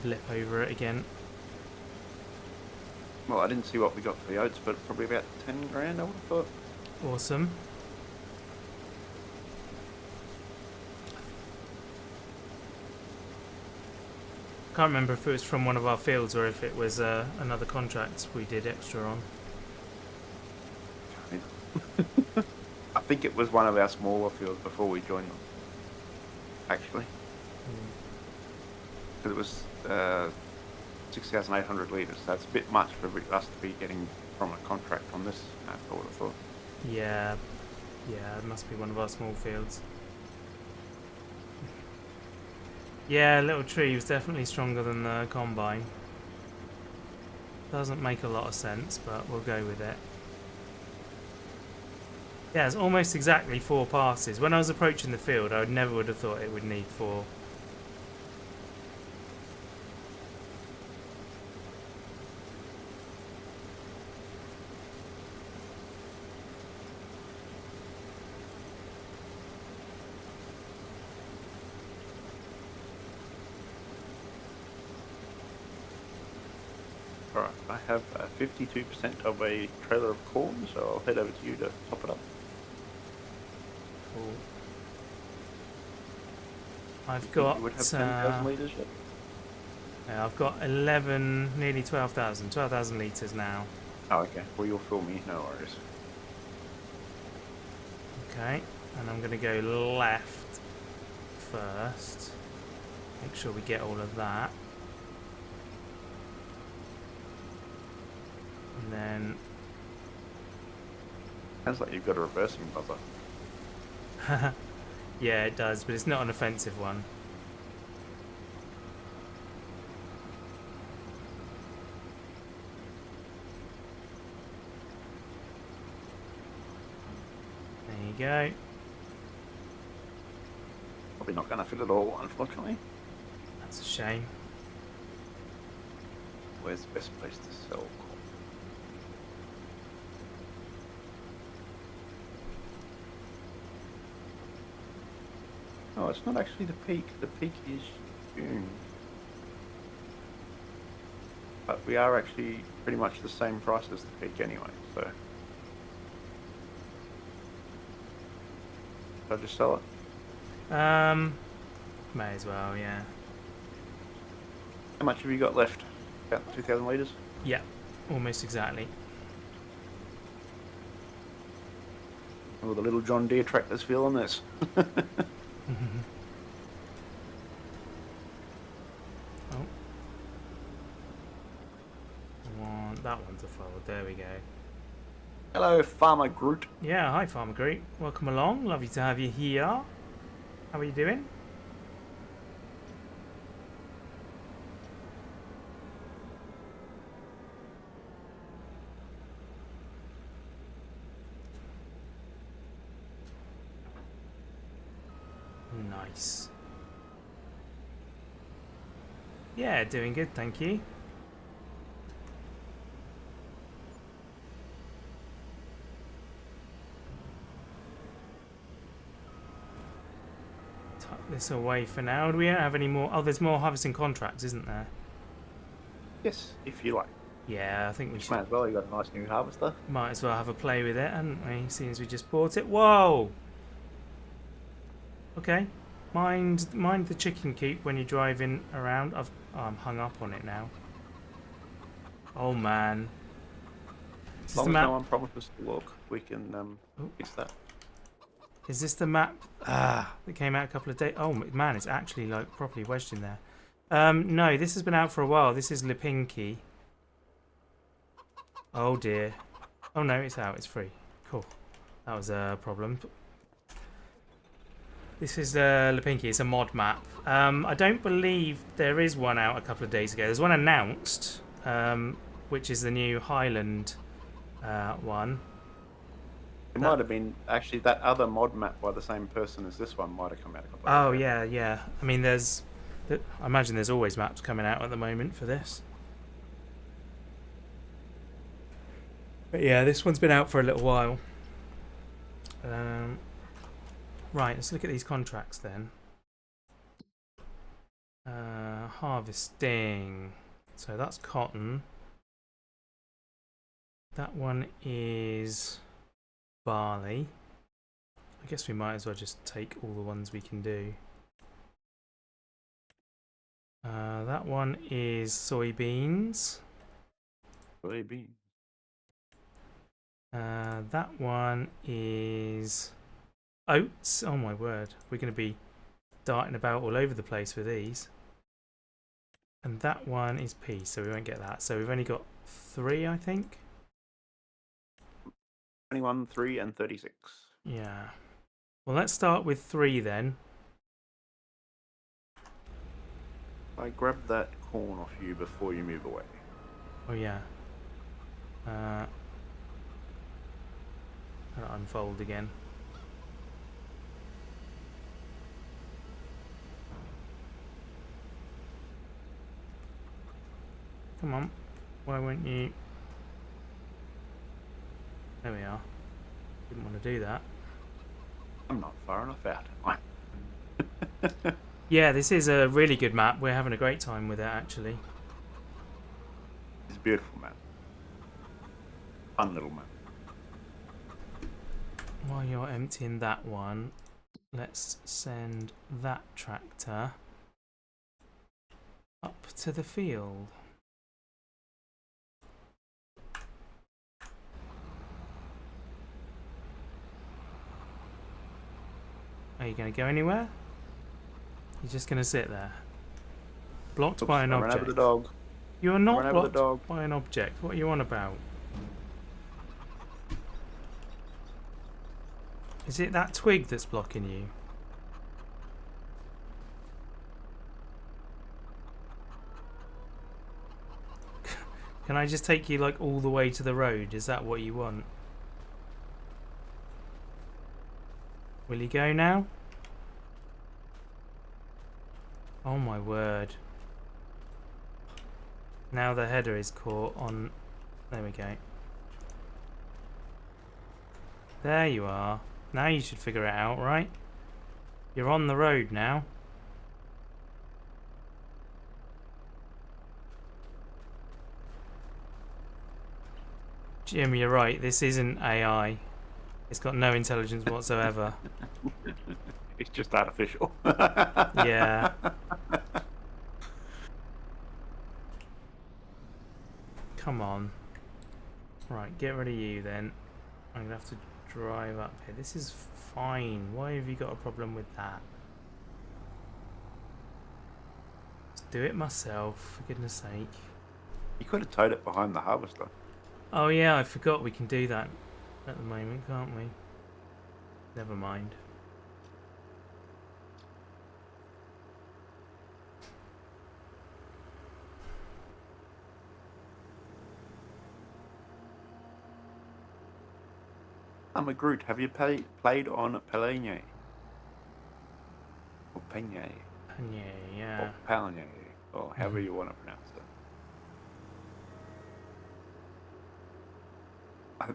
blip over it again. Well, I didn't see what we got for the oats, but probably about 10 grand, I would have thought. Awesome. Can't remember if it was from one of our fields or if it was another contract we did extra on. I think it was one of our smaller fields before we joined them, actually. Because it was 6,800 litres. That's a bit much for us to be getting from a contract on this map, I would have thought. Yeah, it must be one of our small fields. Yeah, Little Tree was definitely stronger than the Combine. Doesn't make a lot of sense, but we'll go with it. Yeah, it's almost exactly 4 passes. When I was approaching the field, I never would have thought it would need 4. Alright, I have 52% of a trailer of corn, so I'll head over to you to top it up. Cool. I've got... You would have 10,000 litres yet? Yeah, I've got 11, nearly 12,000 litres now. Oh, okay. Well, you'll fill me, no worries. Okay, and I'm going to go left first. Make sure we get all of that. And then... Sounds like you've got a reversing buzzer. yeah, it does, but it's not an offensive one. There you go. Probably not going to fit it all, unfortunately. That's a shame. Where's the best place to sell corn? Oh, it's not actually the peak. The peak is June. But we are actually pretty much the same price as the peak anyway, so... Should I just sell it? May as well, yeah. How much have you got left? About 2,000 litres? Yeah, almost exactly. Oh, the little John Deere tractor's feeling this. Oh. That one's a forward. There we go. Hello, Farmer Groot. Yeah, hi Farmer Groot. Welcome along. Lovely to have you here. How are you doing? Nice. Yeah, doing good, thank you. Tuck this away for now. Do we don't have any more? Oh, there's more harvesting contracts, isn't there? Yes, if you like. Yeah, I think we Which should. might as well. You got a nice new harvester. Might as well have a play with it, hadn't we? Seeing as we just bought it. Whoa! Okay. Mind the chicken coop when you're driving around. I'm hung up on it now. Oh man. Is As this long the as map? no one promises to look, we can fix that. Is this the map? That came out a couple of days. Oh man, it's actually like properly wedged in there. No, this has been out for a while. This is Lipinki. Oh dear. Oh no, it's out. It's free. Cool. That was a problem. This is Lipinki. It's a mod map. I don't believe there is one out a couple of days ago. There's one announced, which is the new Highland one. It might have been actually that other mod map by the same person as this one might have come out a couple Oh of days ago. yeah, yeah. I mean, I imagine there's always maps coming out at the moment for this. But yeah, this one's been out for a little while. Right, let's look at these contracts then. Harvesting. So that's cotton. That one is barley. I guess we might as well just take all the ones we can do. That one is soybeans. Maybe. That one is oats. Oh my word, we're going to be darting about all over the place with these. And that one is peas, so we won't get that. So we've only got 3, I think. 21, 3, and 36. Yeah. Well, let's start with 3 then. I grabbed that corn off you before you move away. Oh yeah. I'll unfold again. Come on. Why won't you? There we are. Didn't want to do that. I'm not far enough out, am I? Yeah, this is a really good map. We're having a great time with it, actually. It's a beautiful map. Fun little map. While you're emptying that one, let's send that tractor up to the field. Are you going to go anywhere? You're just going to sit there. Blocked Oops, by an I ran object. over the dog. You're not ran over the blocked dog. by an object. What are you on about? Is it that twig that's blocking you? Can I just take you like all the way to the road? Is that what you want? Will you go now? Oh my word. Now the header is caught on... There we go. There you are. Now you should figure it out, right? You're on the road now. Jim, you're right. This isn't AI. It's got no intelligence whatsoever. It's just artificial. Yeah. Come on. Right, get rid of you then. I'm going to have to drive up here. This is fine. Why have you got a problem with that? Just do it myself, for goodness sake. You could have towed it behind the harvester. Oh yeah, I forgot we can do that at the moment, can't we? Never mind. I'm a Groot. Have you played on Pelene? Peigne, Yeah. or Palnier, or however you want to pronounce it.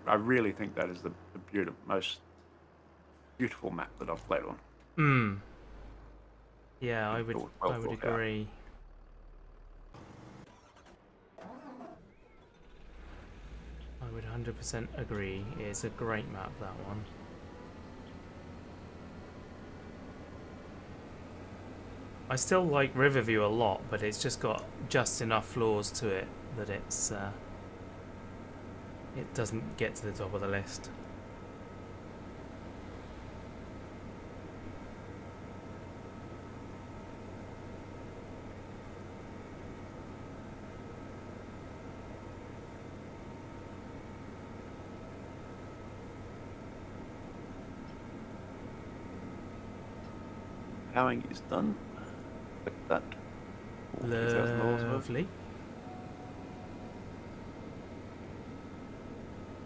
I really think that is the most beautiful map that I've played on. Hmm. Yeah, It was well I would thought out. agree. I would 100% agree. It's a great map, that one. I still like Riverview a lot, but it's just got just enough flaws to it that it doesn't get to the top of the list. Howing is done. Like that. Ooh, 2,000 dollars worth. Lovely.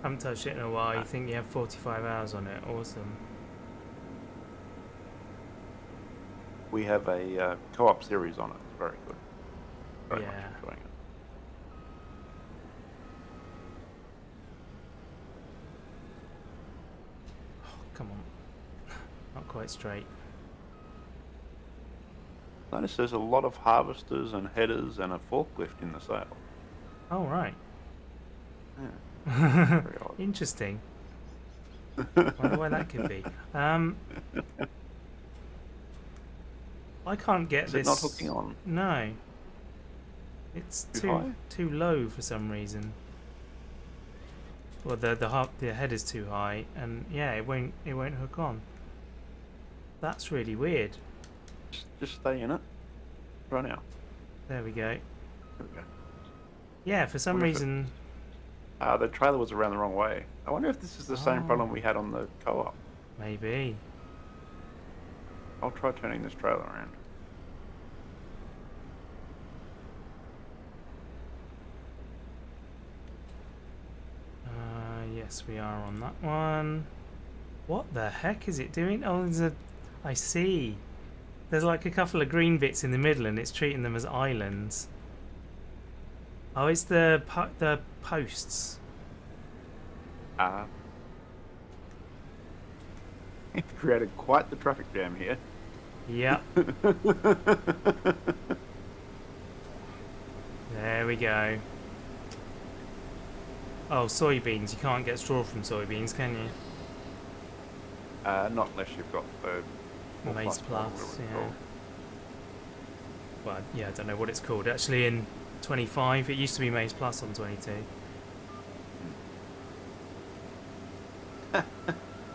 Haven't touched it in a while. You think you have 45 hours on it? Awesome. We have a co-op series on it. It's very good. Very much Yeah. enjoying it. Oh, come on. Not quite straight. Notice there's a lot of harvesters and headers and a forklift in the sale. Oh, right. Yeah, very odd. Interesting. Wonder why that could be. I can't get Is this. it not hooking on? No. It's Too high? too low for some reason. Well, the head is too high, and yeah, it won't hook on. That's really weird. Just stay in it. Right now. There we go. There we go. Yeah, for some Wonder if reason. The trailer was around the wrong way. I wonder if this is the same problem we had on the co-op. Maybe. I'll try turning this trailer around. Yes, we are on that one. What the heck is it doing? Oh, I see. There's like a couple of green bits in the middle, and it's treating them as islands. Oh, it's the posts. You've created quite the traffic jam here. Yep. There we go. Oh, soybeans. You can't get straw from soybeans, can you? Not unless you've got the Maize Plus, Plus, yeah. Well, yeah, I don't know what it's called. Actually, in 25, it used to be Maize Plus on 22.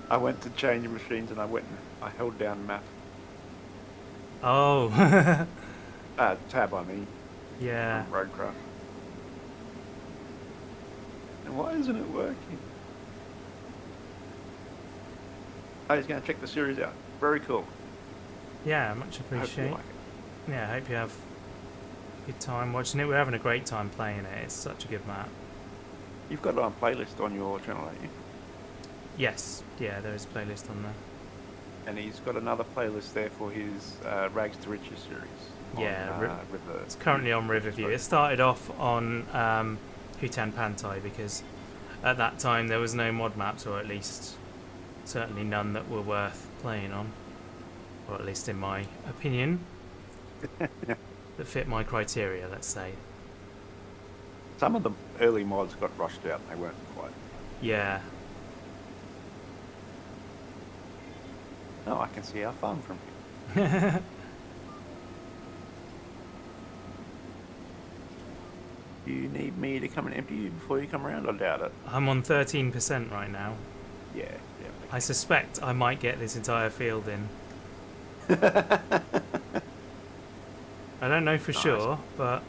I went to change machines and I held down map. Oh. Tab, I mean. Yeah. Roadcraft. And why isn't it working? Oh, he's going to check the series out. Very cool. Yeah, much Hope you appreciate. like it. Yeah, I hope you have a good time watching it. We're having a great time playing it. It's such a good map. You've got it on playlist on your channel, haven't you? Yes, yeah, there is a playlist on there. And he's got another playlist there for his Rags to Riches series. Yeah, on, River. it's currently on Riverview. It started off on Hutan Pantai because at that time there was no mod maps, or at least certainly none that were worth playing on, or at least in my opinion, that fit my criteria, let's say. Some of the early mods got rushed out and they weren't quite. Yeah. Oh, I can see our farm from here. Do you need me to come and empty you before you come around? I doubt it. I'm on 13% right now. Yeah. I suspect I might get this entire field in. I don't know for sure, but...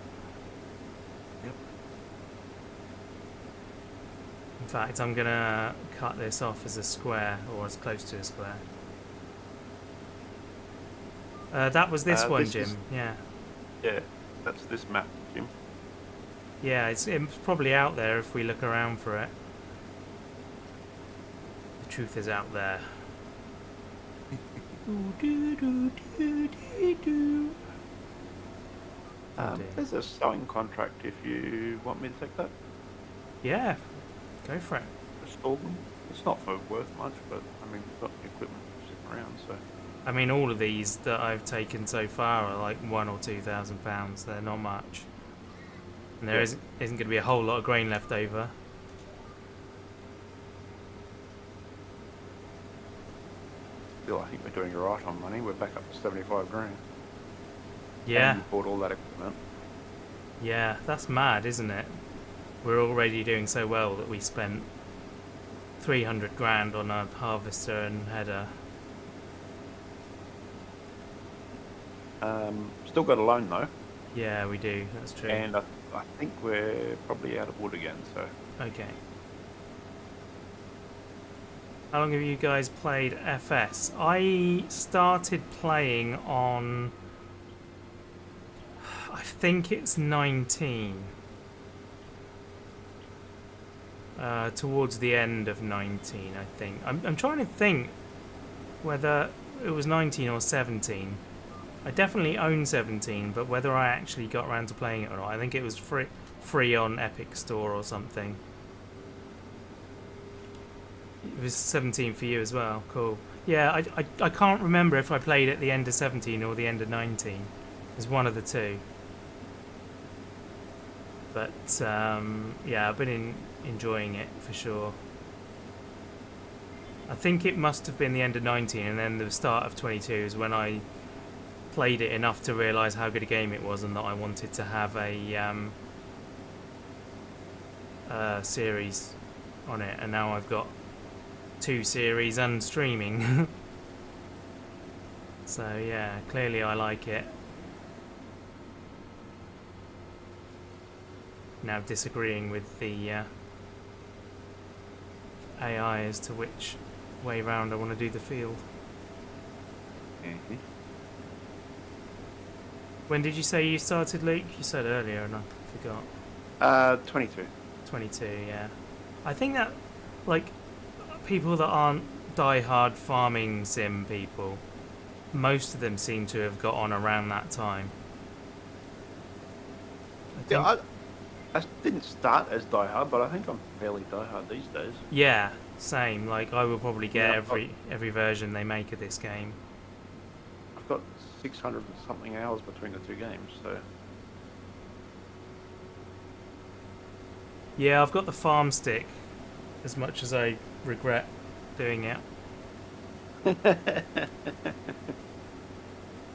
Yep. In fact, I'm going to cut this off as a square, or as close to a square. That was this one, this Jim. is- Yeah. Yeah, that's this map, Jim. Yeah, it's probably out there if we look around for it. The truth is out there. Oh dear. There's a sewing contract if you want me to take that. Yeah, go for it. Install them. It's not for worth much, but I mean, we've got the equipment sitting around, so. I mean, all of these that I've taken so far are like £1,000 or £2,000. They're not much, and there isn't going to be a whole lot of grain left over. Still, I think we're doing all right on money. We're back up to 75 grand. Yeah, And you bought all that equipment. yeah, that's mad, isn't it? We're already doing so well that we spent 300 grand on a harvester and header. Still got a loan though, Yeah, we do. That's true. and I think we're probably out of wood again. So Okay. How long have you guys played FS? I started playing on, I think it's 19. Towards the end of 19, I think. I'm trying to think whether it was 19 or 17. I definitely own 17, but whether I actually got around to playing it or not, I think it was free on Epic Store or something. It was 17 for you as well. Cool. Yeah, I can't remember if I played at the end of 17 or the end of 19. It was one of the two. But yeah, I've been enjoying it for sure. I think it must have been the end of 19, and then the start of 22 is when I played it enough to realise how good a game it was and that I wanted to have a series on it, and now I've got 2 series and streaming. So yeah, clearly I like it. Now disagreeing with the AI as to which way round I want to do the field. mm-hmm. When did you say you started, Luke? You said earlier and I forgot. 22. 22, yeah. I think that, like, people that aren't die-hard farming sim people, most of them seem to have got on around that time. Yeah, I didn't start as diehard, but I think I'm fairly diehard these days. Yeah, same. Like, I will probably get Yeah, every version they make of this game. I've got 600 and something hours between the two games, so. Yeah, I've got the farm stick, as much as I regret doing it.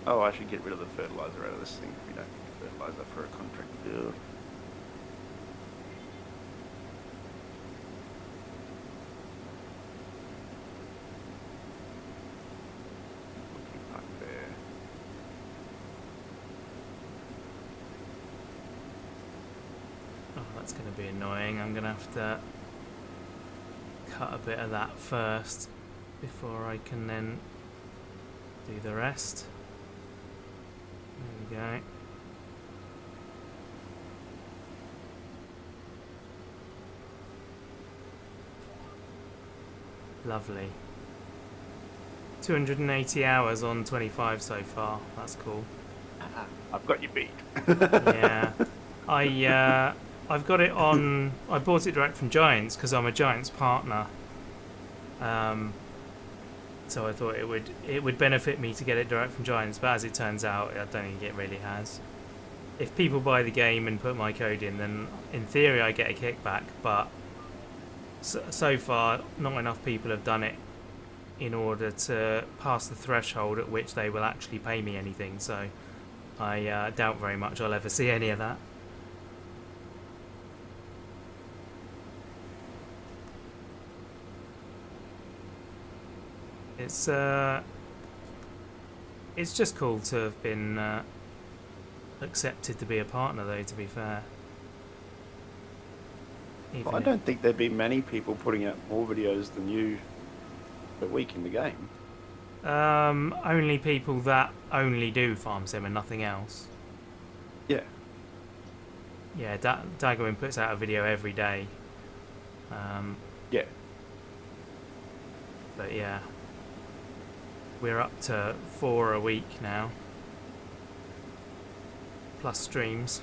Oh, I should get rid of the fertilizer out of this thing. We don't need fertilizer for a contract field. Looking like there. Oh, that's going to be annoying. I'm going to have to cut a bit of that first before I can then do the rest. There we go. Lovely. 280 hours on 25 so far. That's cool. I've got you beat. Yeah. I've got it on. I bought it direct from Giants because I'm a Giants partner. So I thought it would benefit me to get it direct from Giants, but as it turns out, I don't think it really has. If people buy the game and put my code in, then in theory I get a kickback, but so far not enough people have done it in order to pass the threshold at which they will actually pay me anything, so I doubt very much I'll ever see any of that. It's just cool to have been accepted to be a partner, though, to be fair. Well, I don't think there'd be many people putting out more videos than you per week in the game. Only people that only do farm sim and nothing else. Yeah. Yeah, Daggerwin puts out a video every day. Yeah. But yeah. we're up to 4 a week now, plus streams.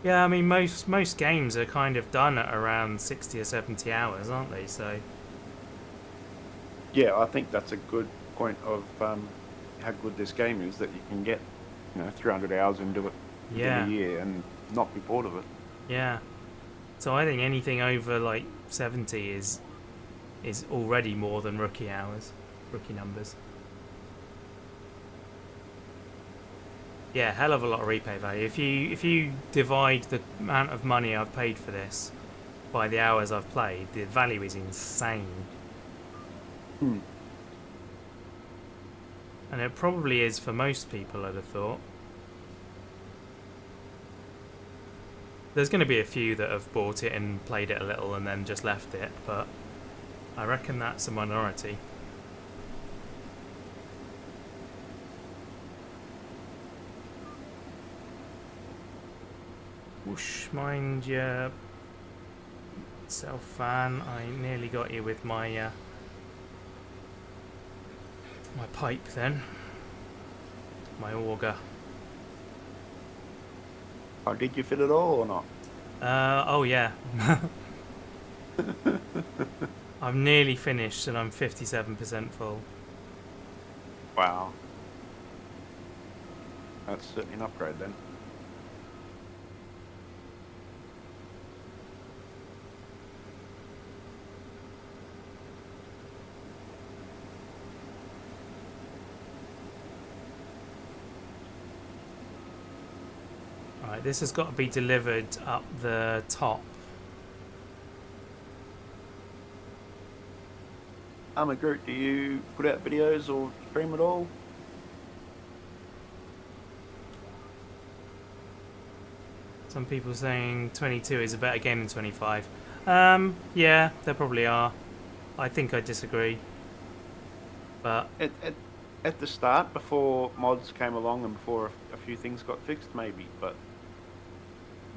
Yeah, I mean most games are kind of done at around 60 or 70 hours, aren't they? So Yeah, I think that's a good point of how good this game is, that you can get 300 hours into it within yeah, a year and not be bored of it. yeah. So I think anything over like 70 is already more than rookie hours, rookie numbers. Yeah, hell of a lot of replay value. If you divide the amount of money I've paid for this by the hours I've played, the value is insane. Hmm. And it probably is for most people, I'd have thought. There's going to be a few that have bought it and played it a little and then just left it, but I reckon that's a minority. Whoosh, mind your self, fan. I nearly got you with my my pipe then. My auger. Oh, did you fit it all or not? Oh yeah. I'm nearly finished and I'm 57% full. Wow. That's certainly an upgrade then. Right, this has got to be delivered up the top. Groot, do you put out videos or stream at all? Some people saying 22 is a better game than 25. Yeah, there probably are. I think I disagree. But At the start, before mods came along and before a few things got fixed, maybe. But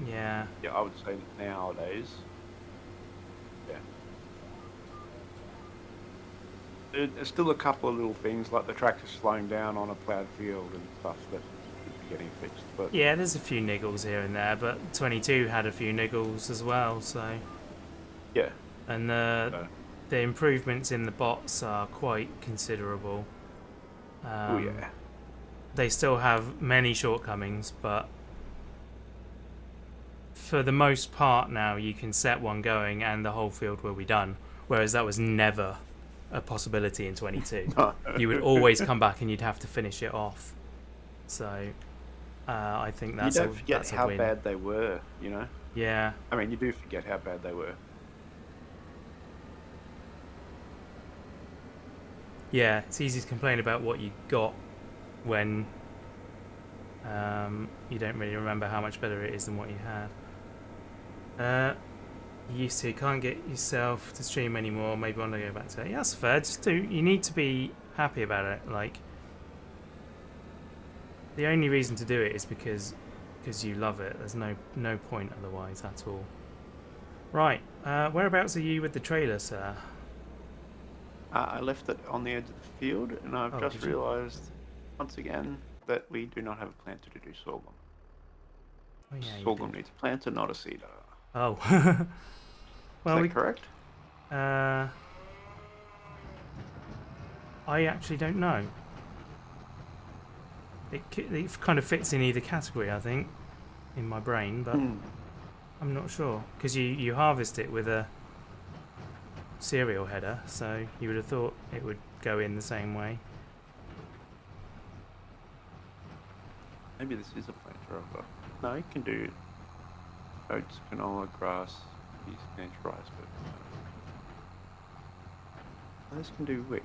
yeah, I would say nowadays, yeah. There's still a couple of little things like the tractor slowing down on a ploughed field and stuff that should be getting fixed. But yeah, there's a few niggles here and there, but 22 had a few niggles as well. So yeah, and the improvements in the bots are quite considerable. oh yeah. They still have many shortcomings, but for the most part now you can set one going and the whole field will be done, whereas that was never a possibility in 22. You would always come back and you'd have to finish it off. So I think that's you don't forget that's a how win. bad they were, Yeah, I mean, you do forget how bad they were. yeah, it's easy to complain about what you got when you don't really remember how much better it is than what you had. You used to, can't get yourself to stream anymore, maybe want to go back to it. Yeah, that's fair. You need to be happy about it. Like, the only reason to do it is because you love it. There's no point otherwise at all. Right, whereabouts are you with the trailer, sir? I left it on the edge of the field, and I've just did you? realised once again that we do not have a planter to do sorghum. Oh, yeah, you Sorghum did. needs a planter, not a seeder. Oh. Is that correct? I actually don't know. It kind of fits in either category, I think, in my brain, but I'm not sure. Because you harvest it with a cereal header, so you would have thought it would go in the same way. Maybe this is a planter of a... No, you can do oats, canola, grass, yeast, and rice, but this can do wheat.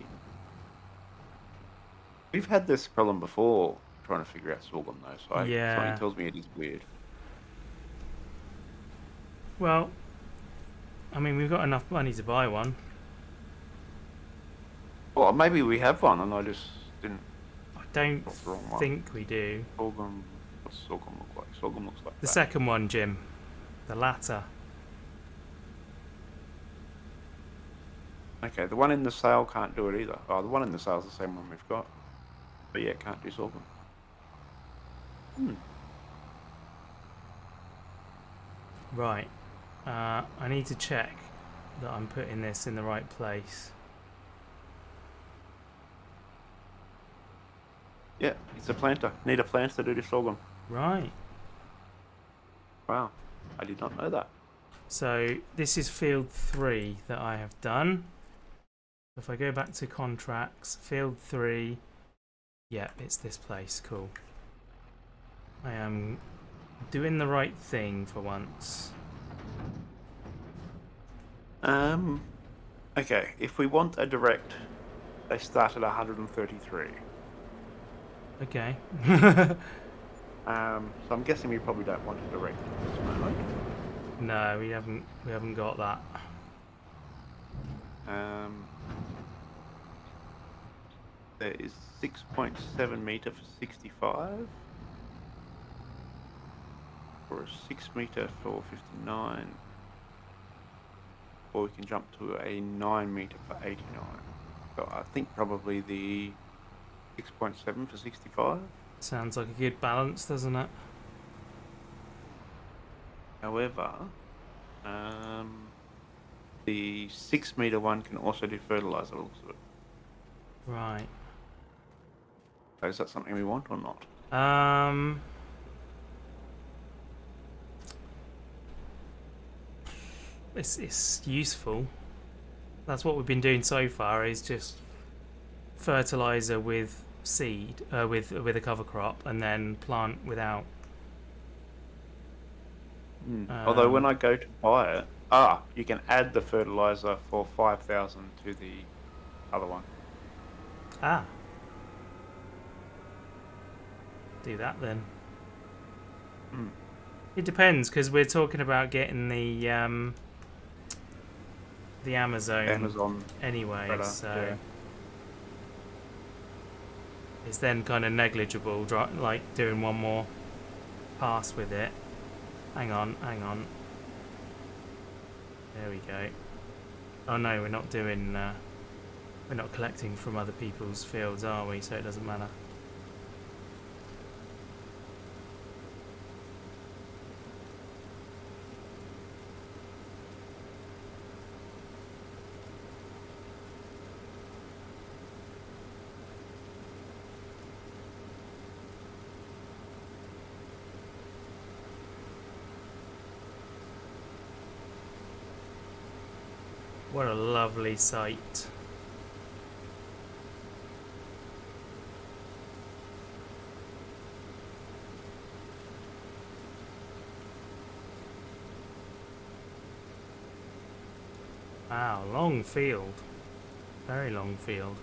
We've had this problem before trying to figure out sorghum, though, so something tells me it is weird. Well, I mean, we've got enough money to buy one. Well, maybe we have one, and I just didn't... I don't think we do. Sorghum... What's sorghum look like? Sorghum looks like The that. second one, Jim. The latter. Okay, the one in the sail can't do it either. Oh, the one in the sail is the same one we've got. But yeah, can't do sorghum. Right. I need to check that I'm putting this in the right place. Yeah, it's a planter. Need a planter to do the sorghum. Right. Wow, I did not know that. So this is field 3 that I have done. If I go back to contracts, field 3, yeah, it's this place. Cool. I am doing the right thing for once. Okay, if we want a direct, they start at 133. Okay. So I'm guessing we probably don't want a direct at this moment. No, we haven't got that. There is 6.7 meter for 65, or a 6 meter for 59, or we can jump to a 9 meter for 89. So I think probably the 6.7 for 65. Sounds like a good balance, doesn't it? However, the 6 meter one can also do fertilizer looks of it. Right. So is that something we want or not? It's useful. That's what we've been doing so far, is just fertilizer with seed, with a cover crop, and then plant without. Although when I go to buy it, you can add the fertilizer for 5,000 to the other one. Do that then. It depends, because we're talking about getting the Amazon anyway, umbrella, so yeah. it's then kind of negligible, like doing one more pass with it. Hang on. There we go. Oh no, we're not doing. We're not collecting from other people's fields, are we? So it doesn't matter. What a lovely sight. Wow, long field. Very long field.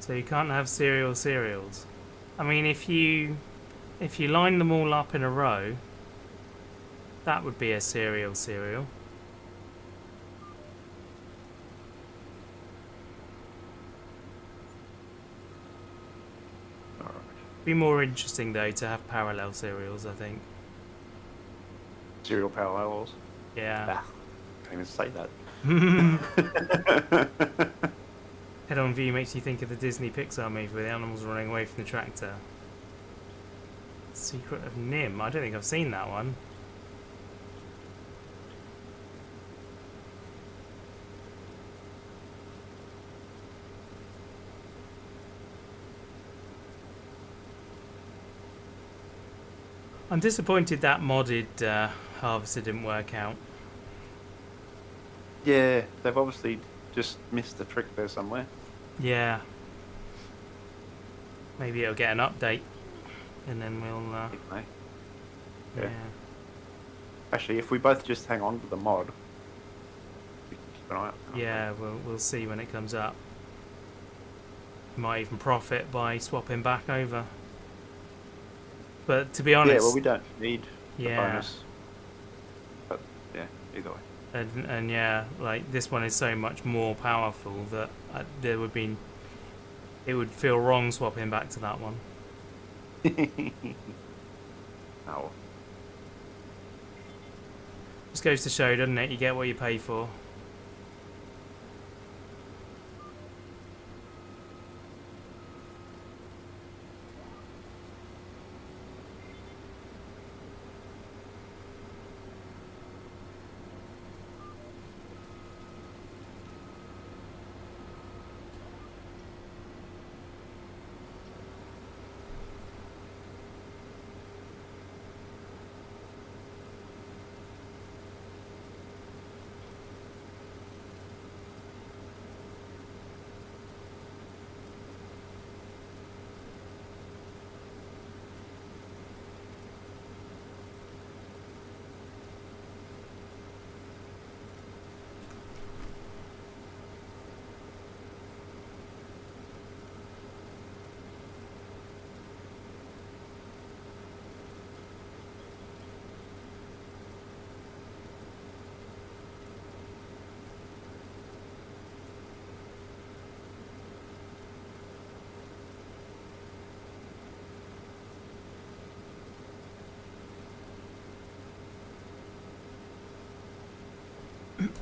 So you can't have cereals. I mean, if you line them all up in a row, that would be a cereal. Be more interesting though to have parallel cereals, I think. Serial parallels. Yeah. Can't even say that. Head-on view makes you think of the Disney Pixar movie where the animals are running away from the tractor. Secret of Nim. I don't think I've seen that one. I'm disappointed that modded harvester didn't work out. Yeah, they've obviously just missed the trick there somewhere. Yeah. Maybe it'll get an update, and then we'll. Yeah. Actually, if we both just hang on to the mod, we can keep an eye out. Yeah, we'll see when it comes up. Might even profit by swapping back over. But to be honest, yeah, well, we don't need the Yeah. bonus. But yeah, either way. And yeah, like this one is so much more powerful that it would feel wrong swapping back to that one. Oh. Just goes to show, doesn't it? You get what you pay for.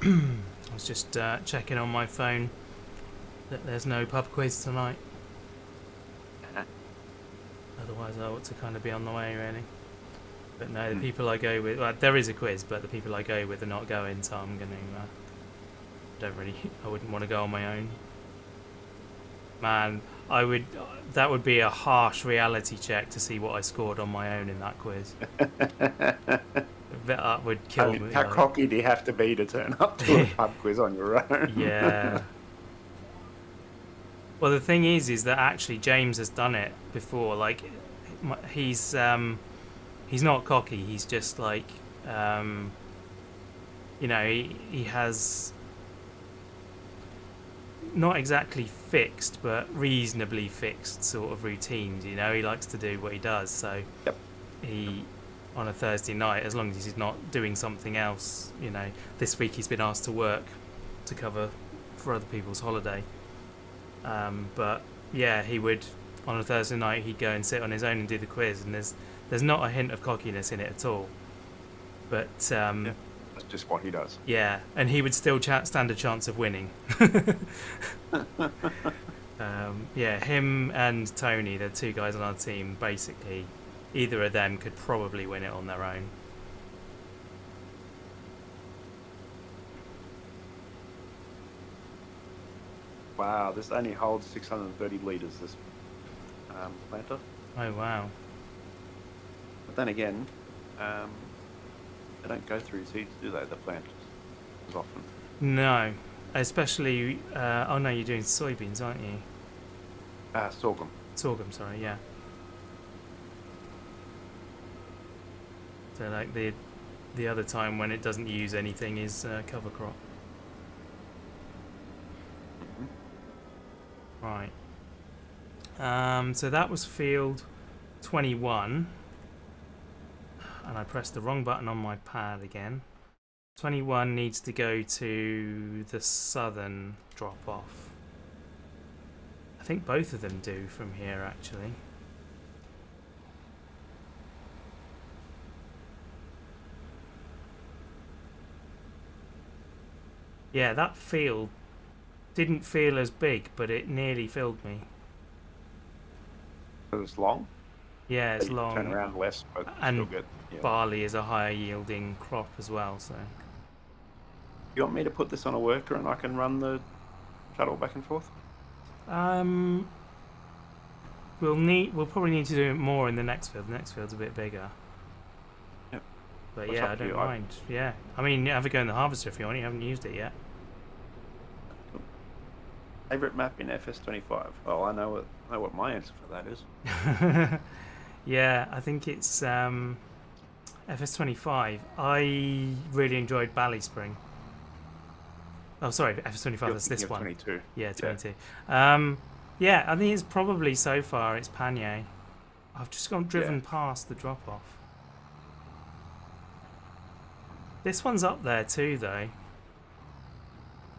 I was just checking on my phone that there's no pub quiz tonight. Otherwise I ought to kind of be on the way, really. But no, the people I go with... Well, there is a quiz, but the people I go with are not going, so I'm going to... I wouldn't want to go on my own. Man, that would be a harsh reality check to see what I scored on my own in that quiz. That would kill me. How cocky do you have to be to turn up to a pub quiz on your own? Yeah. Well, the thing is that actually James has done it before. Like, he's not cocky. He's just like, you know, he has not exactly fixed, but reasonably fixed sort of routines. You know, he likes to do what he does. So yep. He, on a Thursday night, as long as he's not doing something else, you know, this week he's been asked to work to cover for other people's holiday. But yeah, he would, on a Thursday night, he'd go and sit on his own and do the quiz, and there's not a hint of cockiness in it at all. But yeah, that's just what he does. Yeah, and he would still stand a chance of winning. Yeah, him and Tony, the two guys on our team, basically, either of them could probably win it on their own. Wow, this only holds 630 litres, this planter. Oh, wow. But then again, they don't go through seeds, do they, the planters, as often? No, especially... oh, no, you're doing soybeans, aren't you? Sorghum. Sorghum, sorry, yeah. So, like, the other time when it doesn't use anything is cover crop. Right. So that was field 21. And I pressed the wrong button on my pad again. 21 needs to go to the southern drop-off. I think both of them do from here, actually. Yeah, that field didn't feel as big, but it nearly filled me. It's long? Yeah, it's long. Turn around less, but and still good. Yeah. Barley is a higher yielding crop as well, so... You want me to put this on a worker and I can run the shuttle back and forth? We'll probably need to do it more in the next field. The next field's a bit bigger. Yep. But What's yeah, I don't mind. Yeah. I mean, have a go in the harvester if you want. You haven't used it yet. Cool. Favorite map in FS25? Well, I know what my answer for that is. Yeah, I think it's FS25. I really enjoyed Ballyspring. Oh, sorry, FS25. That's this one. 22. Yeah, 22. Yeah. Yeah, I think it's probably so far it's Panier. I've just driven past the drop off. This one's up there too, though.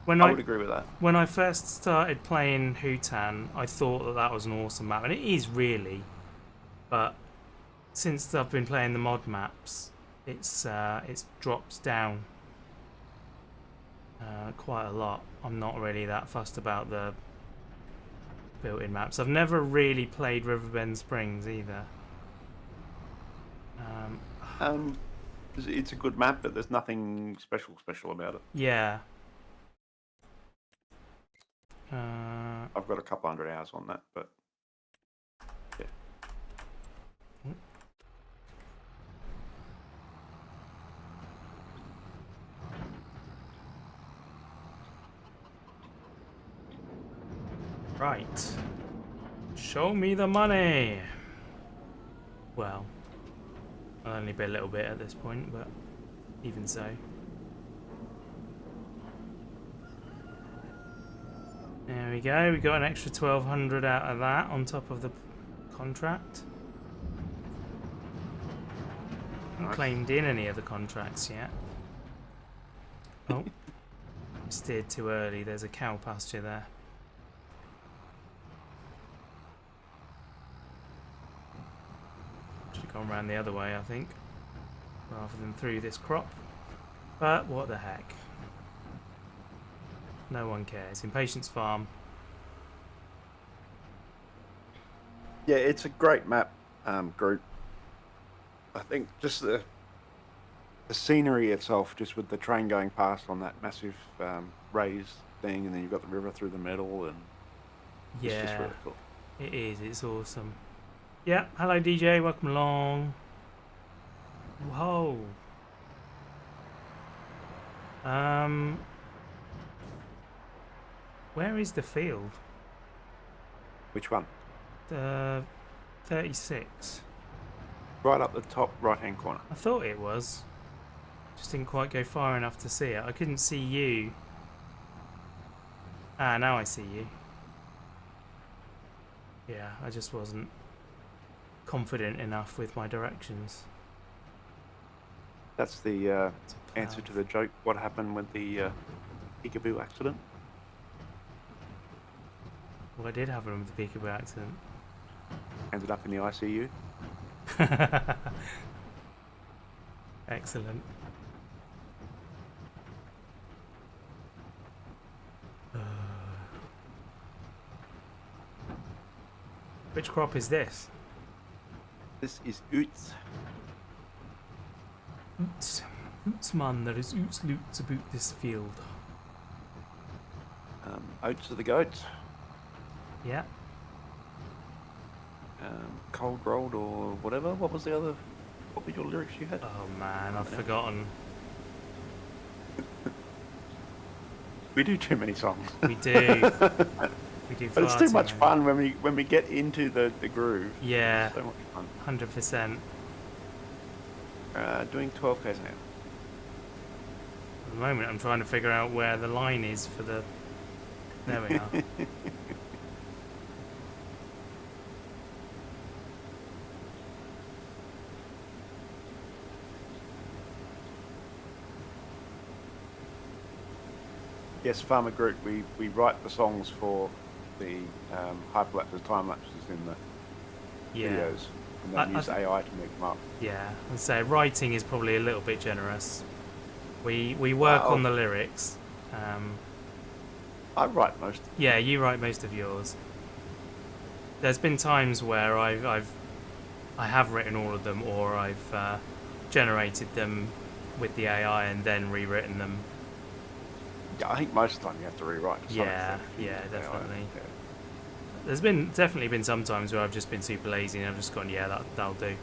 When I would agree with that. when I first started playing Hutan, I thought that that was an awesome map, and it is really. But since I've been playing the mod maps, it's dropped down quite a lot. I'm not really that fussed about the built-in maps. I've never really played Riverbend Springs either. It's a good map, but there's nothing special about it. Yeah. I've got a couple hundred hours on that, but yeah. Right. Show me the money. Well, I'll only be a little bit at this point, but even so. There we go. We got an extra 1,200 out of that on top of the contract. Haven't claimed in any of the contracts yet. Oh, steered too early. There's a cow pasture there. Should have gone around the other way, I think, rather than through this crop. But what the heck? No one cares. Impatience Farm. Yeah, it's a great map, group. I think just the scenery itself, just with the train going past on that massive raised thing, and then you've got the river through the middle, and Yeah, it's just really cool. it is. It's awesome. Yeah, hello DJ, welcome along. Whoa. Where is the field? Which one? The 36. Right up the top right-hand corner. I thought it was. Just didn't quite go far enough to see it. I couldn't see you. Ah, now I see you. Yeah, I just wasn't confident enough with my directions. That's the answer to the joke. What happened with the peekaboo accident? Well, I did have one with the peekaboo accident. Ended up in the ICU. Excellent. Which crop is this? This is Oots. Oots. Oots, man, there is oots loots about this field. Oats are the goats. Yeah. Cold rolled or whatever. What was the other? What were your lyrics you had? Oh man, I've forgotten. We do too many songs. We do. We do. But it's too much many. fun when we get into the groove. Yeah. So much fun. 100%. Doing 12Ks now. At the moment, I'm trying to figure out where the line is for the. There we are. Yes, Farmer Group, we write the songs for the hyperlapses, time lapses in the videos, and then use AI to make them up. Yeah, I'd say writing is probably a little bit generous. We work on the lyrics. I write most. Yeah, you write most of yours. There's been times where I have written all of them, or I've generated them with the AI and then rewritten them. Yeah, I think most of the time you have to rewrite. Yeah, definitely. Yeah. There's definitely been some times where I've just been super lazy and I've just gone, yeah, that'll do.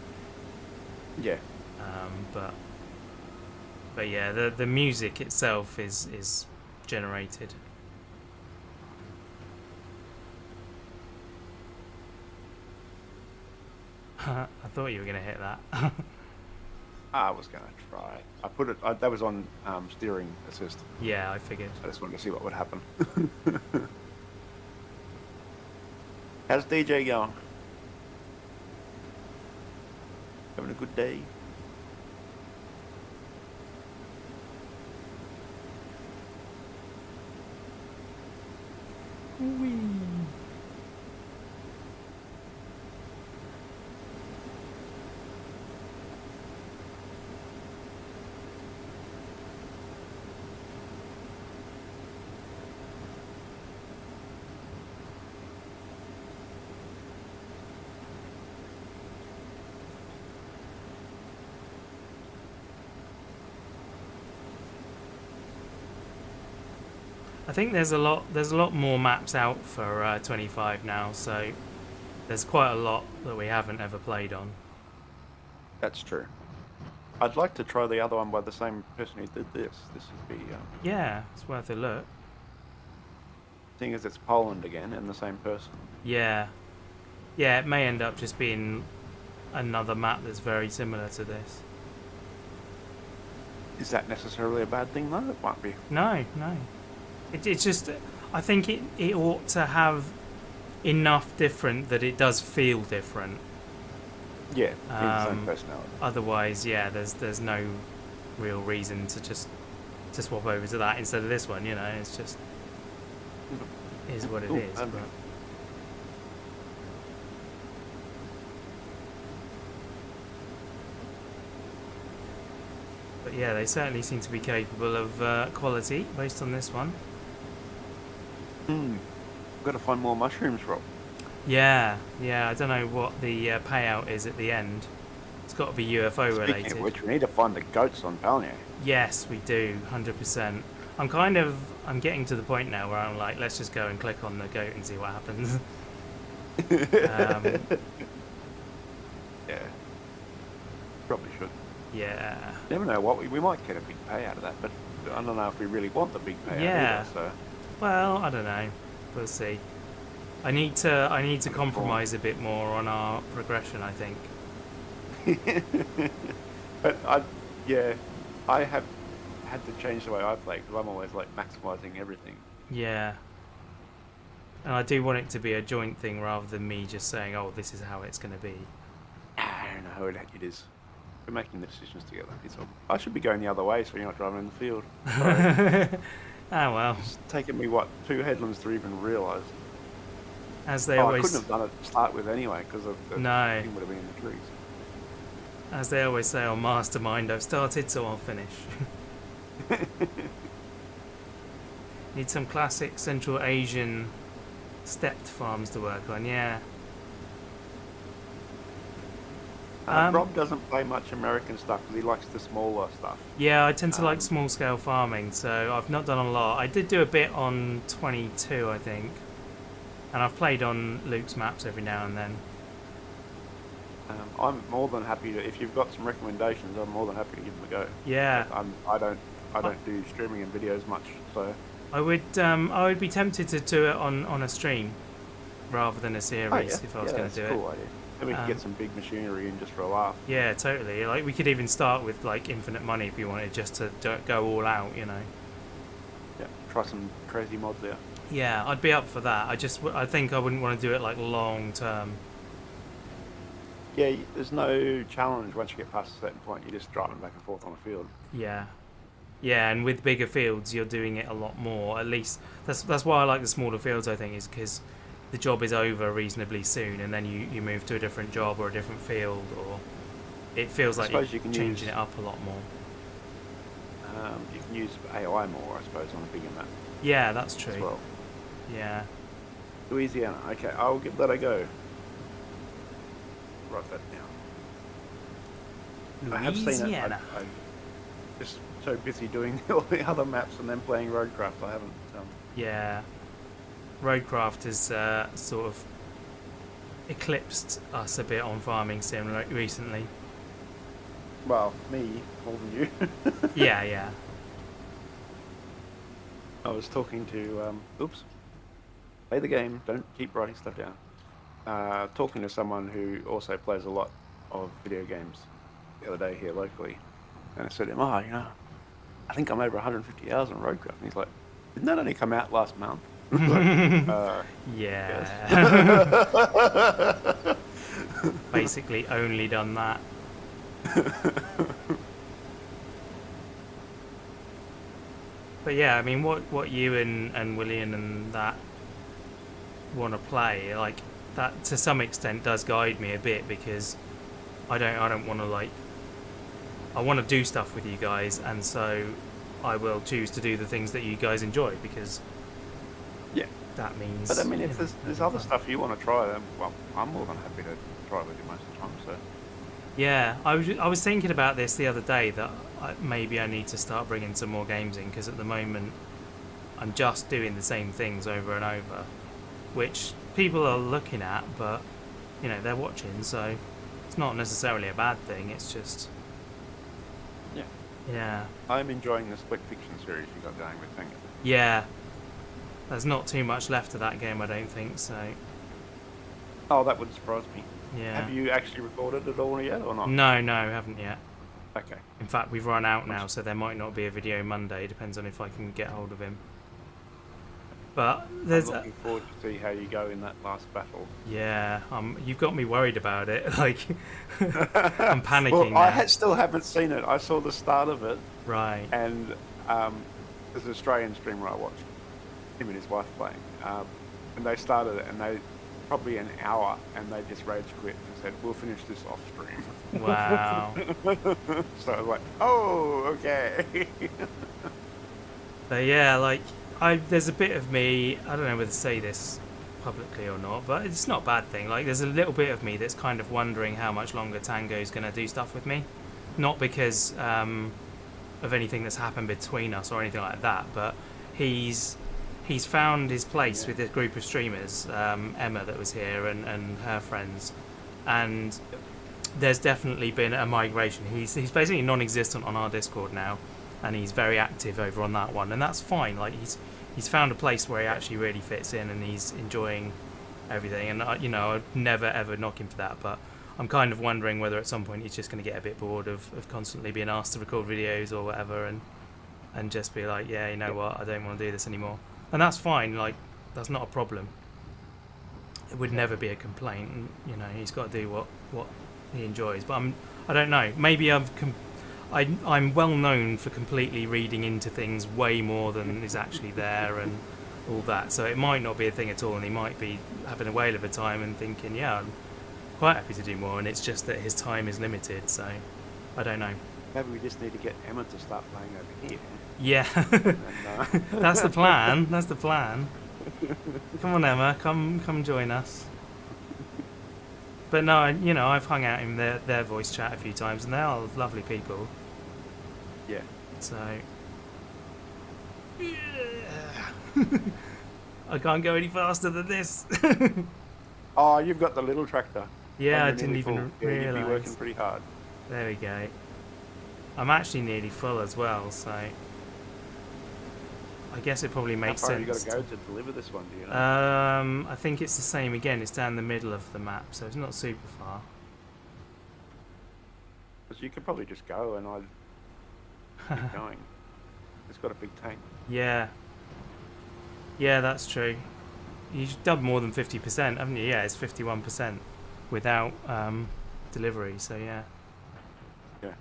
Yeah. But yeah, the music itself is generated. I thought you were going to hit that. I was going to try. I put it. That was on steering assist. Yeah, I figured. I just wanted to see what would happen. How's DJ going? Having a good day? Whee. I think there's a lot more maps out for 25 now, so there's quite a lot that we haven't ever played on. That's true. I'd like to try the other one by the same person who did this. This would be... Yeah, it's worth a look. seeing as it's Poland again and the same person. Yeah. Yeah, it may end up just being another map that's very similar to this. Is that necessarily a bad thing, though? It might be. No. It's just, I think it ought to have enough different that it does feel different. Yeah, the same personality. Otherwise, yeah, there's no real reason to swap over to that instead of this one. You know, it's just is what it is. But yeah, they certainly seem to be capable of quality based on this one. I've got to find more mushrooms, Rob. Yeah, I don't know what the payout is at the end. It's got to be UFO related. Speaking of which, we need to find the goats on Palnier. Yes, we do, 100%. I'm getting to the point now where I'm like, let's just go and click on the goat and see what happens. Yeah, probably should. Yeah. Never know what we might get a big pay out of that, but I don't know if we really want the big payout either. So. Well, I don't know. We'll see. I need to compromise a bit more on our progression, I think. But I have had to change the way I play because I'm always like maximising everything. Yeah. And I do want it to be a joint thing rather than me just saying, "Oh, this is how it's going to be." I don't know how it is. We're making the decisions together. I should be going the other way so you're not driving in the field. Ah, well. It's taken me, 2 headlands to even realise. As they always... I couldn't have done it to start with anyway because the thing would have been in the trees. As they always say on Mastermind, I've started so I'll finish. Need some classic Central Asian stepped farms to work on, yeah. Rob doesn't play much American stuff because he likes the smaller stuff. Yeah, I tend to like small scale farming, so I've not done a lot. I did do a bit on 22, I think, and I've played on Luke's maps every now and then. I'm more than happy to, if you've got some recommendations, I'm more than happy to give them a go. Yeah. I don't do streaming and videos much, so. I would be tempted to do it on a stream rather than a series if I was going to do cool it. Idea. Then we could get some big machinery in just for a laugh. Yeah, totally. Like we could even start with like infinite money if you wanted, just to go all out, you know. Yeah, try some crazy mods out. Yeah, I'd be up for that. I think I wouldn't want to do it like long term. Yeah, there's no challenge once you get past a certain point. You're just driving back and forth on a field. Yeah, and with bigger fields, you're doing it a lot more. At least that's why I like the smaller fields. I think is because the job is over reasonably soon, and then you move to a different job or a different field, or it feels like you're changing it up a lot more. You can use AI more, I suppose, on a bigger map. Yeah, that's true. As well. Yeah. Louisiana. Okay, I'll give that a go. Write that down. I have seen it. I'm just so busy doing all the other maps and then playing Roadcraft. I haven't. Yeah. Roadcraft has sort of eclipsed us a bit on farming sim recently. Well, me more than you. Yeah. I was talking to play the game. Don't keep writing stuff down. Talking to someone who also plays a lot of video games the other day here locally, and I said to him, I think I'm over 150 hours on Roadcraft, and he's like, didn't that only come out last month? Yeah. Basically only done that. But yeah, I mean, what you and William and that want to play. Like that to some extent does guide me a bit, because I don't want to like, I want to do stuff with you guys, and so I will choose to do the things that you guys enjoy, because Yeah. that means. But I mean, you if know, there's having other fun. stuff you want to try, then well, I'm more than happy to try with you most of the time. So Yeah, I was thinking about this the other day, that maybe I need to start bringing some more games in, because at the moment I'm just doing the same things over and over, which people are looking at, but you know they're watching, so it's not necessarily a bad thing. It's just yeah, yeah, I'm enjoying the split fiction series you got going with Tango. yeah. There's not too much left of that game, I don't think. So Oh, that would surprise me. yeah. Have you actually recorded it all yet, or not? No, haven't yet. Okay. In fact, we've run out now, so there might not be a video Monday. Depends on if I can get hold of him. But there's I'm looking forward to see how you go in that last battle. yeah, you've got me worried about it. Like I'm panicking Well, now. I still haven't seen it. I saw the start of it, Right. and there's an Australian streamer I watched, him and his wife playing, and they started it, and they probably an hour, and they just rage quit and said, "We'll finish this off stream." Wow. So I was like, "Oh, okay." But yeah, like there's a bit of me. I don't know whether to say this publicly or not, but it's not a bad thing. Like there's a little bit of me that's kind of wondering how much longer Tango's going to do stuff with me, not because of anything that's happened between us or anything like that, but he's found his place with this group of streamers, Emma that was here and her friends, and there's definitely been a migration. He's basically non-existent on our Discord now, and he's very active over on that one, and that's fine. Like he's found a place where he actually really fits in, and he's enjoying everything. And you know, I'd never ever knock him for that, but I'm kind of wondering whether at some point he's just going to get a bit bored of constantly being asked to record videos or whatever, and just be like, yeah, you know what, I don't want to do this anymore. And that's fine. Like that's not a problem. It would never be a complaint. And, you know, he's got to do what he enjoys. But I don't know. Maybe I'm well known for completely reading into things way more than is actually there and all that. So it might not be a thing at all, and he might be having a whale of a time and thinking, yeah, I'm quite happy to do more, and it's just that his time is limited. So I don't know. Maybe we just need to get Emma to start playing over here. Yeah, And, that's the plan. That's the plan. Come on, Emma, come join us. But no, you know, I've hung out in their voice chat a few times, and they are lovely people. yeah. So I can't go any faster than this. Oh, you've got the little tractor. Yeah, I And you're didn't nearly even full. Yeah, you'd be working realise. pretty hard. There we go. I'm actually nearly full as well, so I guess it probably makes How far have sense. you got to go to deliver this one, do you know? I think it's the same again. It's down the middle of the map, so it's not super far. Because you could probably just go and I'd keep going. It's got a big tank. Yeah. Yeah, that's true. You've done more than 50%, haven't you? Yeah, it's 51% without delivery, so yeah. Yeah.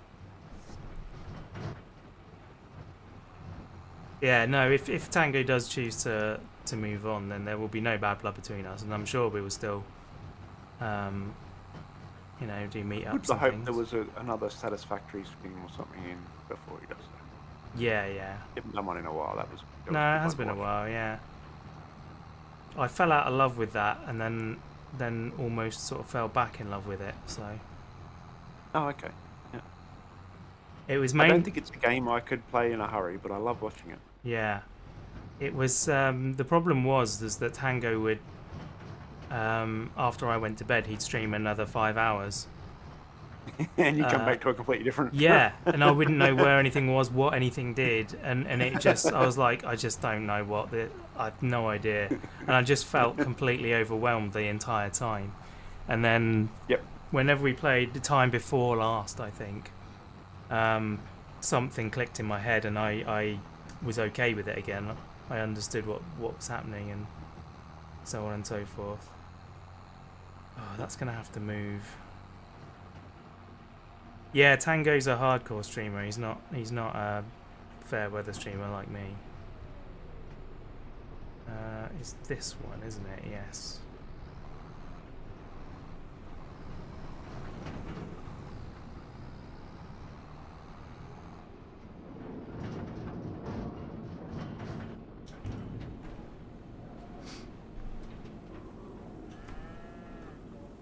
Yeah, no, if Tango does choose to move on, then there will be no bad blood between us, and I'm sure we will still, you know, do meetups. I and hope things. there was another Satisfactory stream or something in before he does that. Yeah. You haven't done one in a while. That was No, it has been a while, yeah. I fell out of love with that, and then almost sort of fell back in love with it, so. Oh, okay. Yeah. It was I don't think it's a game I could play in a hurry, but I love watching it. Yeah. It was, the problem was that Tango would, after I went to bed, he'd stream another 5 hours. And you come back to a completely different... Yeah, and I wouldn't know where anything was, what anything did, and it just, I was like, I just don't know I have no idea. And I just felt completely overwhelmed the entire time. And then, Yep. whenever we played the time before last, I think, something clicked in my head, and I was okay with it again. I understood what was happening, and so on and so forth. Oh, that's going to have to move. Yeah, Tango's a hardcore streamer. He's not a fair weather streamer like me. It's this one, isn't it? Yes.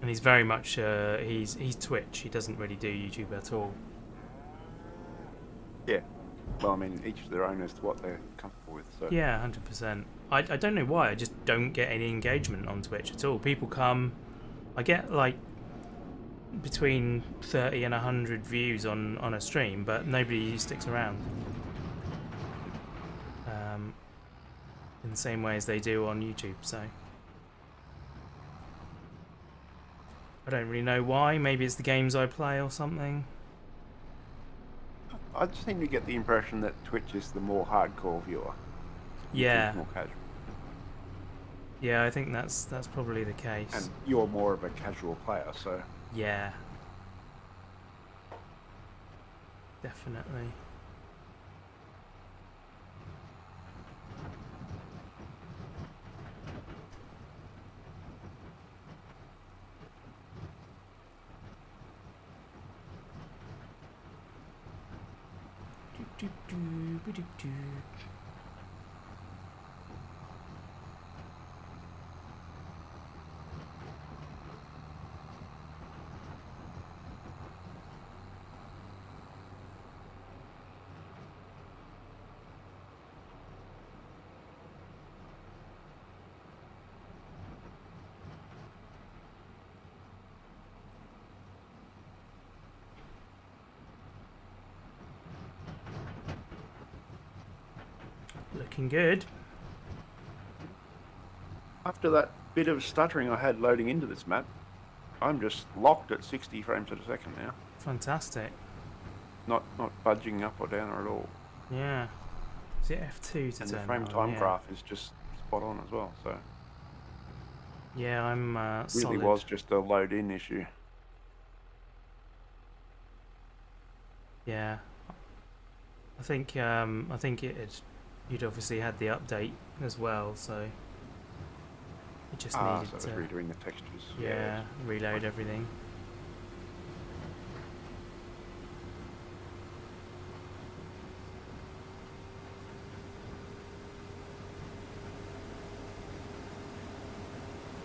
And he's very much he's Twitch. He doesn't really do YouTube at all. Yeah. Well, I mean, each their own as to what they're comfortable with. So. Yeah, 100%. I don't know why. I just don't get any engagement on Twitch at all. People come. I get like between 30 and 100 views on a stream, but nobody sticks around. In the same way as they do on YouTube, so I don't really know why. Maybe it's the games I play or something. I just seem to get the impression that Twitch is the more hardcore viewer. Yeah. More casual. Yeah, I think that's probably the case. And you're more of a casual player, so. Yeah. Definitely. Looking good. After that bit of stuttering I had loading into this map, I'm just locked at 60 frames per second now. Fantastic. Not budging up or down at all. Yeah. Is it F2 to and turn the frame that time on? Yeah. graph is just spot on as well. So Yeah, I'm really solid. was just a load in issue. Yeah. I think you'd obviously had the update as well, so it just needed so it was to redoing the textures. yeah, reload everything.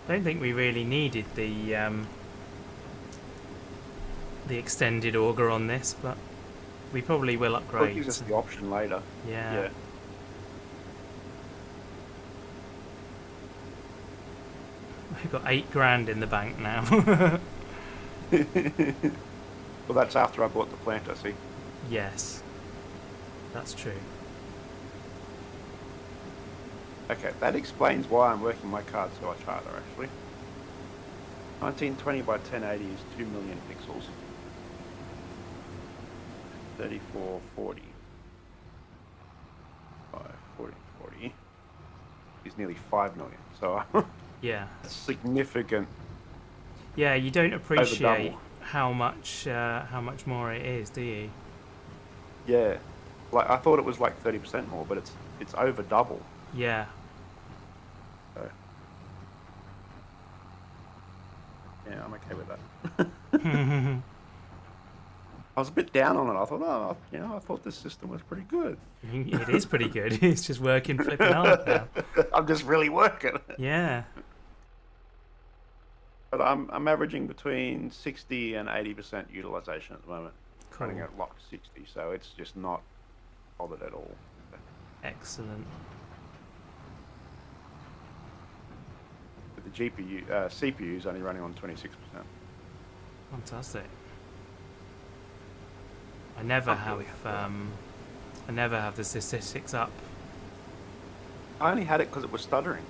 I don't think we really needed the extended auger on this, but we probably will Well, upgrade. it gives us the option later. Yeah. We've got $8,000 in the bank now. Well, that's after I bought the planter, see? Yes, that's true. Okay, that explains why I'm working my card so much harder, actually. 1920 by 1080 is 2 million pixels. 3440 by 4040 is nearly 5 million, so Yeah. that's significant. Yeah, you don't appreciate double. how much more it is, do you? Yeah, like I thought it was like 30% more, but it's over double. Yeah. So yeah, I'm okay with that. I was a bit down on it. I thought, I thought this system was pretty good. It is pretty good. It's just working flipping hard now. I'm just really working. Yeah. But I'm averaging between 60 and 80% utilization at the moment. Cool. Running at locked 60, so it's just not bothered at all. Excellent. But the CPU is only running on 26%. Fantastic. I never have the statistics up. I only had it because it was stuttering.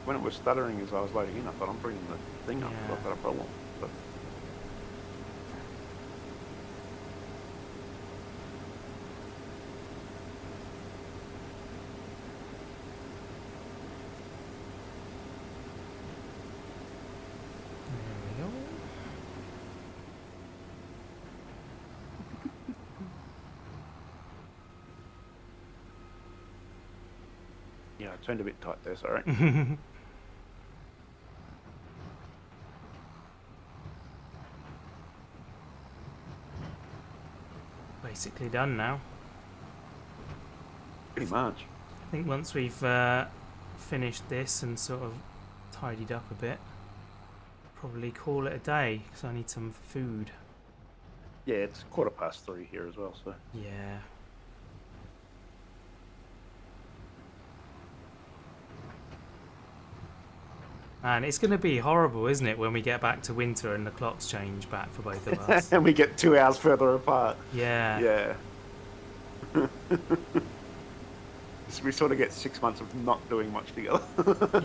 When it was stuttering as I was loading in, I thought I'm bringing the thing up. Yeah. I've got a problem. But There we go. Yeah, I turned a bit tight there, sorry. Basically done now. Pretty much. I think once we've finished this and sort of tidied up a bit, probably call it a day because I need some food. Yeah, it's 3:15 here as well, so. Yeah. And it's going to be horrible, isn't it, when we get back to winter and the clocks change back for both of us? And we get 2 hours further apart. Yeah. Yeah. So we sort of get 6 months of not doing much together.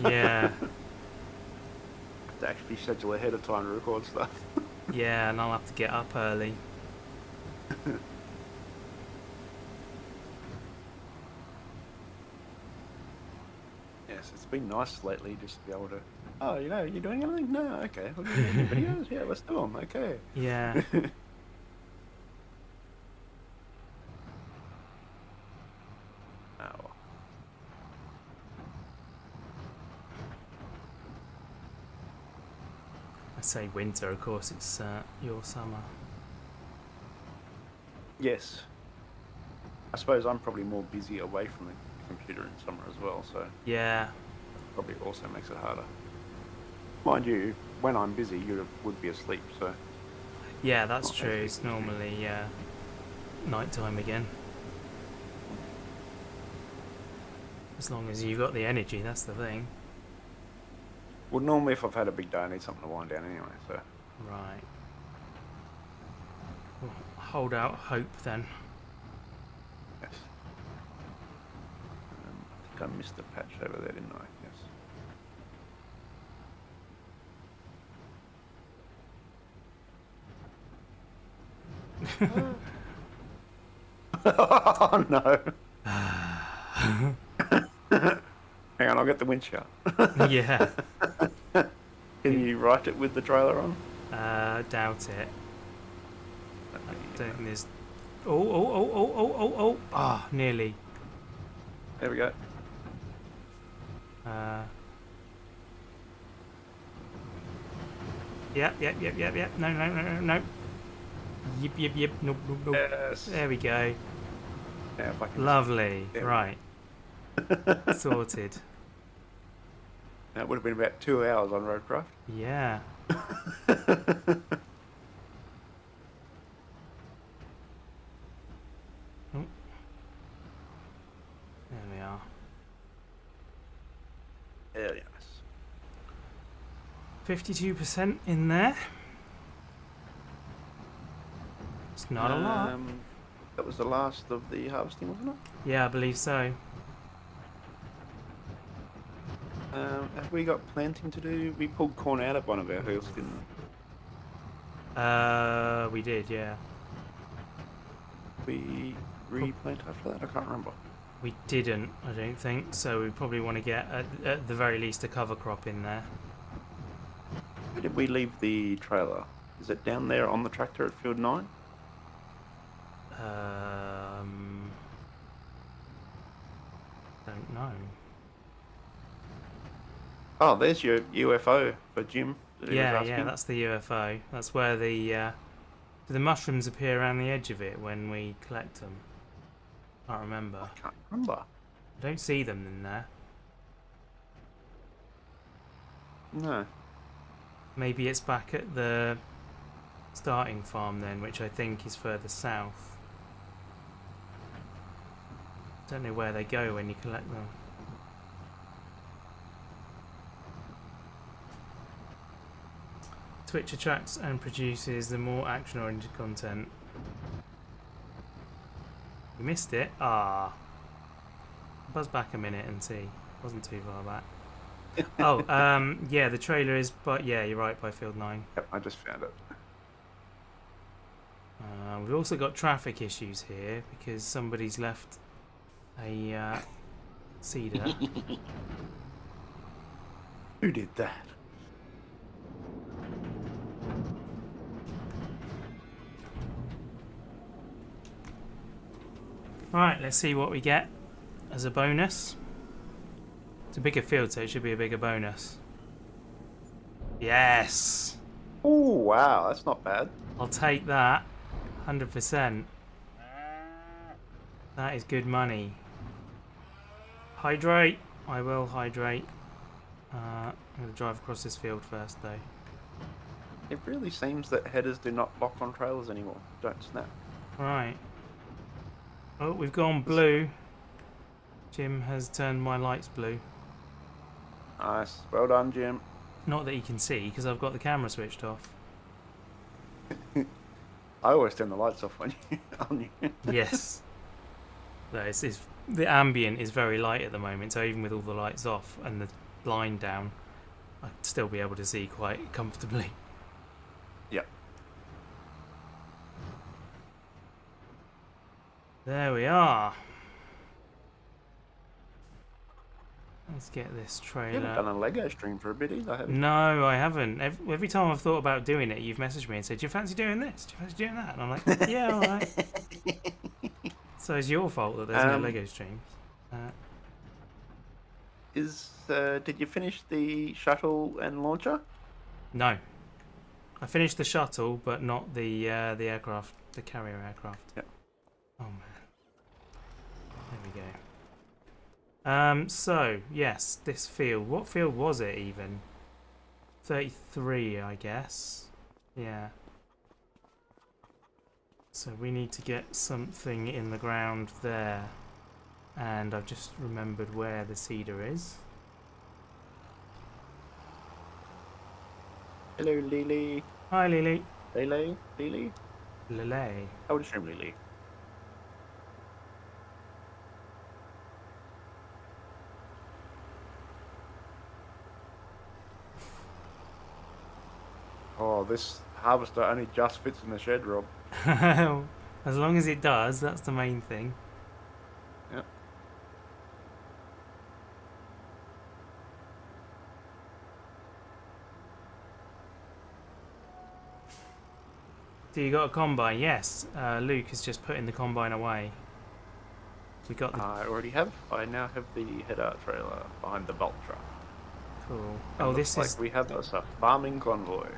Yeah. Have to actually schedule ahead of time to record stuff. Yeah, and I'll have to get up early. Yes, it's been nice lately just to be able to. Oh, you know, you're doing anything? No, okay. We're doing any videos? Yeah, let's do them. Okay. Yeah. Oh. I say winter, of course, it's your summer. Yes. I suppose I'm probably more busy away from the computer in summer as well, so Yeah. probably also makes it harder. Mind you, when I'm busy, you would be asleep, so. Yeah, that's Not true. as It's big an issue. normally night time again. As long as you've got the energy, that's the thing. Well, normally if I've had a big day, I need something to wind down anyway, so. Right. We'll hold out hope then. Yes. I think I missed a patch over there, didn't I? Yes. Oh no. Hang on, I'll get the winch out. Yeah. Can you write it with the trailer on? Doubt it. I don't think there's. Oh. Ah, nearly. There we go. Yep. No. Yep. Nope. Yes. There we go. Yeah, if I can. Lovely. There we go. Right. Sorted. That would have been about 2 hours on Roadcraft. Yeah. Oh. There we are. Very nice. 52% in there. It's not a lot. That was the last of the harvesting, wasn't it? Yeah, I believe so. Have we got planting to do? We pulled corn out of one of our fields, didn't we? We did, yeah. We replant after that? I can't remember. We didn't, I don't think. So we probably want to get, at the very least, a cover crop in there. Where did we leave the trailer? Is it down there on the tractor at field 9? Don't know. Oh, there's your UFO for Jim. that he was Yeah, asking. that's the UFO. That's where the mushrooms appear around the edge of it when we collect them. Can't remember. I can't remember. I don't see them in there. No. Maybe it's back at the starting farm then, which I think is further south. Don't know where they go when you collect them. Twitch attracts and produces the more action-oriented content. You missed it? Ah. Buzz back a minute and see. Wasn't too far back. Oh, yeah, the trailer is, but yeah, you're right, by field 9. Yep, I just found it. We've also got traffic issues here because somebody's left a cedar. Who did that? Alright, let's see what we get as a bonus. It's a bigger field, so it should be a bigger bonus. Yes! Oh, wow, that's not bad. I'll take that. 100%. That is good money. Hydrate! I will hydrate. I'm going to drive across this field first, though. It really seems that headers do not lock on trailers anymore. Don't snap. Right. Oh, we've gone blue. Jim has turned my lights blue. Nice. Well done, Jim. Not that you can see, because I've got the camera switched off. I always turn the lights off when you on you. Yes. No, the ambient is very light at the moment, so even with all the lights off and the blind down, I'd still be able to see quite comfortably. Yep. There we are. Let's get this trailer. You haven't done a Lego stream for a bit either, have you? No, I haven't. Every time I've thought about doing it, you've messaged me and said, "Do you fancy doing this? Do you fancy doing that?" And I'm like, "Yeah, all right." So it's your fault that there's no Lego streams. Did you finish the shuttle and launcher? No, I finished the shuttle, but not the aircraft, the carrier aircraft. Yep. Oh man. There we go. So yes, this field. What field was it even? 33, I guess. Yeah. So we need to get something in the ground there. And I've just remembered where the seeder is. Hello, Lily. Hi, Lily. Lily? Lily? Lily. I would assume Lily. Oh, this harvester only just fits in the shed, Rob. As long as it does, that's the main thing. Yep. So you got a combine? Yes. Luke has just putting the combine away. We got the... I already have. I now have the header trailer behind the bulk truck. Cool. And Oh, this looks is... like we have us a farming convoy.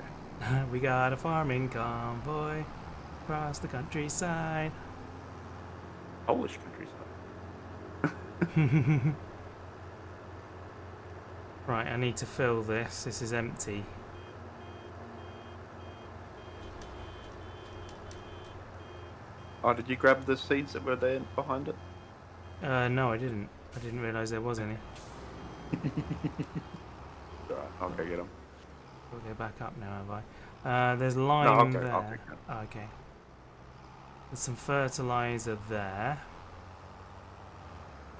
We got a farming convoy across the countryside. Polish countryside. Right, I need to fill this. This is empty. Oh, did you grab the seeds that were there behind it? No, I didn't. I didn't realise there was any. Alright, I'll go get them. We'll go back up now, have I? There's lime No, I'll there. take that. Oh, okay. There's some fertiliser there.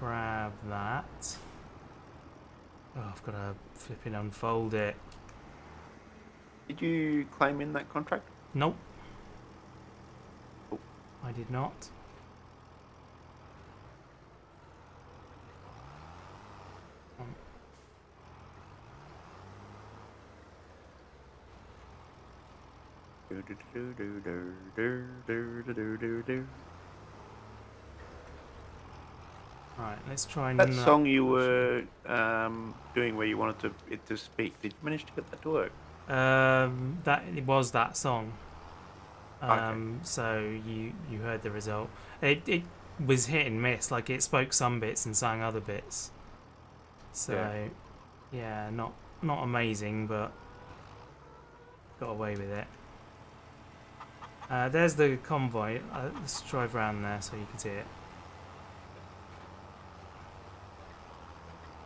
Grab that. Oh, I've got to flipping unfold it. Did you claim in that contract? Nope. Oh. I did not. Right, let's try and... That song you were doing where you wanted it to speak, did you manage to get that to work? It was that song. Okay. So you heard the result. It was hit and miss. Like it spoke some bits and sang other bits. So yeah, not amazing, but got away with it. There's the convoy. Let's drive around there so you can see it.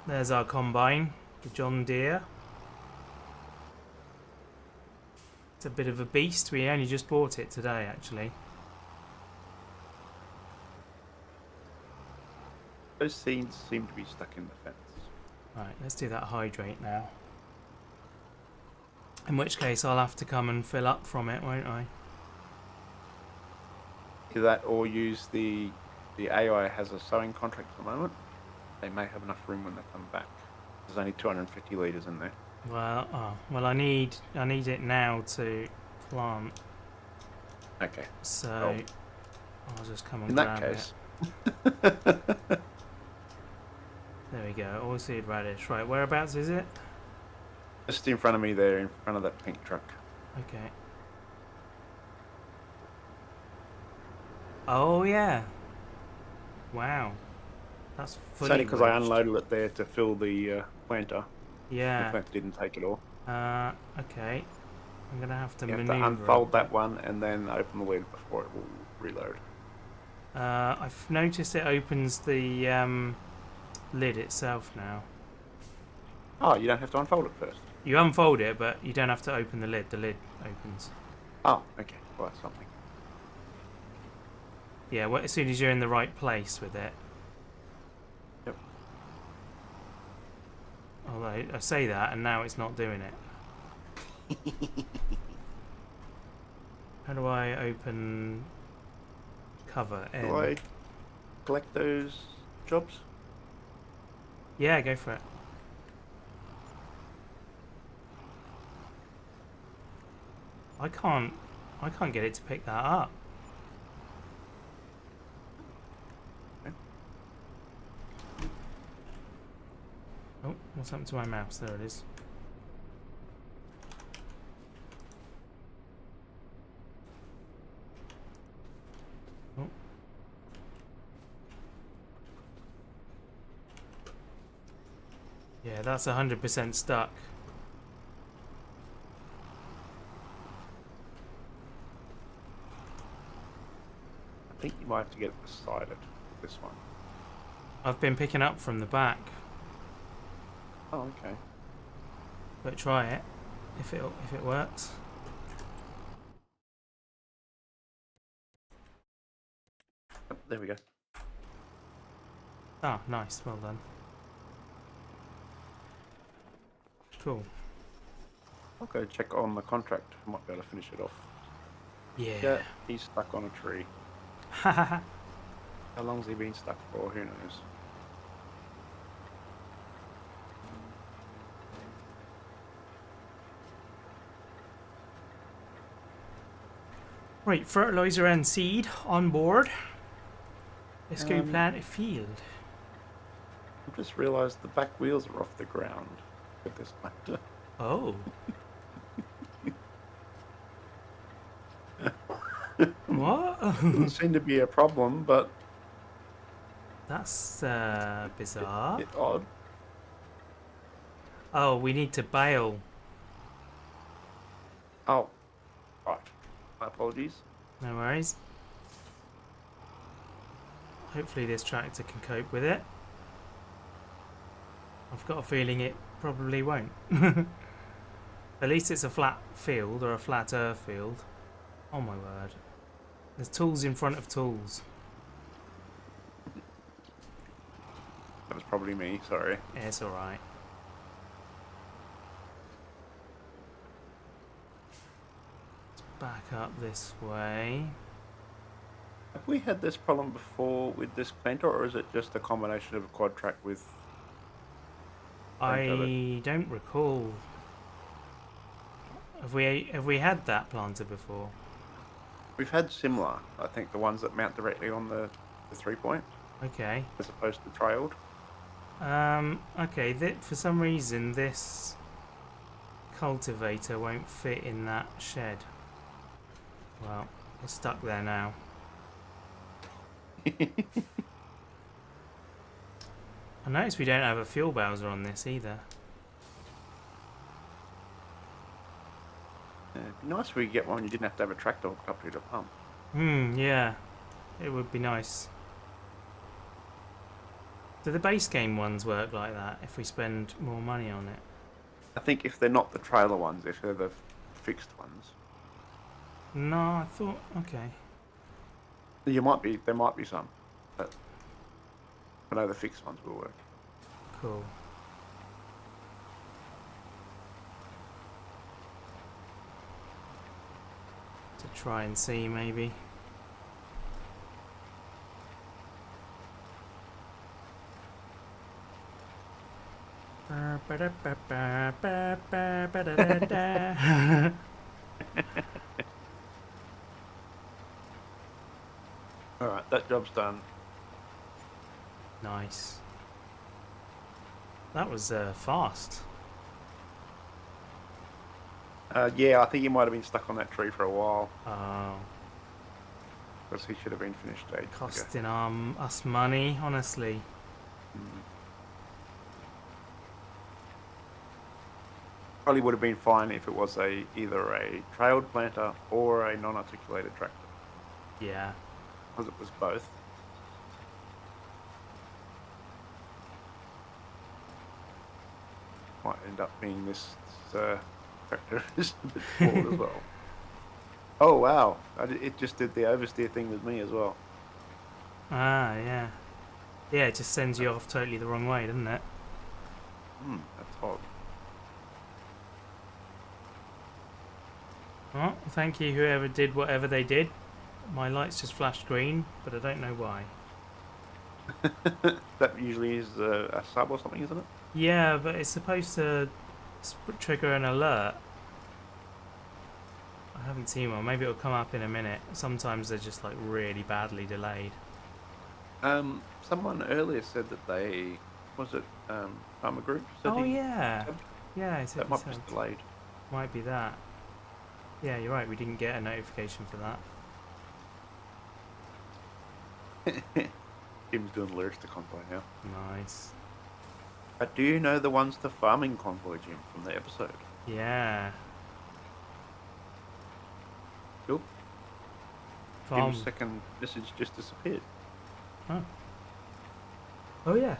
There's our combine, the John Deere. It's a bit of a beast. We only just bought it today, actually. Those seeds seem to be stuck in the fence. Right, let's do that hydrate now. In which case I'll have to come and fill up from it, won't I? Either that or use the AI has a sowing contract at the moment. They may have enough room when they come back. There's only 250 litres in there. Well, I need it now to plant. Okay. So I'll just come and In grab that case, it. There we go. Oilseed radish. Right, whereabouts is it? Just in front of me there, in front of that pink truck. Okay. Oh yeah. Wow. That's It's fully only because I wedged. unloaded it there to fill the planter. The Yeah. planter didn't take it all. Okay. I'm gonna have to You have to maneuver a unfold bit. that one and then open the lid before it will reload. I've noticed it opens the lid itself now. Oh, you don't have to unfold it first. You unfold it, but you don't have to open the lid. The lid opens. Oh, okay. Well, that's something. Yeah, well, as soon as you're in the right place with it. Yep. Although I say that, and now it's not doing it. How do I open cover N? Do I collect those jobs? Yeah, go for it. I can't get it to pick that up. Okay. Oh, what's happened to my mouse? There it is. Oh. Yeah, that's 100% stuck. I think you might have to get it beside it. This one. I've been picking up from the back, Oh, okay. but try it if it works. Yep, there we go. Ah, nice, well done. Cool. I'll go check on the contract. I might be able to finish it off. Yeah. Yeah, he's stuck on a tree. Haha. How long's he been stuck for? Who knows? Right, fertilizer and seed on board. Let's go Um, plant a field. I've just realised the back wheels are off the ground with this tractor. Oh. What? Doesn't seem to be a problem, but That's bizarre. bit odd. Oh, we need to bail. Oh, right. My apologies. No worries. Hopefully this tractor can cope with it. I've got a feeling it probably won't. At least it's a flat field or a flat earth field. Oh my word. There's tools in front of tools. That was probably me, sorry. Yeah, it's alright. Let's back up this way. Have we had this problem before with this planter, or is it just a combination of a quad track with... I don't recall. Have we had that planter before? We've had similar, I think, the ones that mount directly on the 3-point, Okay. as opposed to trailed. Okay, for some reason this cultivator won't fit in that shed. Well, it's stuck there now. I notice we don't have a fuel bowser on this either. It'd be nice if we could get one you didn't have to have a tractor hooked up to the pump. Yeah. It would be nice. Do the base game ones work like that if we spend more money on it? I think if they're not the trailer ones, if they're the fixed ones. No, I thought... Okay. There might be some, but I know the fixed ones will work. Cool. To try and see, maybe. Alright, that job's done. Nice. That was fast. Yeah, I think he might have been stuck on that tree for a while. Oh, Because he should have been finished ages ago. costing us money, honestly. Mm. Probably would have been fine if it was either a trailed planter or a non-articulated tractor. Yeah. Because it was both. Might end up being this tractor is a bit flawed as well. Oh wow! It just did the oversteer thing with me as well. Ah, yeah. Yeah, it just sends you off totally the wrong way, doesn't it? That's odd. Well, thank you whoever did whatever they did. My lights just flashed green, but I don't know why. That usually is a sub or something, isn't it? Yeah, but it's supposed to trigger an alert. I haven't seen one. Maybe it'll come up in a minute. Sometimes they're just like really badly delayed. Someone earlier said that they Farmer Group. Said Oh yeah, yeah. It's that might be just delayed. Might be that. Yeah, you're right. We didn't get a notification for that. Jim's doing the lyrics to Convoy now. Nice. Do you know the ones to Farming Convoy, Jim, from the episode? Yeah. Nope. Farm. Jim's second message just disappeared. Oh. Oh yeah.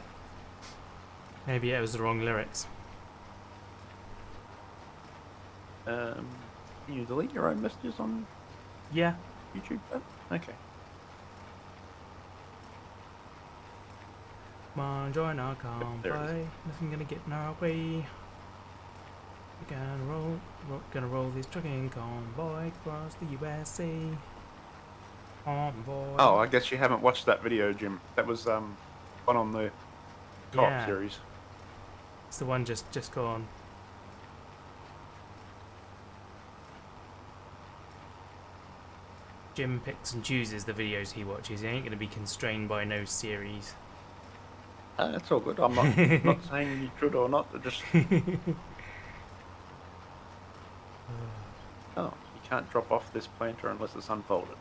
Maybe it was the wrong lyrics. Can you delete your own messages on Yeah. YouTube? Okay. Come on, join our There it convoy. Nothing gonna get in our way. We're gonna roll this trucking convoy across the USA. Convoy. Oh, I guess you haven't watched that video, Jim. That was one on the co-op series. It's the one just gone. Jim picks and chooses the videos he watches. He ain't gonna be constrained by no series. That's all good. I'm not saying you should or not. Just oh, you can't drop off this planter unless it's unfolded.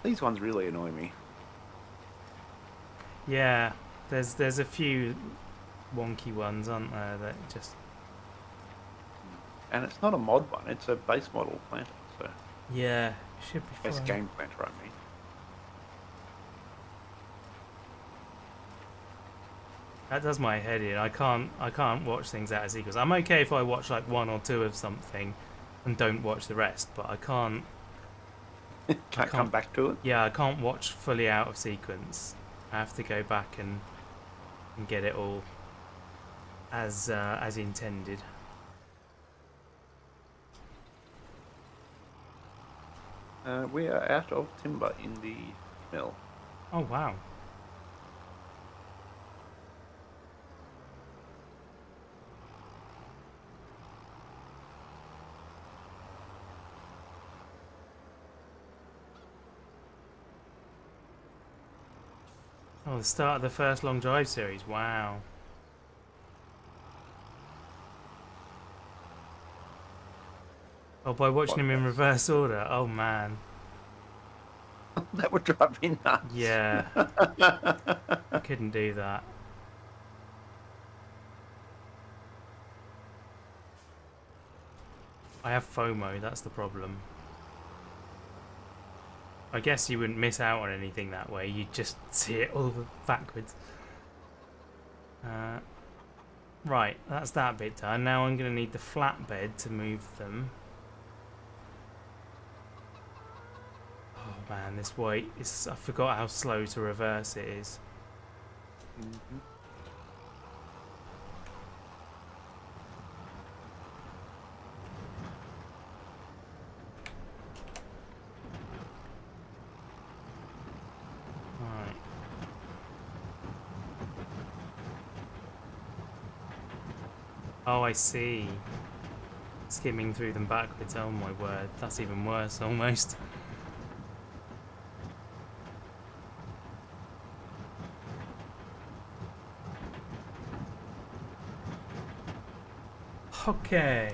These ones really annoy me. Yeah, there's a few wonky ones, aren't there? That just. And it's not a mod one; it's a base model planter. So Yeah, should be fine. base game planter, I mean. That does my head in. I can't watch things out of sequence. I'm okay if I watch like one or two of something and don't watch the rest, but I can't Can't come back to it. yeah, I can't watch fully out of sequence. I have to go back and get it all as intended. We are out of timber in the mill. Oh wow. Oh, the start of the first long drive series. Wow. Oh, by watching him in reverse order. Oh man. That would drive me nuts. Yeah. I couldn't do that. I have FOMO, that's the problem. I guess you wouldn't miss out on anything that way, you'd just see it all backwards. Right, that's that bit done. Now I'm going to need the flatbed to move them. Oh man, this weight is... I forgot how slow to reverse it is. Mm-hmm. Right. Oh, I see. Skimming through them backwards. Oh my word, that's even worse almost. Okay.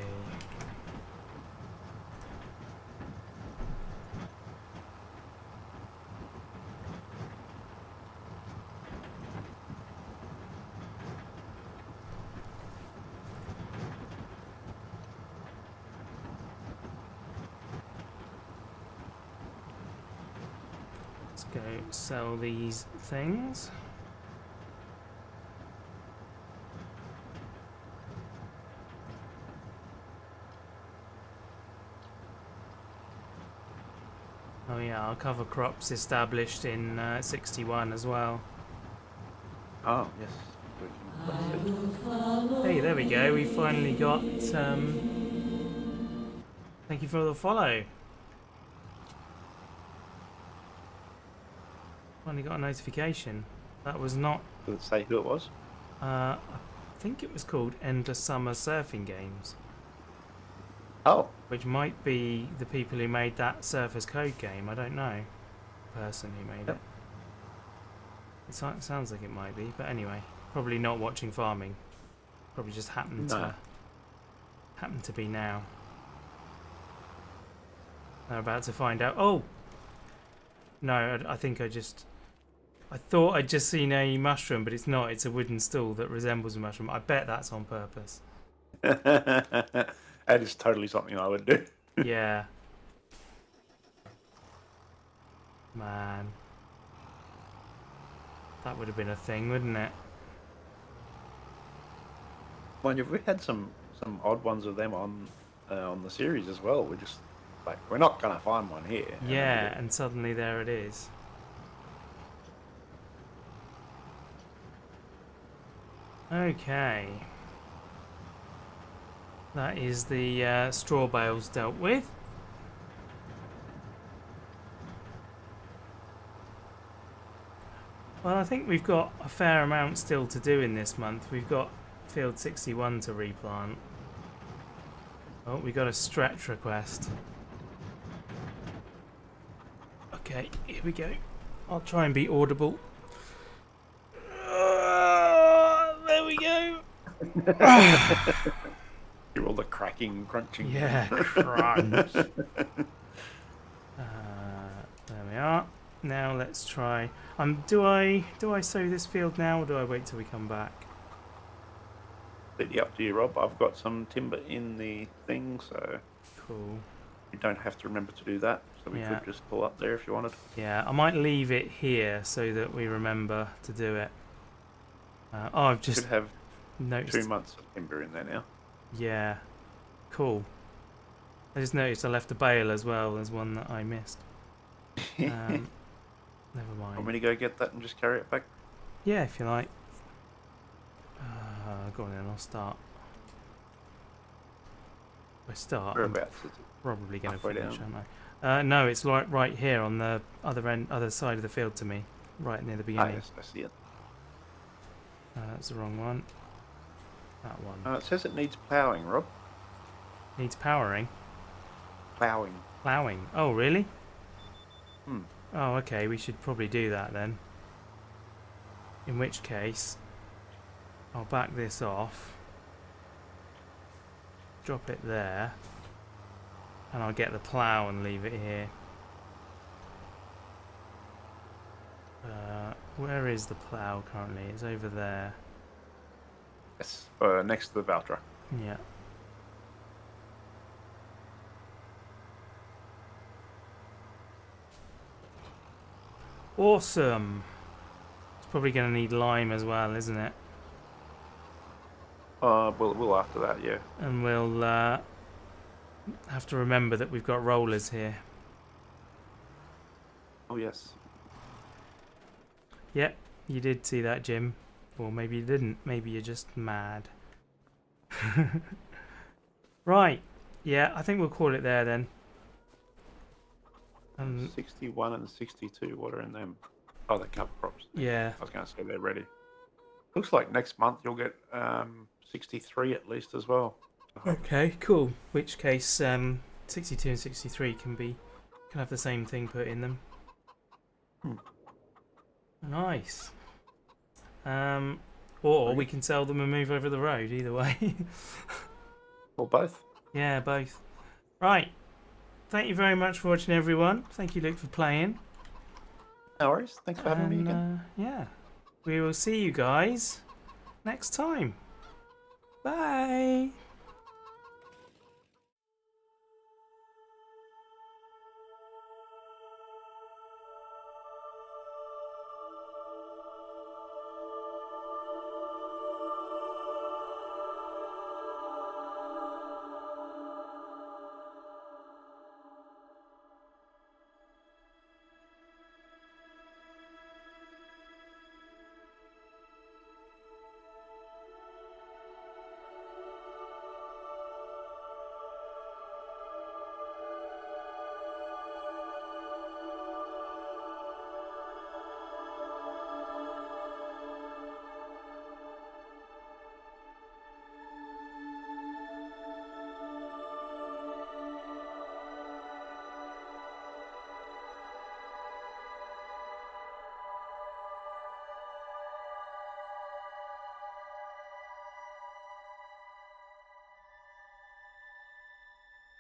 Let's go sell these things. Oh yeah, our cover crops established in 61 as well. Oh, yes. We can place it. Hey, there we go. We finally got. Thank you for the follow. Finally got a notification. That was not. Does it say who it was? I think it was called Endless Summer Surfing Games, Oh. which might be the people who made that Surfers Code game. I don't know. The person who made Yep. it. It sounds like it might be, but anyway, probably not watching farming. Probably just happened to be now. They're about to find out. Oh no, I think I thought I'd just seen a mushroom, but it's not. It's a wooden stool that resembles a mushroom. I bet that's on purpose. That is totally something I would do. Yeah. Man. That would have been a thing, wouldn't it? Mind you, we had some odd ones of them on the series as well. We're just like, we're not gonna find one here. Yeah, and suddenly there it is. Okay. That is the straw bales dealt with. Well, I think we've got a fair amount still to do in this month. We've got field 61 to replant. Oh, we got a stretch request. Okay, here we go. I'll try and be audible. There we go. Hear all the cracking, crunching. Yeah, crunch. There we are. Now let's try. Do I sow this field now, or do I wait till we come back? Completely up to you, Rob. I've got some timber in the thing, so Cool. you don't have to remember to do that. So we Yeah. could just pull up there if you wanted. Yeah, I might leave it here so that we remember to do it. Oh, I've Should just have noticed. 2 months of timber in there now. Yeah, cool. I just noticed I left a bale as well. There's one that I missed. Never Want mind. me to go get that and just carry it back? Yeah, if you like. Go on then, I'll start. If I start, I'm Whereabouts is it? probably going to Halfway finish, down? aren't I? No, it's right here on the other side of the field to me, right near the Ah, beginning. yes, I see it. That's the wrong one. That one It says it needs ploughing, Rob. needs powering. Ploughing. Ploughing. Oh, really? Hmm. Oh, okay. We should probably do that then. In which case, I'll back this off, drop it there, and I'll get the plough and leave it here. Where is the plough currently? It's over there. Yes, next to the Valtra. Yeah. Awesome. It's probably going to need lime as well, isn't it? We'll after that, yeah. And we'll have to remember that we've got rollers here. Oh yes. Yep, you did see that, Jim. Or maybe you didn't. Maybe you're just mad. Right. Yeah, I think we'll call it there then. 61 and 62. What are in them? Oh, they're cover crops. Yeah. I was going to say they're ready. Looks like next month you'll get 63 at least as well. Okay, cool. Which case, 62 and 63 can have the same thing put in them. Nice. Or we can sell them and move over the road. Either way. Or both. Yeah, both. Right. Thank you very much for watching, everyone. Thank you, Luke, for playing. No worries. Thanks for having me again. Yeah, we will see you guys next time. Bye.